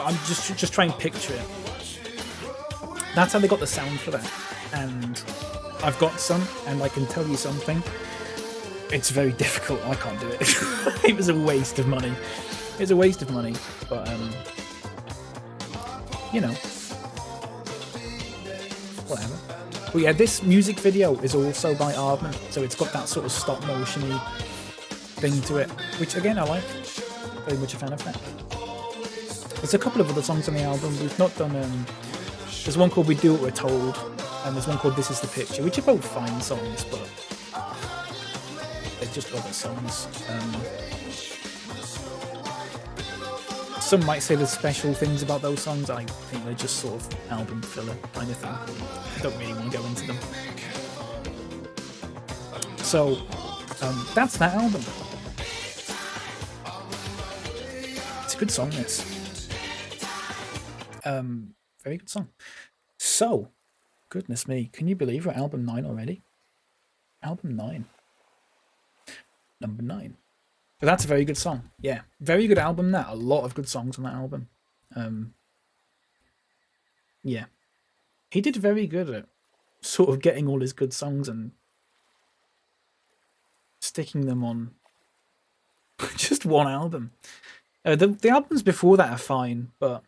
I'm just trying to picture it. That's how they got the sound for that, and I've got some, and I can tell you something. It's very difficult. I can't do it. It was a waste of money. It's a waste of money, but you know, whatever. But yeah, this music video is also by Aardman, so it's got that sort of stop motion-y thing to it, which again I like. Very much a fan of that. There's a couple of other songs on the album. We've not done. There's one called "We Do What We're Told," and there's one called "This Is the Picture," which are both fine songs, but they're just other songs. Some might say there's special things about those songs. I think they're just sort of album filler kind of thing. I don't really want to go into them. So that's that album. It's a good song, this. Very good song. So, goodness me, can you believe we're at album 9 already? Album 9. Number 9. But that's a very good song. Yeah, very good album. That a lot of good songs on that album. Yeah, he did very good at sort of getting all his good songs and sticking them on just one album. The albums before that are fine, but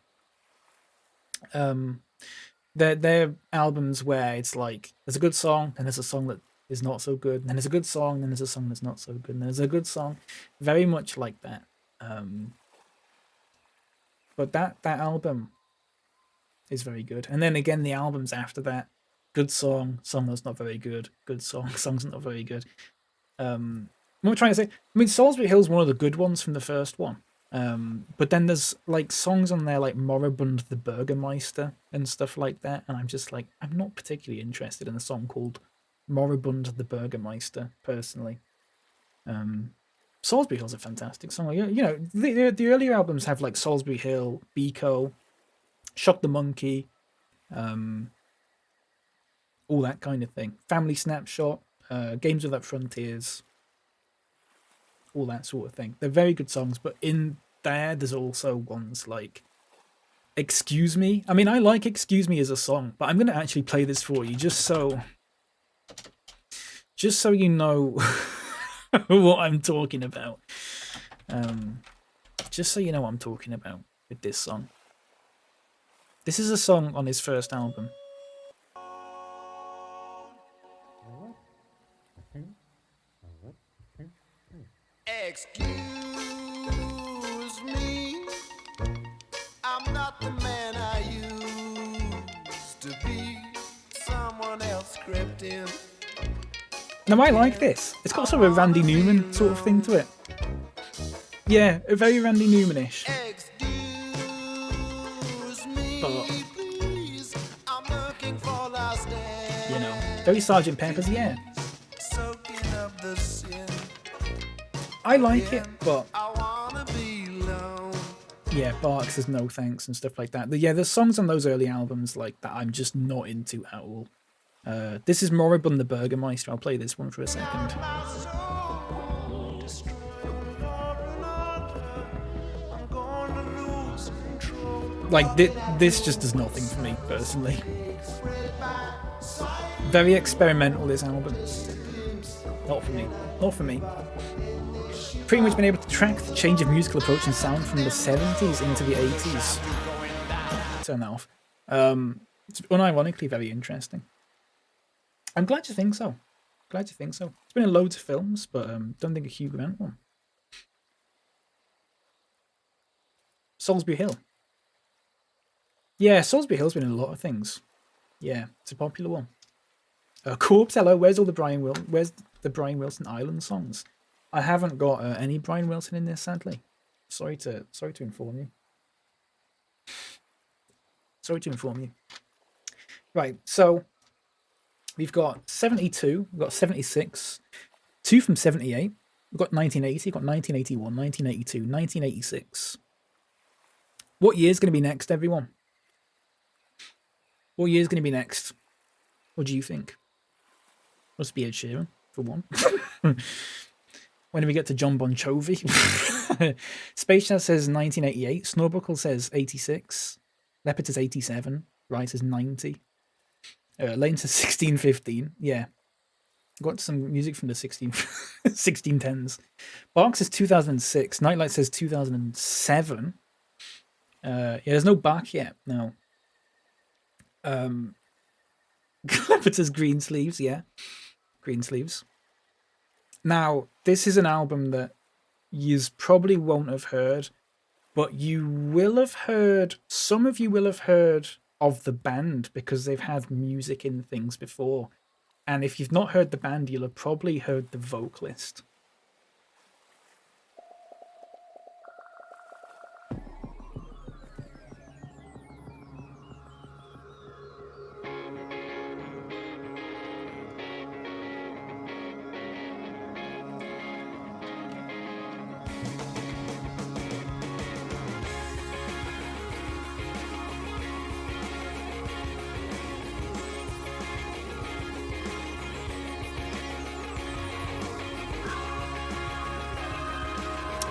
they're albums where it's like there's a good song and there's a song that is not so good, and then there's a good song and there's a song that's not so good, and there's a good song, very much like that. But that album is very good, and then again the albums after that, good song that's not very good, good song's not very good. What am I trying to say? I mean, Salisbury Hill's one of the good ones from the first one. But then there's like songs on there like Moribund the Burgermeister and stuff like that, and I'm just like, I'm not particularly interested in a song called Moribund the Burgermeister personally. Salisbury Hill's a fantastic song. You know, the earlier albums have like Salisbury Hill, Biko, Shock the Monkey, all that kind of thing. Family Snapshot, Games Without Frontiers, all that sort of thing. They're very good songs, but in there's also ones like Excuse Me. I mean, I like Excuse Me as a song, but I'm going to actually play this for you just so you know what I'm talking about. Just so you know what I'm talking about with this song. This is a song on his first album. Excuse me, I'm not the man I used to be. Someone else crept in. Now I like this. It's got sort of a Randy Newman sort of thing to it. Yeah, a very Randy Newman-ish. But, you know, very Sgt. Pepper's, yeah. I like it, but yeah, Barks says no thanks and stuff like that. But yeah, there's songs on those early albums like that I'm just not into at all. This is Moribund the Burgermeister. I'll play this one for a second. Like, this just does nothing for me, personally. Very experimental, this album. Not for me. Not for me. Pretty much been able to track the change of musical approach and sound from the 70s into the 80s. Turn that off. It's unironically very interesting. I'm glad you think so. Glad you think so. It's been in loads of films, but don't think a Hugh Grant one. Salisbury Hill. Yeah, Salisbury Hill's been in a lot of things. Yeah, it's a popular one. Corpse, hello. Where's the Brian Wilson Island songs? I haven't got any Brian Wilson in this, sadly. Sorry to inform you. Sorry to inform you. Right, so we've got 72, we've got 76, 2 from 78, we've got 1980, we've got 1981, 1982, 1986. What year's going to be next, everyone? What year's going to be next? What do you think? Must be Ed Sheeran, for one. When do we get to John Bon Jovi? Space Chat says 1988. Snorbuckle says 86. Leopard says 87. Rice says 90. Lane says 1615. Yeah. Got some music from the 1610s. Bark says 2006. Nightlight says 2007. Yeah, there's no Bach yet. No. Leopard says Green Sleeves. Yeah. Green Sleeves. Now, this is an album that you probably won't have heard, but you will have heard, some of you will have heard of the band because they've had music in things before. And if you've not heard the band, you'll have probably heard the vocalist.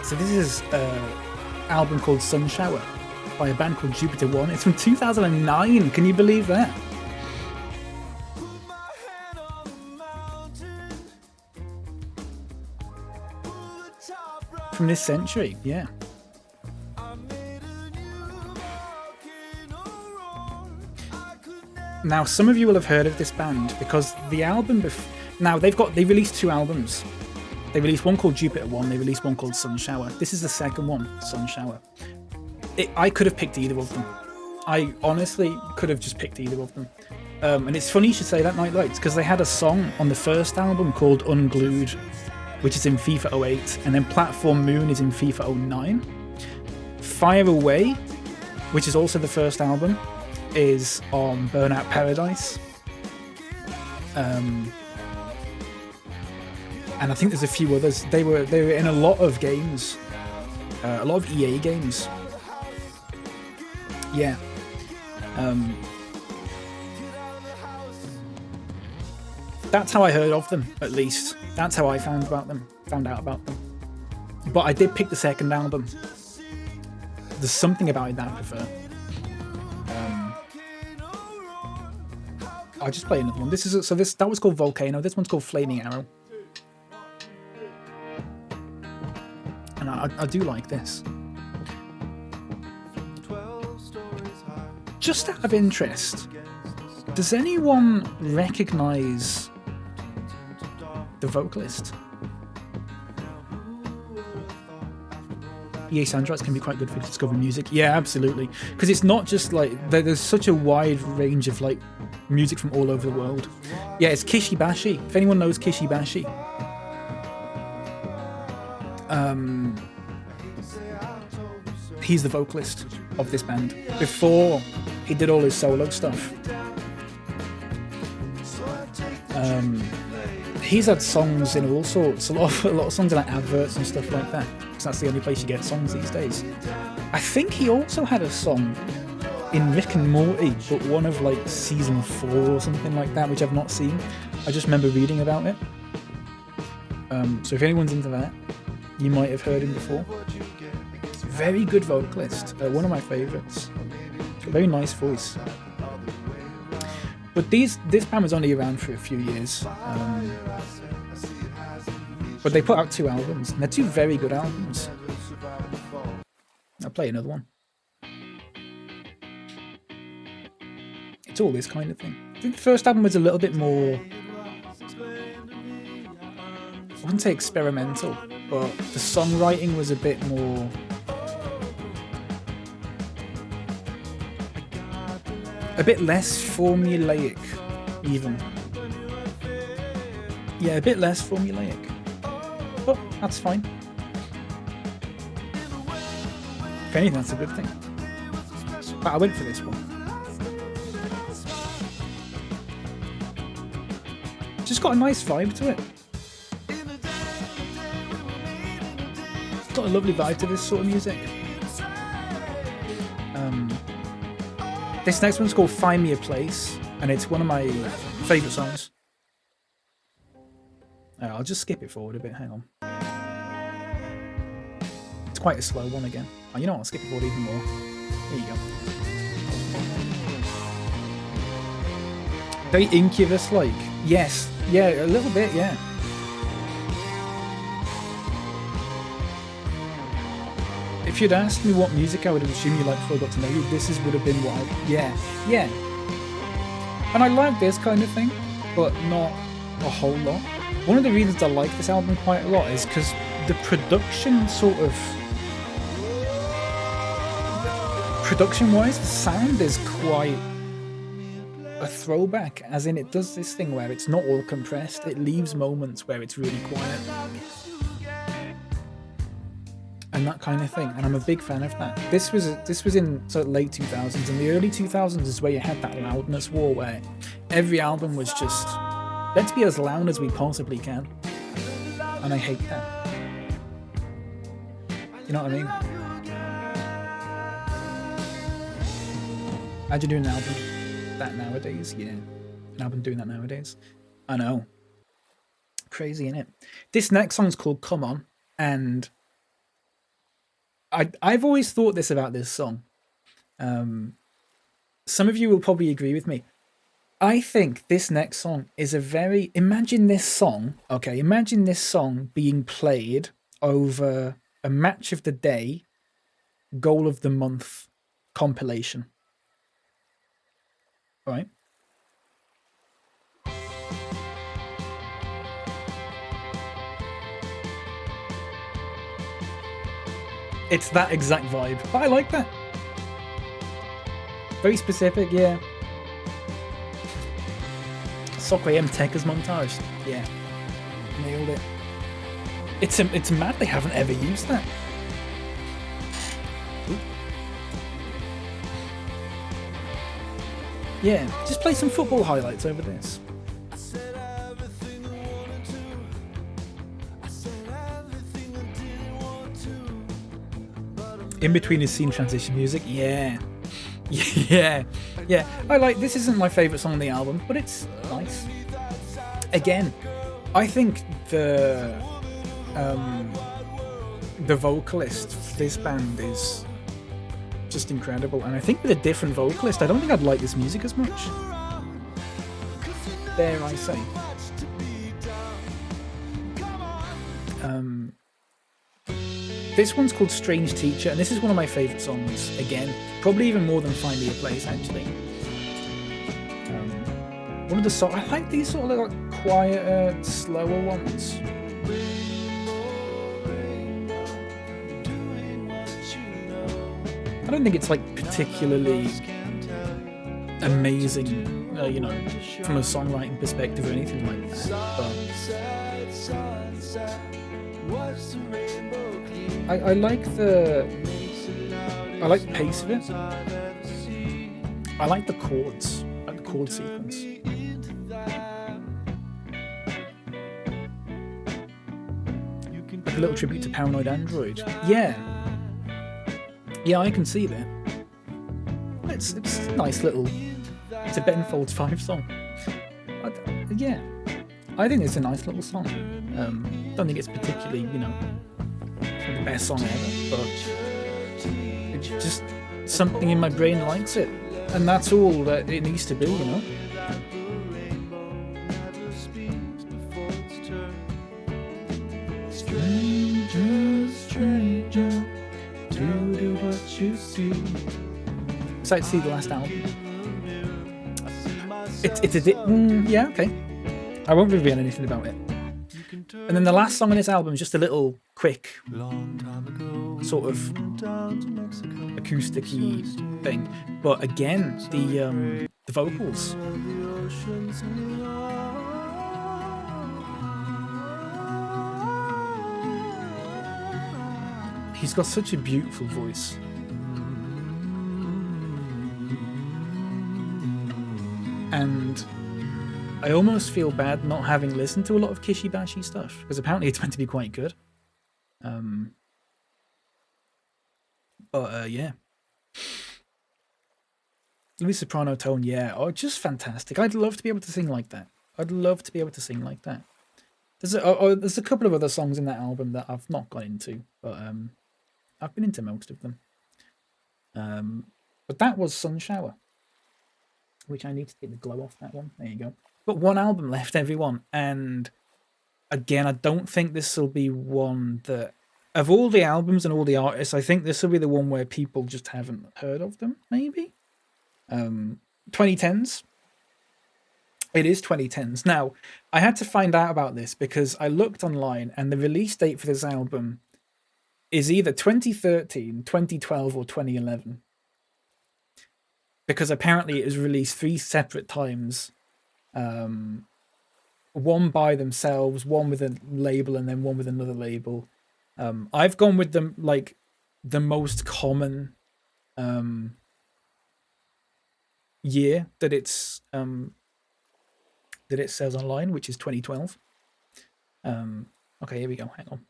So this is an album called Sun Shower by a band called Jupiter One. It's from 2009. Can you believe that? From this century, yeah. Now, some of you will have heard of this band because the album now they released 2 albums. They released one called Jupiter One, they released one called Sun Shower. This is the second one, Sun Shower. I could have picked either of them. I honestly could have just picked either of them. And it's funny you should say that, Nightlights, because they had a song on the first album called Unglued, which is in FIFA 08, and then Platform Moon is in FIFA 09. Fire Away, which is also the first album, is on Burnout Paradise. And I think there's a few others. They were in a lot of games, a lot of EA games. Yeah. That's how I heard of them, at least. That's how I found out about them. But I did pick the second album. There's something about it that I prefer. I'll just play another one. That was called Volcano. This one's called Flaming Arrow. And I do like this. Just out of interest, does anyone recognise the vocalist? EA soundtracks can be quite good for discovering music. Yeah, absolutely. Because it's not just like there's such a wide range of like music from all over the world. Yeah, it's Kishi Bashi. If anyone knows Kishi Bashi, he's the vocalist of this band. Before he did all his solo stuff, he's had songs in all sorts, a lot of songs in like adverts and stuff like that. Because that's the only place you get songs these days. I think he also had a song in Rick and Morty, but one of like season 4 or something like that, which I've not seen. I just remember reading about it. So if anyone's into that, you might have heard him before. Very good vocalist, one of my favourites. Very nice voice. But this band was only around for a few years. But they put out 2 albums, and they're 2 very good albums. I'll play another one. It's all this kind of thing. I think the first album was a little bit more wouldn't say experimental, but the songwriting was a bit more... a bit less formulaic, even. Yeah, a bit less formulaic. But that's fine. If anything, that's a good thing. But I went for this one. Just got a nice vibe to it. It's got a lovely vibe to this sort of music. This next one's called Find Me a Place, and it's one of my favourite songs. I'll just skip it forward a bit, hang on. It's quite a slow one again. Oh, you know what, I'll skip it forward even more. There you go. Very Incubus-like. Yes. Yeah, a little bit, yeah. If you'd asked me what music I would have assumed you liked before I got to know you, this would have been what I... Yeah. And I like this kind of thing, but not a whole lot. One of the reasons I like this album quite a lot is because the production sort of... Production-wise, the sound is quite a throwback, as in it does this thing where it's not all compressed, it leaves moments where it's really quiet. And that kind of thing, and I'm a big fan of that. This was in sort of late 2000s, and the early 2000s is where you had that loudness war where every album was just, let's be as loud as we possibly can. And I hate that. You know what I mean? How'd you do an album that nowadays? Yeah, an album doing that nowadays. I know. Crazy, innit? This next song's called Come On, and I've always thought this about this song. Some of you will probably agree with me. I think this next song is a very... Imagine this song being played over a match of the day, goal of the month compilation. Right? It's that exact vibe, but I like that. Very specific, yeah. Soccer AM Techers montage, yeah, nailed it. It's mad they haven't ever used that. Ooh. Yeah, just play some football highlights over this. In between his scene transition music, yeah. I like, this isn't my favourite song on the album, but it's nice. Again, I think the vocalist for this band is just incredible, and I think with a different vocalist, I don't think I'd like this music as much. Dare I say. This one's called Strange Teacher, and this is one of my favourite songs, again. Probably even more than Find Me a Place, actually. One of the songs... I like these sort of like quieter, slower ones. I don't think it's like particularly amazing, you know, from a songwriting perspective or anything like that. But I like the pace of it. I like the chords, like the chord sequence. Like a little tribute to Paranoid Android. Yeah, I can see that. It's a nice little. It's a Ben Folds 5 song. Yeah, I think it's a nice little song. Don't think it's particularly, you know, the best song ever, but it's just something in my brain likes it, and that's all that it needs to be, you know. Stranger, do what you do. Excited to see the last album. It's a yeah, okay. I won't reveal anything about it. And then the last song on this album is just a little quick Long time ago, sort of down to Mexico, acoustic-y thing. But again, the vocals. the oceans He's got such a beautiful voice. And I almost feel bad not having listened to a lot of Kishi Bashi stuff, because apparently it's meant to be quite good. Yeah. Louis Soprano tone, yeah. Oh, just fantastic. I'd love to be able to sing like that. I'd love to be able to sing like that. There's a couple of other songs in that album that I've not got into, but I've been into most of them. But that was Sun Shower, which I need to take the glow off that one. There you go. But one album left, everyone. And again, I don't think this will be one that, of all the albums and all the artists, I think this will be the one where people just haven't heard of them, maybe. 2010s. It is 2010s. Now, I had to find out about this because I looked online and the release date for this album is either 2013, 2012, or 2011. Because apparently it was released 3 separate times. One by themselves, one with a label, and then one with another label. I've gone with the most common year that it's that it says online, which is 2012. Okay, here we go. Hang on.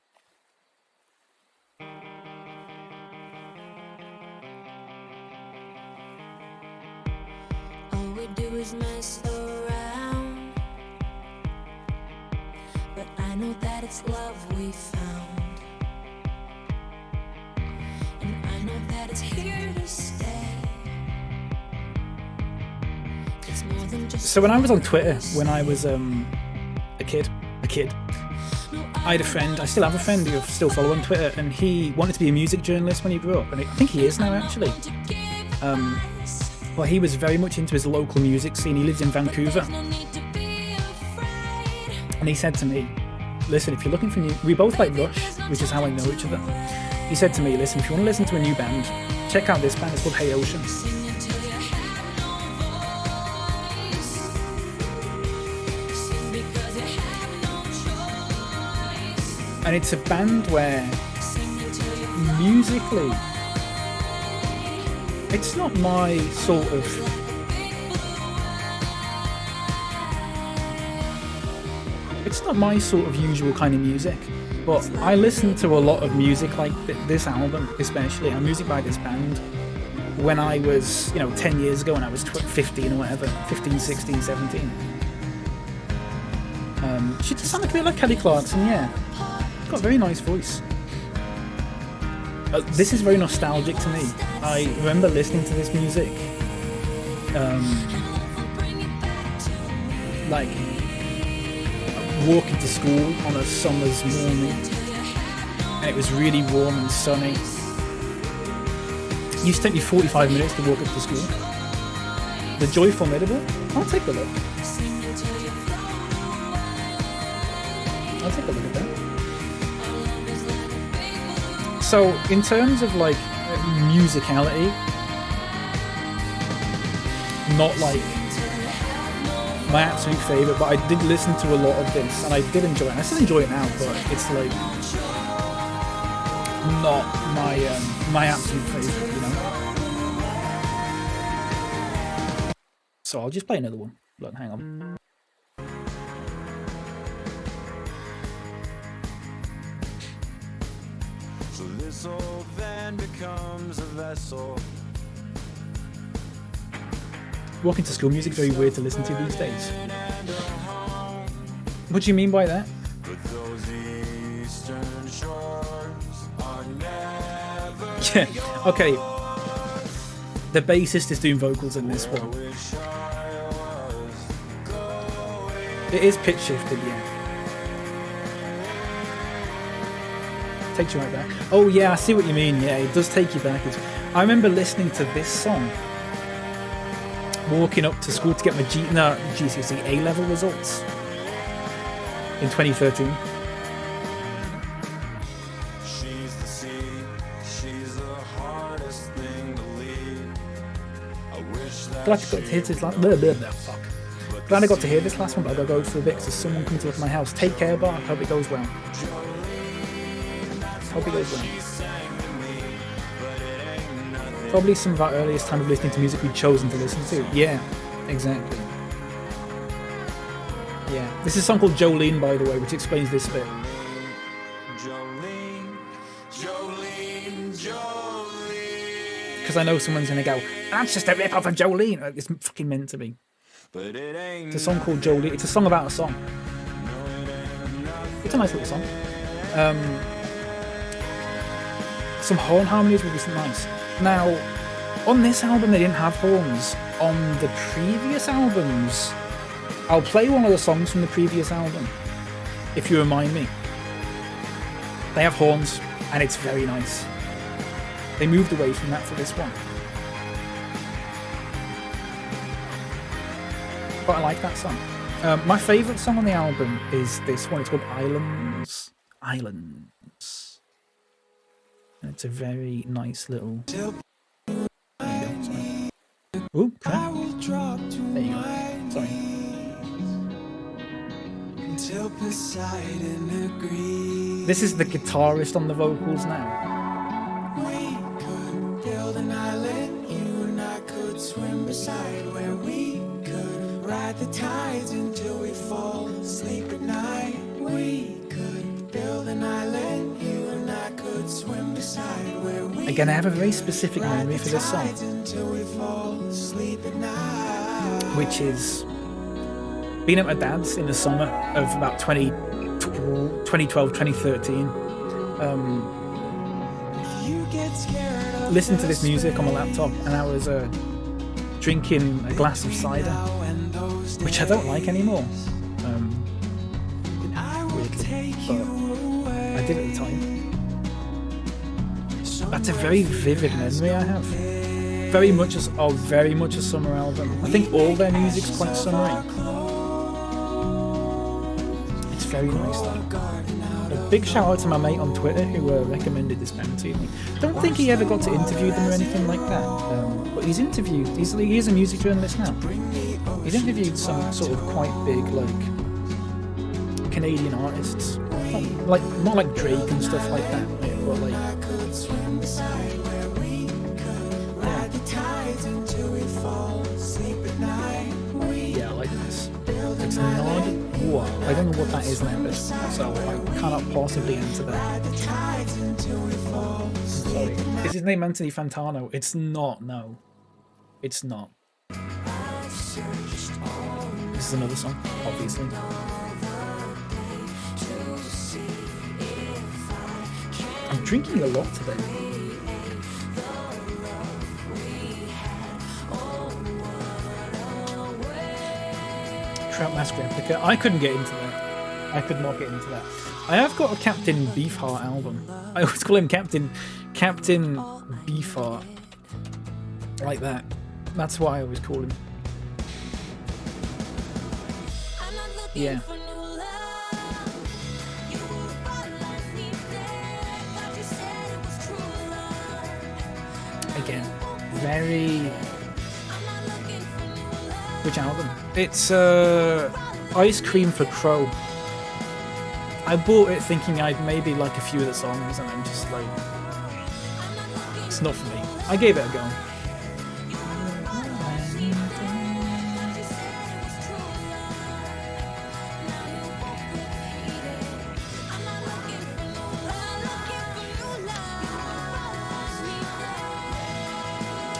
All we do is mess around, but I know that it's love we found, and I know that it's here to stay. It's more than just So when I was on Twitter, when I was a kid, I had a friend, I still have a friend who I still follow on Twitter, and he wanted to be a music journalist when he grew up, and I think he is now actually. But he was very much into his local music scene. He lives in Vancouver. And he said to me, listen, if you're looking for new... We both like Rush, which is how I know each other. He said to me, listen, if you want to listen to a new band, check out this band. It's called Hey Ocean. And it's a band where musically, it's not my sort of... It's not my sort of usual kind of music, but I listen to a lot of music like this album, especially, and music by this band, when I was, 10 years ago, when I was 15 or whatever, 15, 16, 17. She does sound like a bit like Kelly Clarkson, yeah. Got a very nice voice. This is very nostalgic to me. I remember listening to this music, like walking to school on a summer's morning, and it was really warm and sunny. It used to take me 45 minutes to walk up to school. The Joy Formidable? I'll take a look. I'll take a look at that. So, in terms of like musicality, not like my absolute favourite, but I did listen to a lot of this and I did enjoy it. And I still enjoy it now, but it's like not my absolute favourite, So I'll just play another one. Look, hang on. So this old van becomes a vessel. Walking to school music very weird to listen to these days. What do you mean by that? But those eastern shores are never Yeah, okay. The bassist is doing vocals in this one. It is pitch shifted, yeah. Takes you right back. Oh yeah, I see what you mean. Yeah, it does take you back. I remember listening to this song, walking up to school to get my GCSE A-level results in 2013. Glad I got to hear this last. Fuck. Glad I got to hear this last one, but I gotta go for a bit because there's someone coming to look at my house. Take care, Bart. Hope it goes well. Hope it goes well. Probably some of our earliest time of listening to music we'd chosen to listen to. Yeah, exactly. Yeah. This is a song called Jolene, by the way, which explains this bit. Because I know someone's gonna go, that's just a rip off of Jolene. It's fucking meant to be. It's a song called Jolene. It's a song about a song. It's a nice little song. Some horn harmonies would be nice. Now, on this album they didn't have horns. On the previous albums, I'll play one of the songs from the previous album, if you remind me. They have horns, and it's very nice. They moved away from that for this one. But I like that song. My favourite song on the album is this one. It's called Islands. Islands. And it's a very nice little... There you go. Sorry. Ooh, crap. There you go. Sorry. This is the guitarist on the vocals now. We could build an island, you and I could swim beside where we could ride the tides until we fall asleep at night. We could build an island, you and I could swim beside where we Again, I have a very specific memory for this song, which is being at my dad's in the summer of about 2012, 2013. Listened to this music on my laptop, and I was drinking a glass of cider, which I don't like anymore. Weirdly, but I did at the time. That's a very vivid memory I have. Very much a summer album. I think all their music's quite summery. It's very nice though. A big shout out to my mate on Twitter who recommended this band to me. I don't think he ever got to interview them or anything like that. But he's interviewed. He's a music journalist now. He's interviewed some sort of quite big like Canadian artists, like not like Drake and stuff like that, but like. Yeah, I like this. It's not. Whoa, I don't know what that is now, so I cannot possibly answer that. Sorry. Is his name Anthony Fantano? It's not, no. It's not. This is another song, obviously. I'm drinking a lot today. Trout Mask Replica. I couldn't get into that. I could not get into that. I have got a Captain Beefheart album. I always call him Captain Beefheart. Like that. That's what I always call him. Yeah. Again, very... Which album? It's Ice Cream for Crow. I bought it thinking I'd maybe like a few of the songs, and I'm just like, it's not for me. I gave it a go.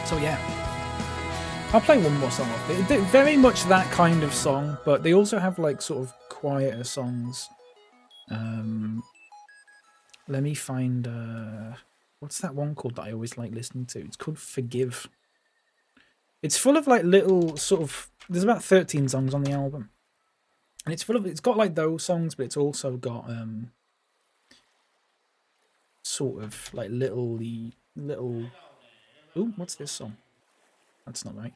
So yeah. I'll play one more song off it. Very much that kind of song, but they also have like sort of quieter songs. Let me find what's that one called that I always like listening to? It's called Forgive. It's full of like little sort of, there's about 13 songs on the album. And it's got like those songs, but it's also got sort of like little ooh, what's this song? That's not right.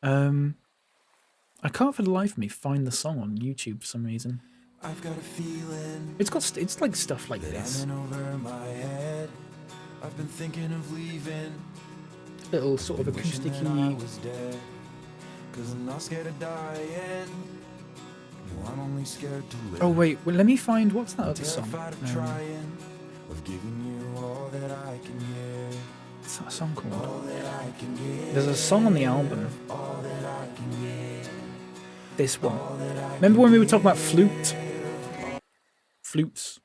I can't for the life of me find the song on YouTube for some reason. I've got a feeling It's like stuff like this. over my head. I've been thinking of leaving. Little sort of acousticy. Cause I'm not scared of dying. No, I'm only scared to live. Oh wait, well, let me find what's that other song? Terrified of trying, of giving you all that I can give. What's that song called? All that I can give. There's a song on the album. All that I can give. This one. Remember when we were talking about flute? Flutes.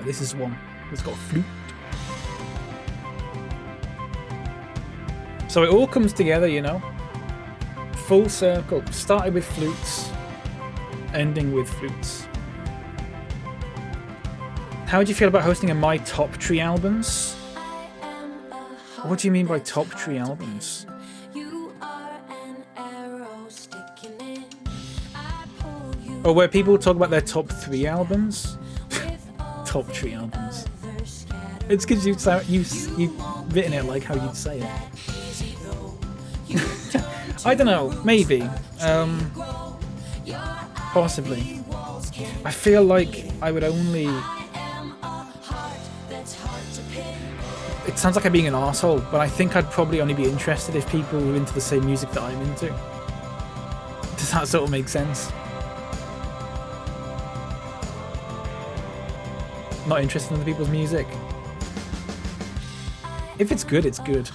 This is one. It's got a flute. So it all comes together, you know. Full circle. Started with flutes, ending with flutes. How do you feel about hosting a My Top Tree albums? What do you mean by top tree albums? Or where people talk about their top 3 albums? Top tree albums. It's because you've written it like how you'd say it. I don't know, maybe. Possibly. I feel like I would only... It sounds like I'm being an arsehole, but I think I'd probably only be interested if people were into the same music that I'm into. Does that sort of make sense? Not interested in other people's music. If it's good, it's good.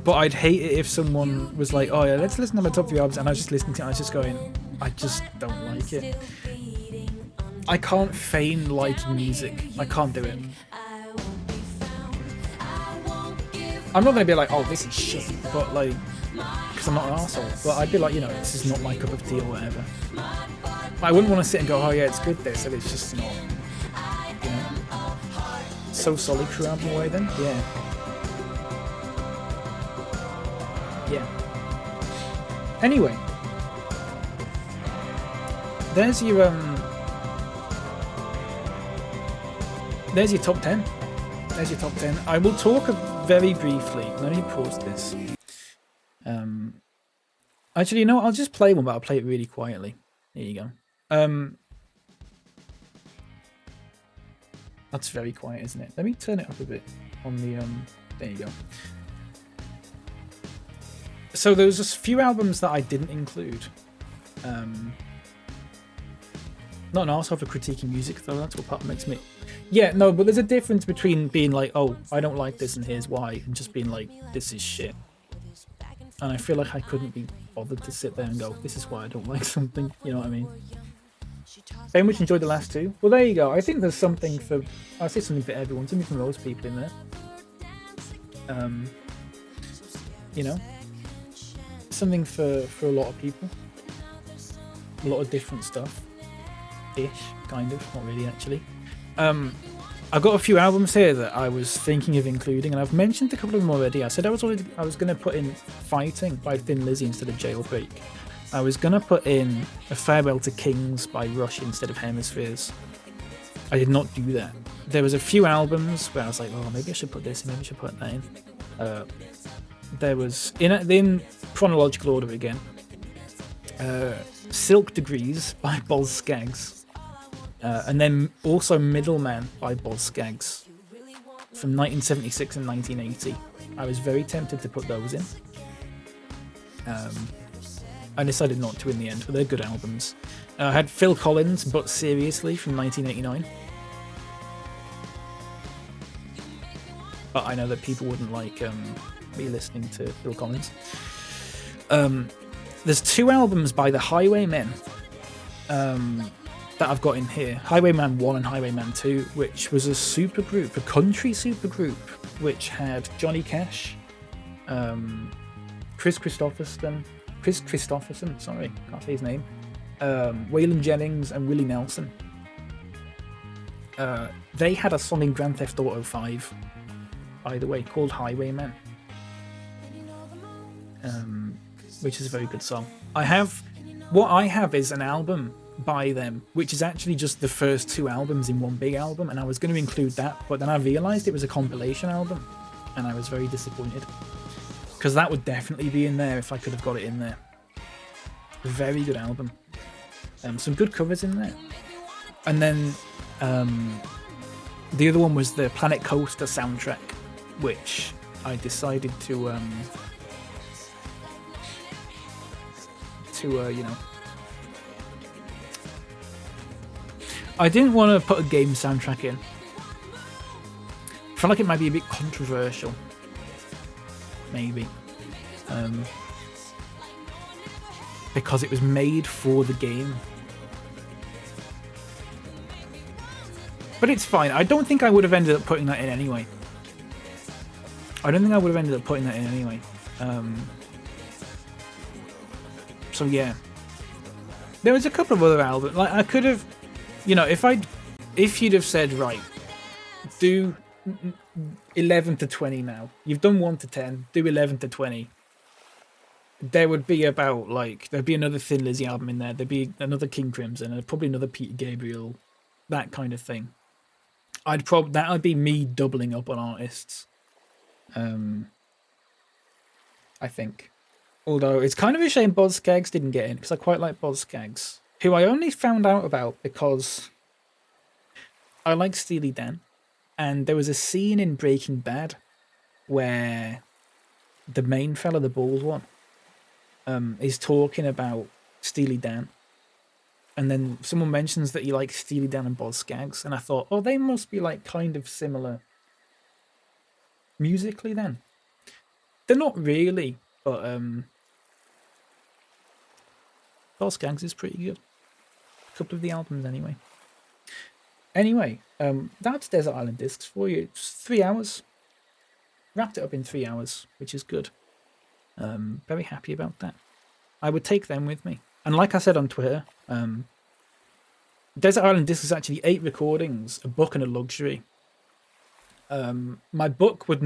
But I'd hate it if someone was like, oh yeah, let's listen to my top 3 albums, and I was just listening to it and I was just going, I just don't like it. I can't feign liking music. I can't do it. I'm not going to be like, oh, this is shit, but like, because I'm not an arsehole. But I'd be like, you know, this is not my cup of tea or whatever. But I wouldn't want to sit and go, oh yeah, it's good this, and it's just not. You know? So Solid Crew album away then? Yeah. Yeah. Anyway. There's your top 10. There's your top 10. I will talk very briefly. Let me pause this. Actually, you know what? I'll just play one, but I'll play it really quietly. There you go. That's very quiet, isn't it? Let me turn it up a bit on the there you go. So there's a few albums that I didn't include. Not an arsehole for critiquing music, though. That's what part makes me... Yeah, no, but there's a difference between being like, oh, I don't like this and here's why, and just being like, this is shit. And I feel like I couldn't be bothered to sit there and go, this is why I don't like something. You know what I mean? Very much enjoyed the last 2. Well, there you go. I think there's something for... I'll say something for everyone. Something for most people in there. You know? Something for a lot of people. A lot of different stuff. Ish, kind of. Not really, actually. I've got a few albums here that I was thinking of including, and I've mentioned a couple of them already. I said I was going to put in Fighting by Thin Lizzy instead of Jailbreak. I was going to put in A Farewell to Kings by Rush instead of Hemispheres. I did not do that. There was a few albums where I was like, oh, maybe I should put this in, maybe I should put that in. There was, in chronological order again, Silk Degrees by Boz Scaggs. And then also Middleman by Boz Scaggs from 1976 and 1980. I was very tempted to put those in. I decided not to in the end, but they're good albums. I had Phil Collins, But Seriously from 1989. But I know that people wouldn't like me listening to Phil Collins. There's 2 albums by the Highwaymen that I've got in here. Highwayman 1 and Highwayman 2, which was a supergroup, a country supergroup, which had Johnny Cash, Chris Christopherson, sorry, can't say his name, Waylon Jennings and Willie Nelson. They had a song in Grand Theft Auto 5, by the way, called Highwayman, which is a very good song. What I have is an album by them, which is actually just the first 2 albums in one big album, and I was going to include that, but then I realised it was a compilation album, and I was very disappointed, because that would definitely be in there if I could have got it in there. Very good album. Some good covers in there. And then the other one was the Planet Coaster soundtrack, which I decided to you know, I didn't want to put a game soundtrack in. I felt like it might be a bit controversial, maybe, because it was made for the game. But it's fine. I don't think I would have ended up putting that in anyway. So yeah, there was a couple of other albums. Like I could have, you know, if you'd have said, right, do 11 to 20 now. You've done 1 to 10. Do 11 to 20. There would be about there'd be another Thin Lizzy album in there. There'd be another King Crimson and probably another Peter Gabriel, that kind of thing. That would be me doubling up on artists. I think. Although it's kind of a shame Boz Skaggs didn't get in, because I quite like Boz Skaggs, who I only found out about because I like Steely Dan, and there was a scene in Breaking Bad where the main fella, the bald one, is talking about Steely Dan, and then someone mentions that he likes Steely Dan and Boz Skaggs, and I thought, oh, they must be like kind of similar musically then. They're not really, but Boz Skaggs is pretty good. A couple of the albums anyway. Anyway, that's Desert Island Discs for you. It's 3 hours. Wrapped it up in 3 hours, which is good. Very happy about that. I would take them with me. And like I said on Twitter, Desert Island Discs is actually 8 recordings, a book and a luxury. My book would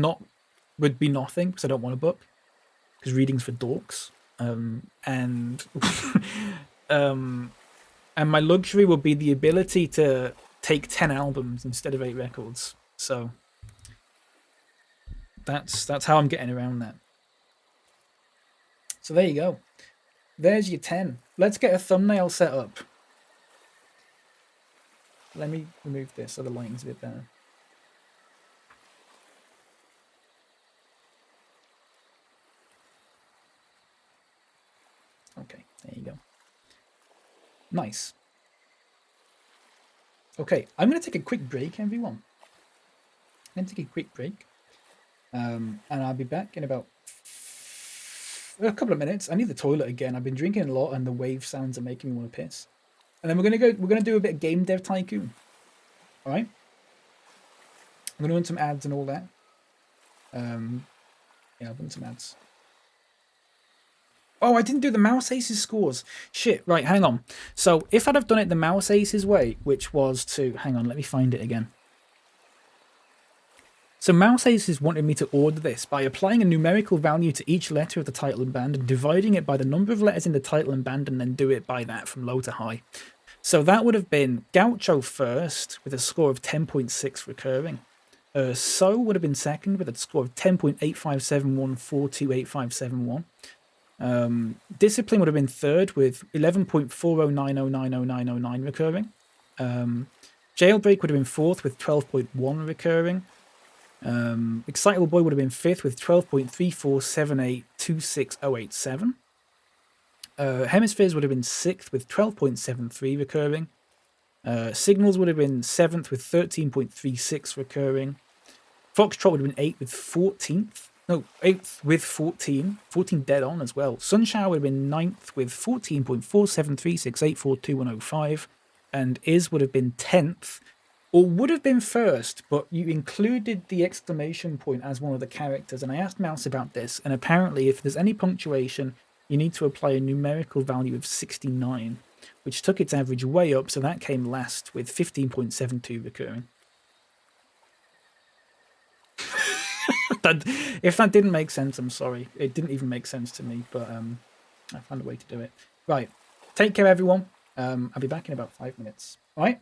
be nothing, because I don't want a book, because reading's for dorks. And my luxury will be the ability to take 10 albums instead of 8 records. So that's how I'm getting around that. So there you go. There's your 10. Let's get a thumbnail set up. Let me remove this so the lighting's a bit better. Okay, there you go. Nice. Okay, I'm going to take a quick break, everyone. I'm going to take a quick break. And I'll be back in about a couple of minutes. I need the toilet again. I've been drinking a lot and the wave sounds are making me want to piss. And then we're going to do a bit of Game Dev Tycoon. All right? I'm going to run some ads and all that. Yeah, I'll run some ads. Oh, I didn't do the Mouse Aces scores. Shit, right, hang on. So, if I'd have done it the Mouse Aces way, which was to... Hang on, let me find it again. So, Mouse Aces wanted me to order this by applying a numerical value to each letter of the title and band and dividing it by the number of letters in the title and band and then do it by that from low to high. So, that would have been Gaucho first with a score of 10.6 recurring. So would have been second with a score of 10.8571428571. Discipline would have been third with 11.409090909 recurring. Jailbreak would have been fourth with 12.1 recurring. Excitable Boy would have been fifth with 12.34782687. Hemispheres would have been sixth with 12.73 recurring. Signals would have been seventh with 13.36 recurring. Foxtrot would have been eighth with 14th. No, 8th with 14 dead on as well. Sunshower would have been 9th with 14.4736842105. And Is would have been 10th, or would have been first, but you included the exclamation point as one of the characters. And I asked Mouse about this, and apparently if there's any punctuation, you need to apply a numerical value of 69, which took its average way up, so that came last with 15.72 recurring. If that didn't make sense, I'm sorry. It didn't even make sense to me, but I found a way to do it. Right. Take care, everyone. I'll be back in about 5 minutes. All right?